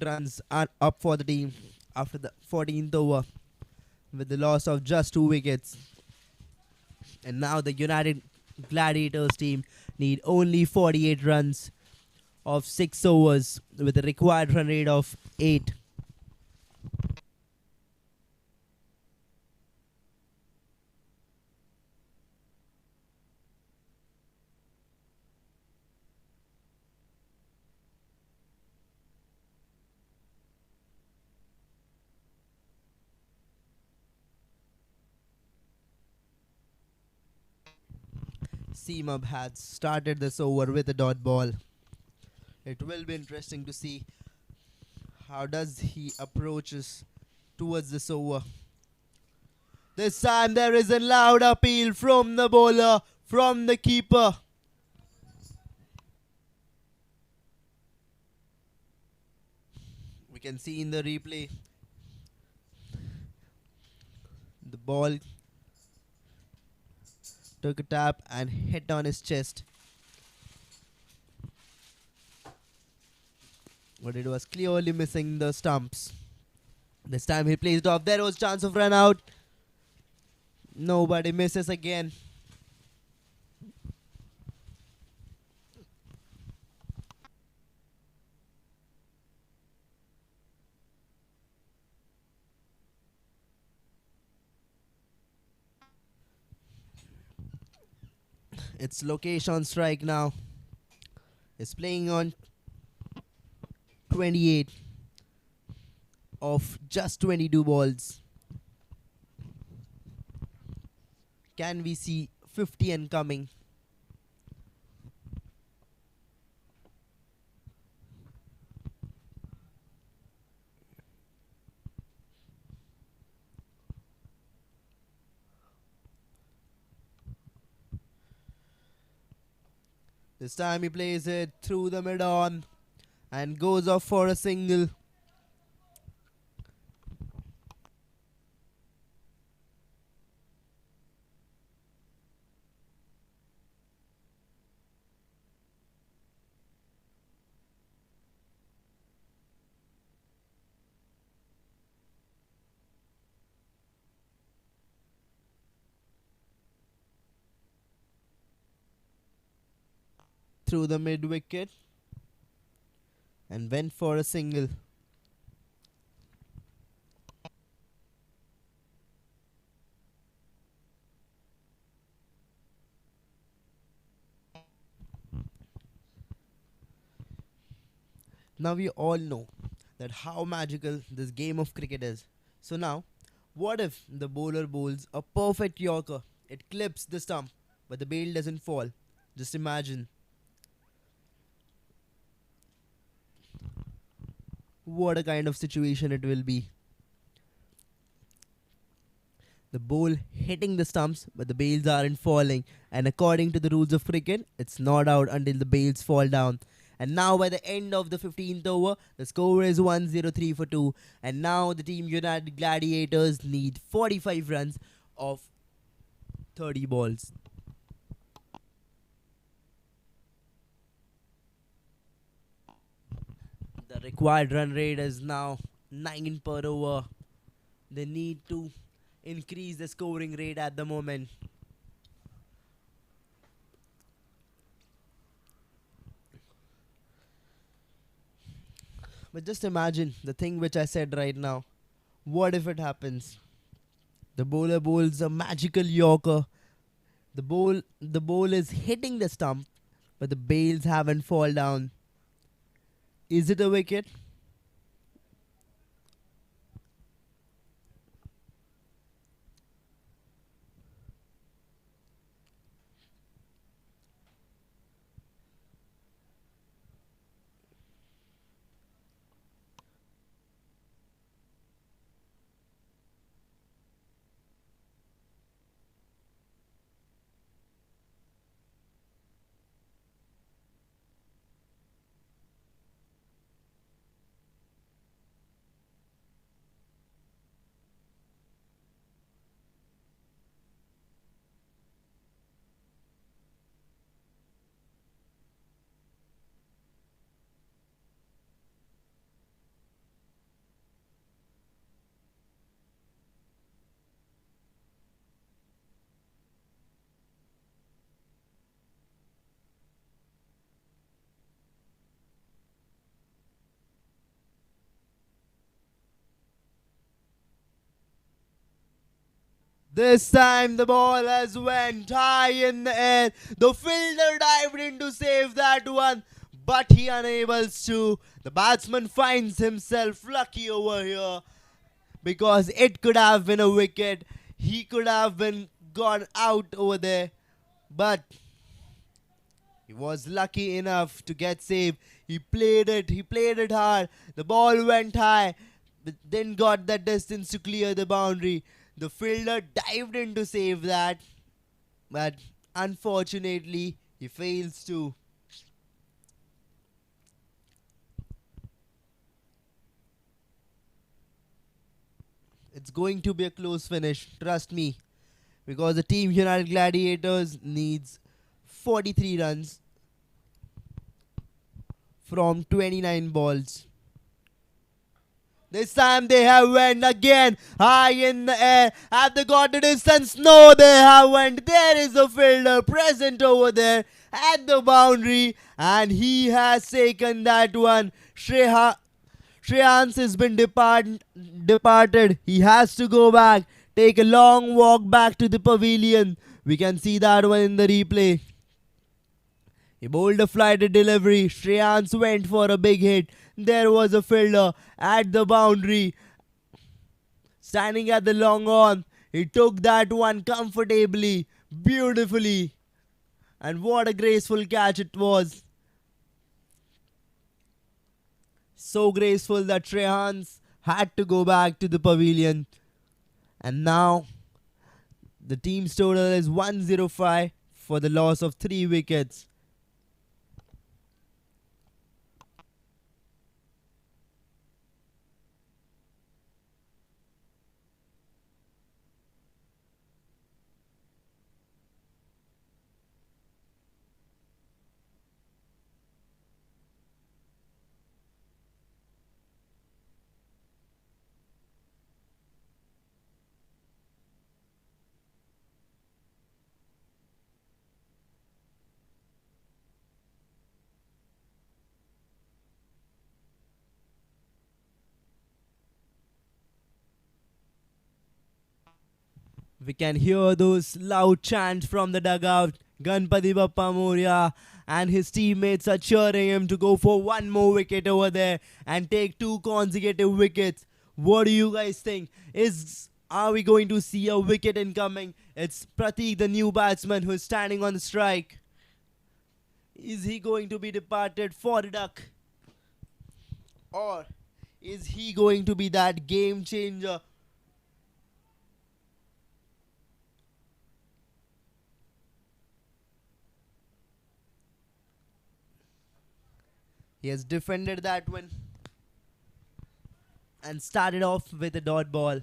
runs are up for the team after the 14th over with the loss of just 2 wickets. And now the United Gladiators team need only 48 runs of 6 overs with a required run rate of 8. Seamub has started this over with a dot ball. It will be interesting to see how does he approaches towards this over. This time there is a loud appeal from the bowler, from the keeper. We can see in the replay the ball took a tap and hit on his chest. But it was clearly missing the stumps. This time he placed off. There was chance of run out. Nobody misses again. It's Lokesh on strike now. He's playing on 28 of just 22 balls. Can we see 50 and coming? This time he plays it through the mid-on and goes off for a single. Through the mid wicket and went for a single. Now we all know that how magical this game of cricket is. So now, what if the bowler bowls a perfect yorker? It clips the stump, but the bail doesn't fall. Just imagine what a kind of situation it will be. The ball hitting the stumps, but the bails aren't falling. And according to the rules of cricket, it's not out until the bails fall down. And now by the end of the 15th over, the score is 103 for 2. And now the team United Gladiators need 45 runs of 30 balls. The required run rate is now 9 per over. They need to increase the scoring rate at the moment. But just imagine the thing which I said right now. What if it happens? The bowler bowls a magical yorker. The ball is hitting the stump, but the bails haven't fall down. Is it a wicket? This time the ball has went high in the air. The fielder dived in to save that one, but he unable to. The batsman finds himself lucky over here because it could have been a wicket. He could have been gone out over there, but he was lucky enough to get saved. He played it hard. The ball went high, but then got that distance to clear the boundary. The fielder dived in to save that, but unfortunately, he fails to. It's going to be a close finish, trust me, because the team United Gladiators needs 43 runs from 29 balls. This time they have went again high in the air. Have they got the distance? No, they haven't. There is a fielder present over there at the boundary, and he has taken that one. Shreyans has been departed. He has to go back, take a long walk back to the pavilion. We can see that one in the replay. He bowled a flighted delivery. Shreyans went for a big hit. There was a fielder at the boundary, standing at the long on. He took that one comfortably, beautifully. And what a graceful catch it was. So graceful that Shreyans had to go back to the pavilion. And now the team's total is 105 for the loss of 3 wickets. We can hear those loud chants from the dugout. Ganpati Bappa Moria and his teammates are cheering him to go for one more wicket over there and take 2 consecutive wickets. What do you guys think? Are we going to see a wicket incoming? It's Pratik, the new batsman, who is standing on the strike. Is he going to be departed for the duck? Or is he going to be that game changer? He has defended that one and started off with a dot ball.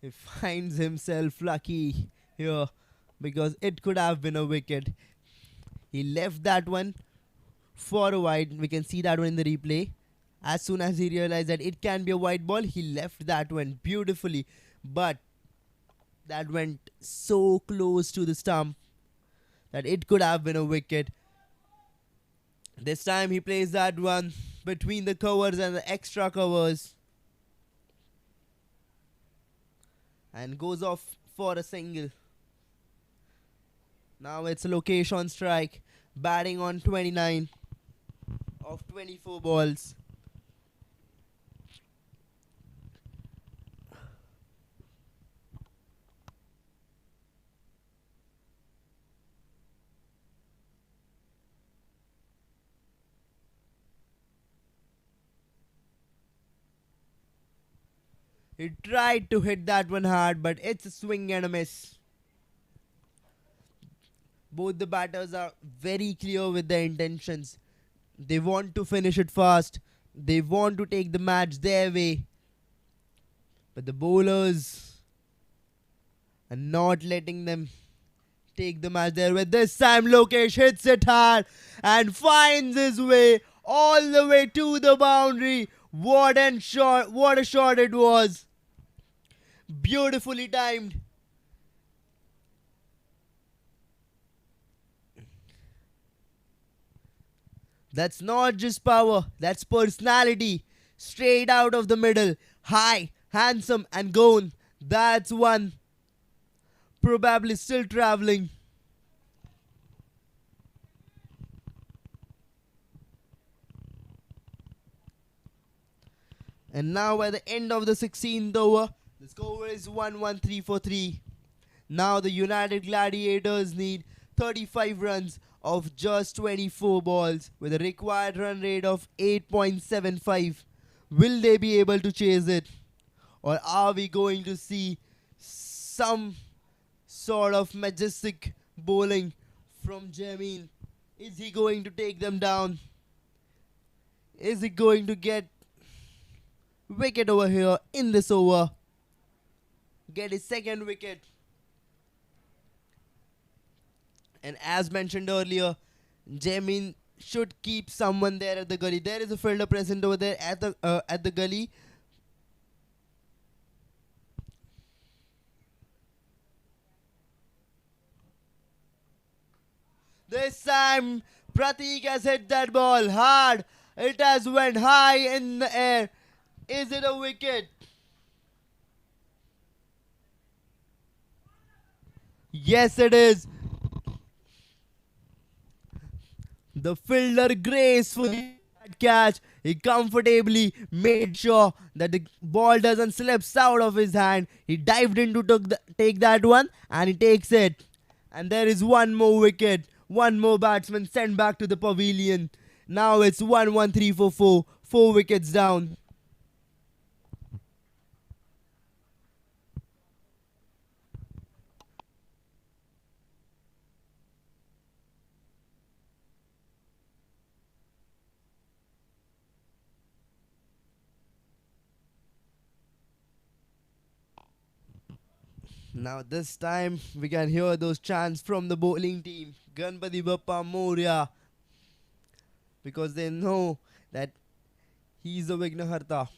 He finds himself lucky here because it could have been a wicket. He left that one for a wide. We can see that one in the replay. As soon as he realized that it can be a wide ball, he left that one beautifully. But that went so close to the stump that it could have been a wicket. This time he plays that one between the covers and the extra covers and goes off for a single. Now it's Lokesh on strike, batting on 29 of 24 balls. He tried to hit that one hard, but it's a swing and a miss. Both the batters are very clear with their intentions. They want to finish it fast. They want to take the match their way. But the bowlers are not letting them take the match their way. This time Lokesh hits it hard and finds his way all the way to the boundary. What a shot it was. Beautifully timed. That's not just power, that's personality. Straight out of the middle. High, handsome, and gone. That's one. Probably still traveling. And now at the end of the 16th over, the score is 1-1-3 for 3. Now the United Gladiators need 35 runs of just 24 balls with a required run rate of 8.75. Will they be able to chase it? Or are we going to see some sort of majestic bowling from Jameen? Is he going to take them down? Is he going to get wicket over here in this over? Get his second wicket. And as mentioned earlier, Jameen should keep someone there at the gully. There is a fielder present over there at the gully. This time, Pratik has hit that ball hard. It has went high in the air. Is it a wicket? Yes, it is. The fielder gracefully catch. He comfortably made sure that the ball doesn't slip out of his hand. He dived in to take that one and he takes it. And there is one more wicket. One more batsman sent back to the pavilion. Now it's 1-1-3 for 4. 4 wickets down. Now this time we can hear those chants from the bowling team. Ganpati Bappa Moria. Because they know that he's the Vignaharta.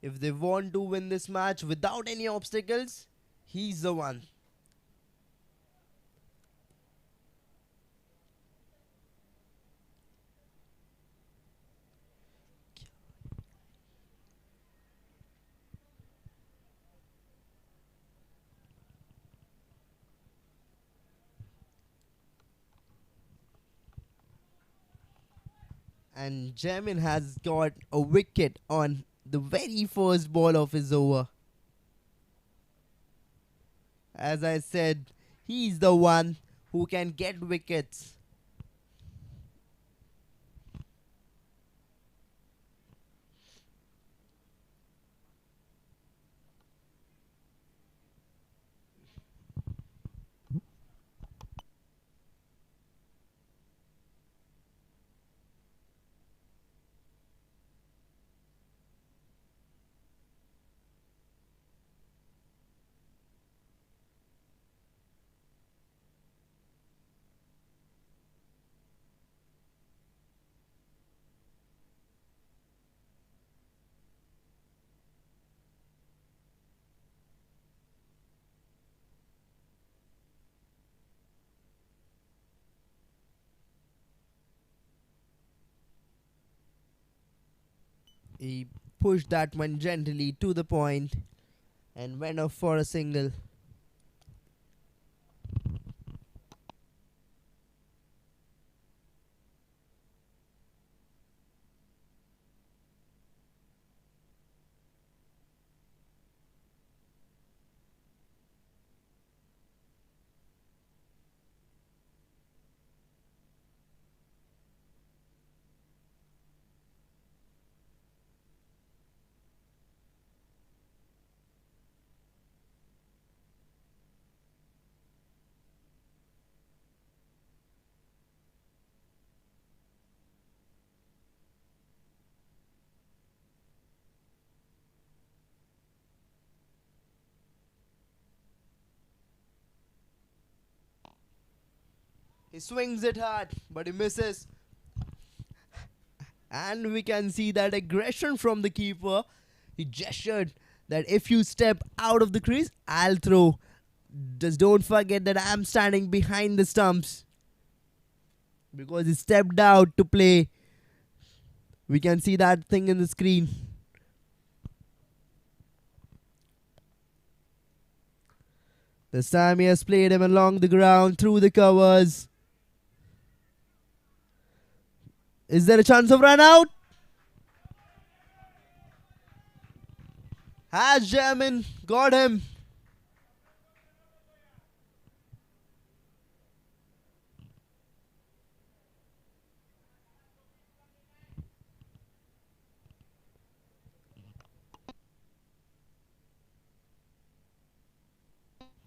If they want to win this match without any obstacles, he's the one. And Jamin has got a wicket on the very first ball of his over. As I said, he's the one who can get wickets. He pushed that one gently to the point and went off for a single. He swings it hard, but he misses. And we can see that aggression from the keeper. He gestured that if you step out of the crease, I'll throw. Just don't forget that I'm standing behind the stumps. Because he stepped out to play. We can see that thing in the screen. This time he has played him along the ground through the covers. Is there a chance of run out? Has German got him?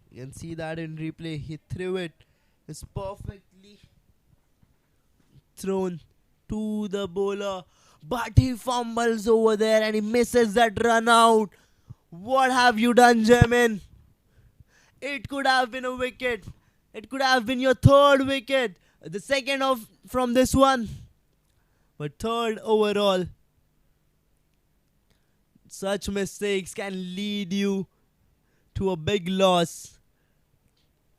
You can see that in replay. He threw it. It's perfectly thrown to the bowler. But he fumbles over there and he misses that run out. What have you done, Jamin? It could have been a wicket. It could have been your third wicket. The second of from this one. But third overall. Such mistakes can lead you to a big loss.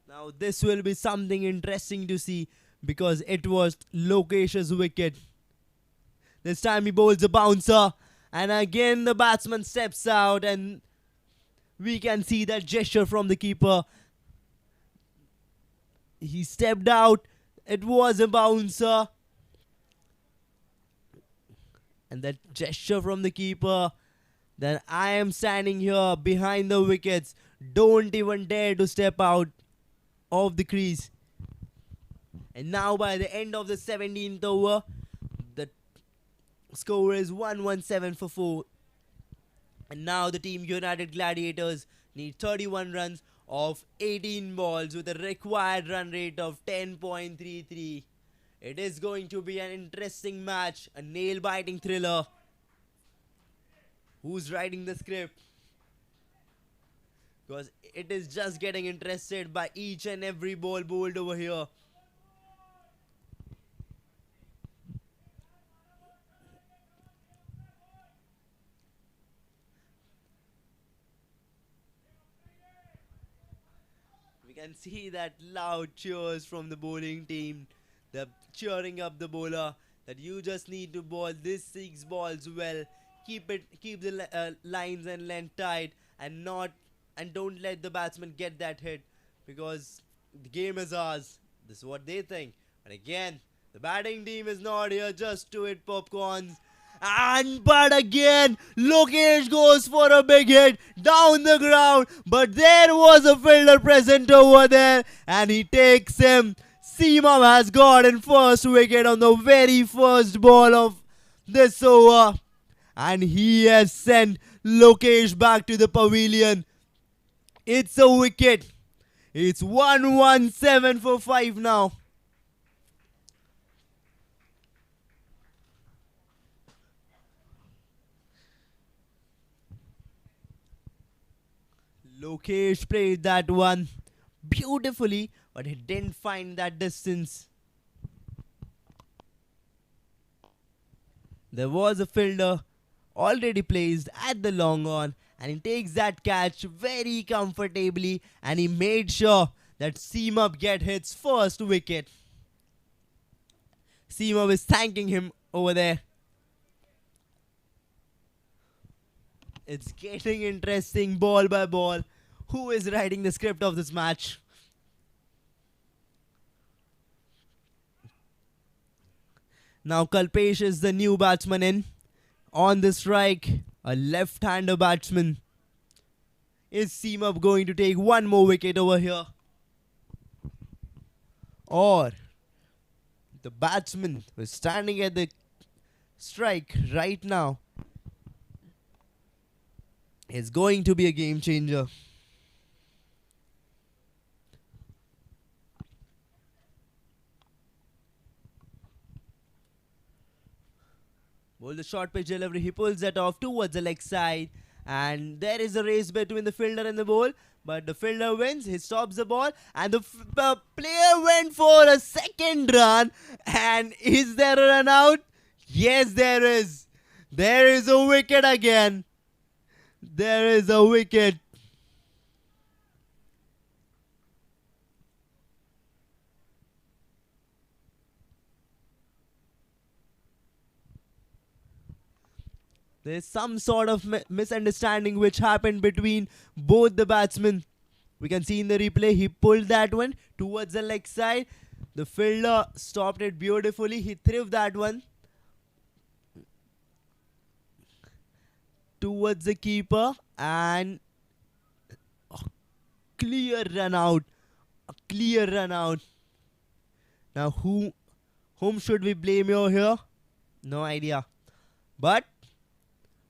Now this will be something interesting to see because it was Lokesh's wicket. This time he bowls a bouncer and again the batsman steps out and we can see that gesture from the keeper. He stepped out. It was a bouncer. And that gesture from the keeper. Then I am standing here behind the wickets. Don't even dare to step out of the crease. And now by the end of the 17th over, the score is 117 for 4. And now the team United Gladiators need 31 runs of 18 balls with a required run rate of 10.33. It is going to be an interesting match, a nail-biting thriller. Who's writing the script? Because it is just getting interested by each and every ball bowled over here. We can see that loud cheers from the bowling team. They're cheering up the bowler that you just need to bowl these 6 balls well. Keep the lines and length tight and don't let the batsman get that hit because the game is ours. This is what they think. But again, the batting team is not here just to hit popcorns. But again, Lokesh goes for a big hit down the ground. But there was a fielder present over there and he takes him. Seema has gotten first wicket on the very first ball of this over. And he has sent Lokesh back to the pavilion. It's a wicket. It's 117 for 5 now. Lokesh played that one beautifully, but he didn't find that distance. There was a fielder already placed at the long on and he takes that catch very comfortably and he made sure that Seema get his first wicket. Seema is thanking him over there. It's getting interesting ball by ball. Who is writing the script of this match? Now Kalpesh is the new batsman in. On the strike, a left-hander batsman. Is Seema going to take one more wicket over here? Or the batsman who is standing at the strike right now is going to be a game changer. Well, the short pitch delivery, he pulls that off towards the leg side. And there is a race between the fielder and the ball. But the fielder wins, he stops the ball. And the player went for a second run. And is there a run out? Yes, there is. There is a wicket again. There is a wicket. There's some sort of misunderstanding which happened between both the batsmen. We can see in the replay, he pulled that one towards the leg side. The fielder stopped it beautifully. He threw that one towards the keeper and a clear run out. A clear run out. Now, whom should we blame here? No idea. But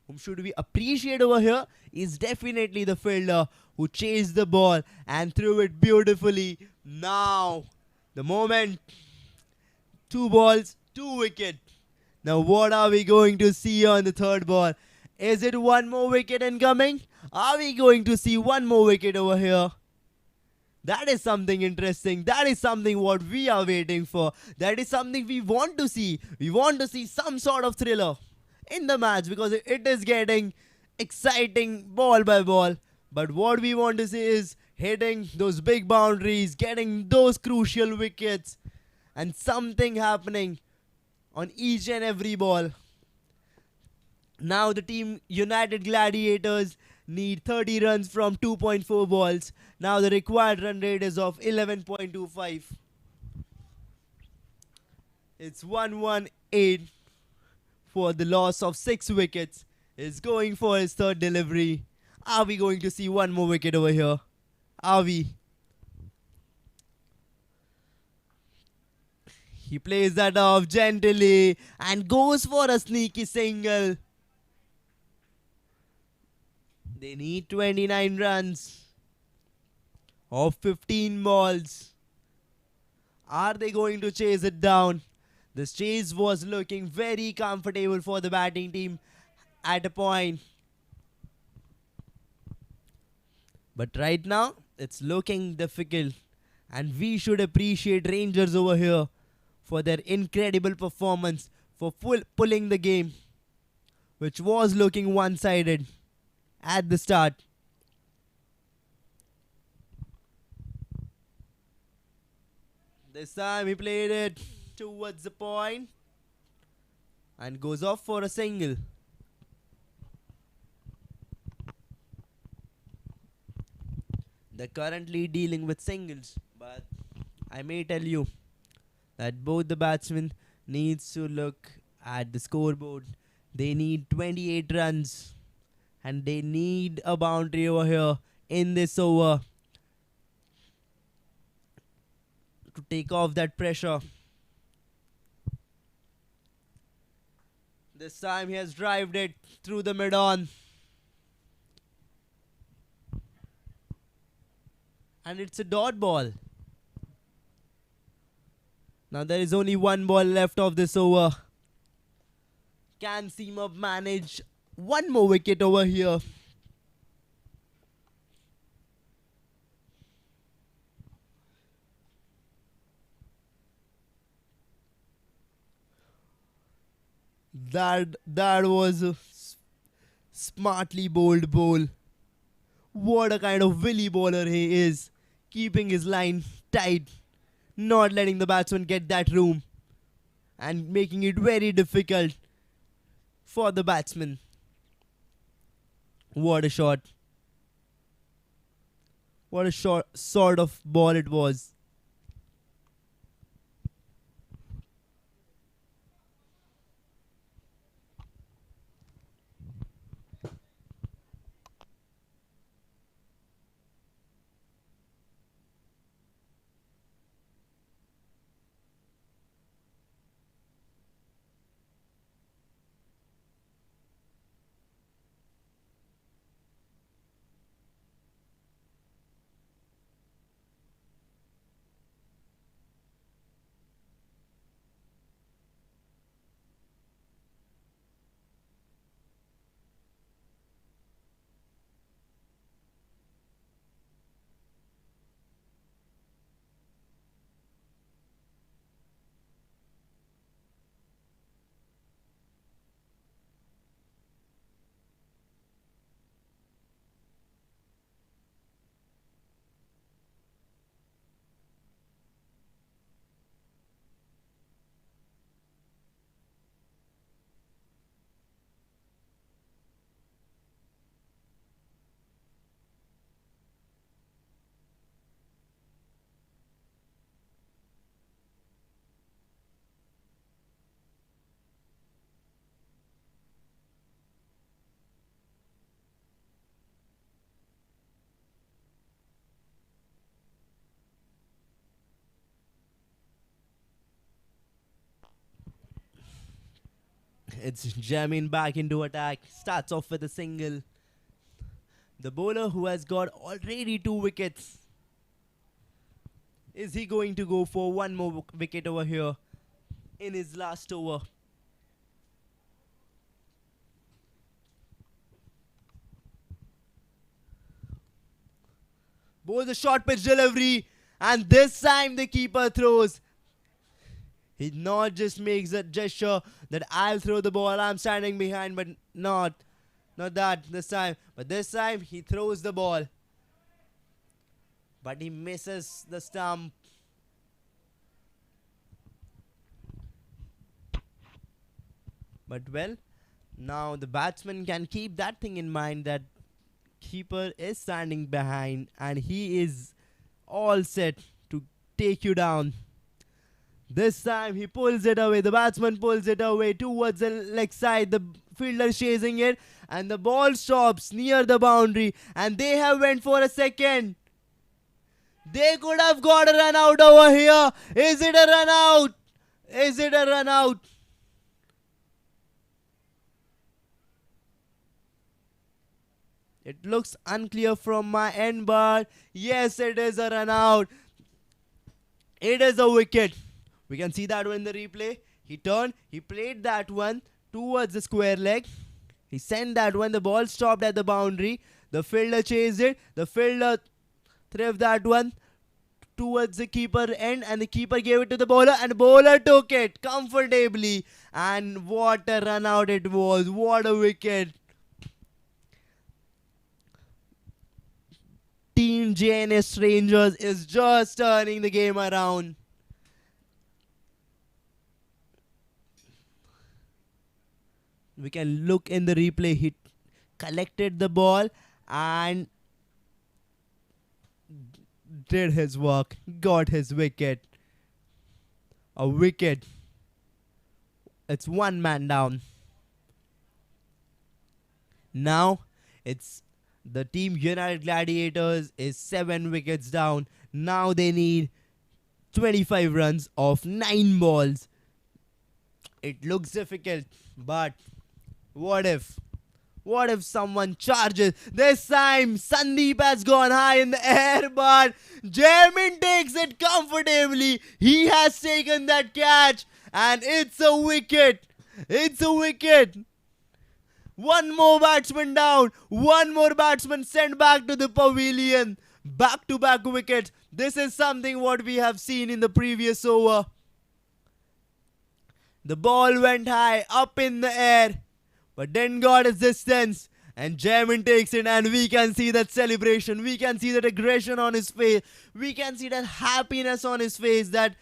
whom should we appreciate over here is definitely the fielder who chased the ball and threw it beautifully. Now, the moment, 2 balls, 2 wicket. Now, what are we going to see on the third ball? Is it one more wicket incoming? Are we going to see one more wicket over here? That is something interesting. That is something what we are waiting for. That is something we want to see. We want to see some sort of thriller in the match because it is getting exciting ball by ball. But what we want to see is hitting those big boundaries, getting those crucial wickets, and something happening on each and every ball. Now the team United Gladiators need 30 runs from 2.4 balls. Now the required run rate is of 11.25. It's 118 for the loss of 6 wickets. Is going for his third delivery. Are we going to see one more wicket over here? Are we? He plays that off gently and goes for a sneaky single. They need 29 runs of 15 balls. Are they going to chase it down? This chase was looking very comfortable for the batting team at a point. But right now, it's looking difficult. And we should appreciate Rangers over here for their incredible performance, for pulling the game, which was looking one-sided at the start. This time he played it towards the point and goes off for a single. They're currently dealing with singles, but I may tell you that both the batsmen needs to look at the scoreboard. They need 28 runs and they need a boundary over here in this over to take off that pressure. This time he has drived it through the mid-on. And it's a dot ball. Now there is only one ball left of this over. Can Seamer manage one more wicket over here? That was a smartly bowled bowl. What a kind of willy bowler he is. Keeping his line tight. Not letting the batsman get that room. And making it very difficult for the batsman. What a shot. What a sort of ball it was. It's jamming back into attack. Starts off with a single. The bowler who has got already 2 wickets. Is he going to go for one more wicket over here in his last over? Bowls a short pitch delivery, and this time the keeper throws. He not just makes a gesture that I'll throw the ball, I'm standing behind, but not that this time. But this time he throws the ball, but he misses the stump. But well, now the batsman can keep that thing in mind, that keeper is standing behind and he is all set to take you down. This time he pulls it away. The batsman pulls it away towards the leg side. The fielder is chasing it and the ball stops near the boundary, and they have went for a second. They could have got a run out over here. Is it a run out? Is it a run out? It looks unclear from my end, but yes, it is a run out. It is a wicket. We can see that one in the replay. He turned, he played that one towards the square leg. He sent that one, the ball stopped at the boundary. The fielder chased it. The fielder threw that one towards the keeper end, and the keeper gave it to the bowler, and the bowler took it comfortably. And what a run out it was. What a wicket. Team JNS Rangers is just turning the game around. We can look in the replay. He collected the ball and did his work. Got his wicket. A wicket. It's one man down. Now it's the team United Gladiators is 7 wickets down. Now they need 25 runs off 9 balls. It looks difficult, but what if someone charges? This time Sandeep has gone high in the air, but Jermin takes it comfortably. He has taken that catch, and it's a wicket. It's a wicket. One more batsman down. One more batsman sent back to the pavilion. Back-to-back wickets. This is something what we have seen in the previous over. The ball went high, up in the air, but then got its distance. And Jamin takes it, and we can see that celebration. We can see that aggression on his face. We can see that happiness on his face that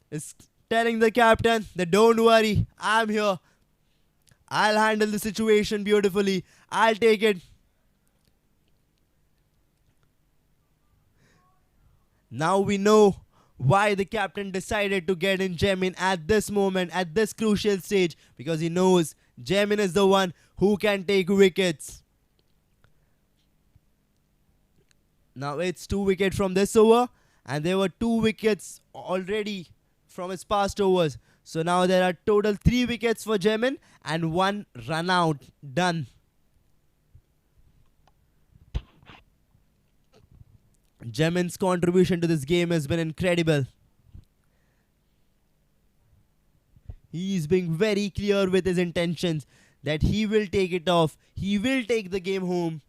is telling the captain that don't worry, I'm here. I'll handle the situation beautifully. I'll take it. Now we know why the captain decided to get in Jamin at this moment, at this crucial stage, because he knows Jamin is the one who can take wickets. Now it's 2 wickets from this over, and there were 2 wickets already from his past overs. So now there are total 3 wickets for Jamin and 1 run out. Done. Jamin's contribution to this game has been incredible. He is being very clear with his intentions that he will take it off. He will take the game home.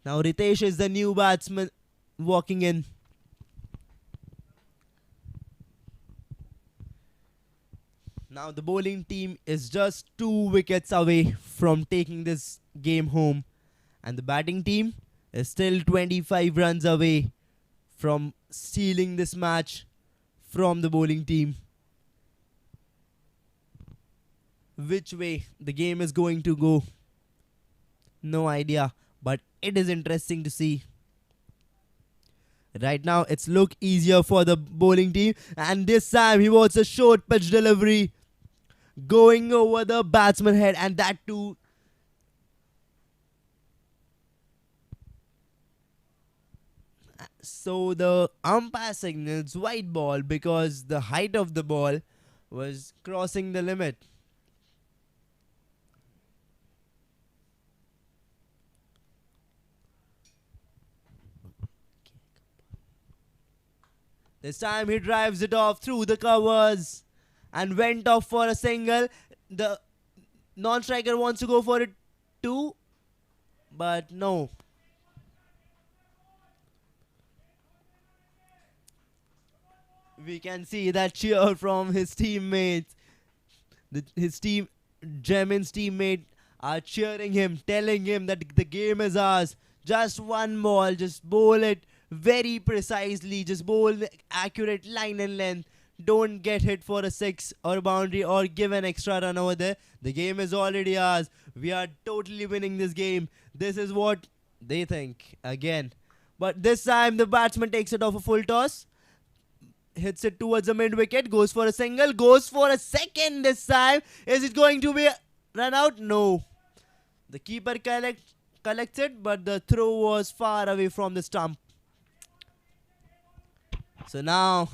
Now Ritesh is the new batsman walking in. Now the bowling team is just 2 wickets away from taking this game home. And the batting team is still 25 runs away from stealing this match from the bowling team. Which way the game is going to go, no idea, but it is interesting to see. Right now it's look easier for the bowling team, and this time he wants a short pitch delivery going over the batsman head, and that too so the umpire signals white ball because the height of the ball was crossing the limit. This time he drives it off through the covers and went off for a single. The non-striker wants to go for it too, but no. We can see that cheer from his teammates. His team, German's teammate, are cheering him, telling him that the game is ours. Just one ball, just bowl it very precisely, just bowl the accurate line and length. Don't get hit for a six or boundary or give an extra run over there. The game is already ours. We are totally winning this game. This is what they think again. But this time the batsman takes it off a full toss. Hits it towards the mid wicket, goes for a single, goes for a second this time. Is it going to be a run out? No. The keeper collects it, but the throw was far away from the stump. So now,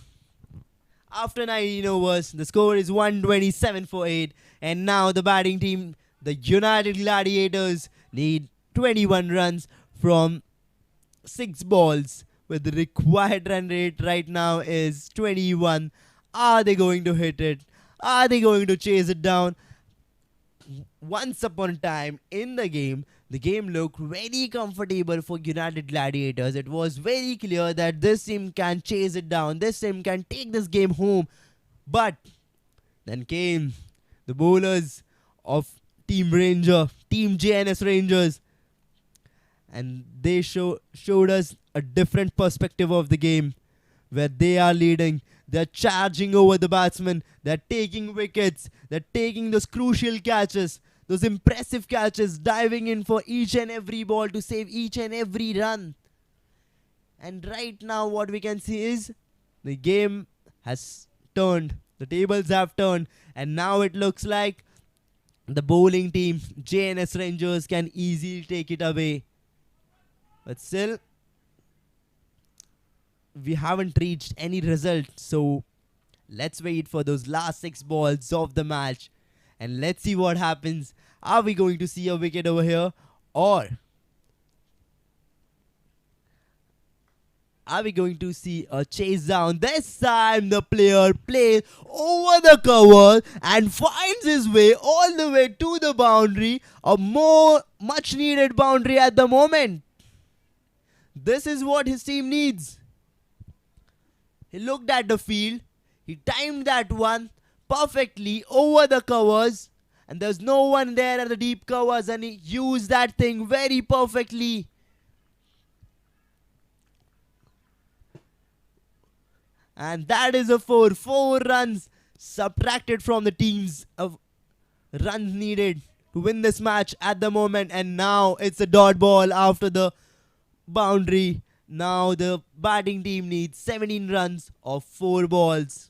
after 19 overs, the score is 127 for 8. And now the batting team, the United Gladiators, need 21 runs from 6 balls. With the required run rate right now is 21. Are they going to hit it? Are they going to chase it down? Once upon a time in the game looked very comfortable for United Gladiators. It was very clear that this team can chase it down. This team can take this game home. But then came the bowlers of Team JNS Rangers. And they showed us a different perspective of the game, where they are leading. They're charging over the batsmen. They're taking wickets. They're taking those crucial catches, those impressive catches, diving in for each and every ball to save each and every run. And right now what we can see is the game has turned. The tables have turned. And now it looks like the bowling team, JNS Rangers, can easily take it away. But still, we haven't reached any result. So let's wait for those last 6 balls of the match. And let's see what happens. Are we going to see a wicket over here? Or are we going to see a chase down? This time the player plays over the cover and finds his way all the way to the boundary. A much needed boundary at the moment. This is what his team needs. He looked at the field. He timed that one perfectly over the covers. And there's no one there at the deep covers. And he used that thing very perfectly. And that is a 4. 4 runs subtracted from the team's runs needed to win this match at the moment. And now it's a dot ball after the boundary. Now the batting team needs 17 runs of 4 balls.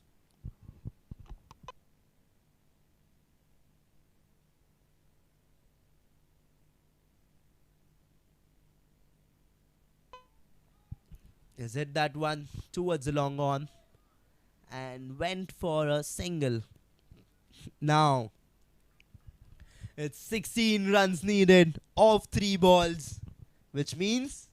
Is it that one towards the long on and went for a single. Now it's 16 runs needed of 3 balls, which means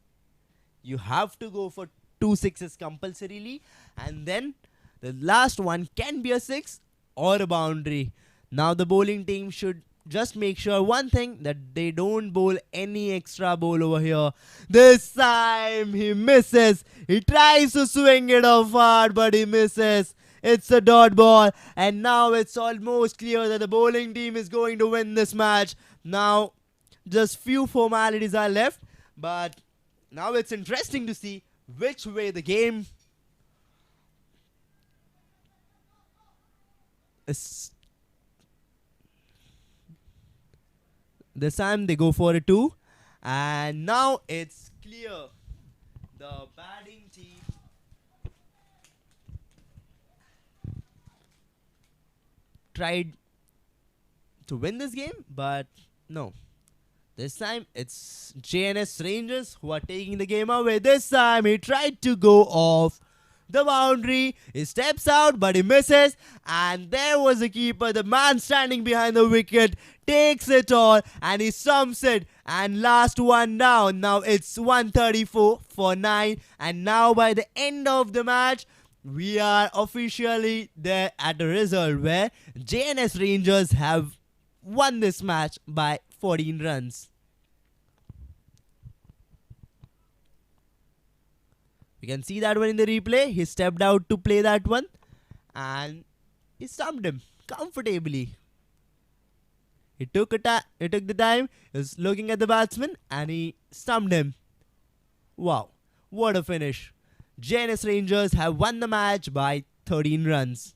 you have to go for 2 sixes compulsorily, and then the last one can be a 6 or a boundary. Now the bowling team should just make sure one thing, that they don't bowl any extra ball over here. This time he misses. He tries to swing it off hard, but he misses. It's a dot ball, and now it's almost clear that the bowling team is going to win this match. Now just few formalities are left, but now it's interesting to see which way the game is. This time they go for a 2, and now it's clear. The batting team tried to win this game, but no. This time it's JNS Rangers who are taking the game away. This time he tried to go off the boundary. He steps out, but he misses. And there was the keeper, the man standing behind the wicket, takes it all and he stumps it. And last one down. Now it's 134 for 9. And now by the end of the match, we are officially there at a result where JNS Rangers have won this match by 14 runs. We can see that one in the replay. He stepped out to play that one and he stumped him comfortably. He took the time, he was looking at the batsman and he stumped him. Wow, what a finish. JNS Rangers have won the match by 13 runs.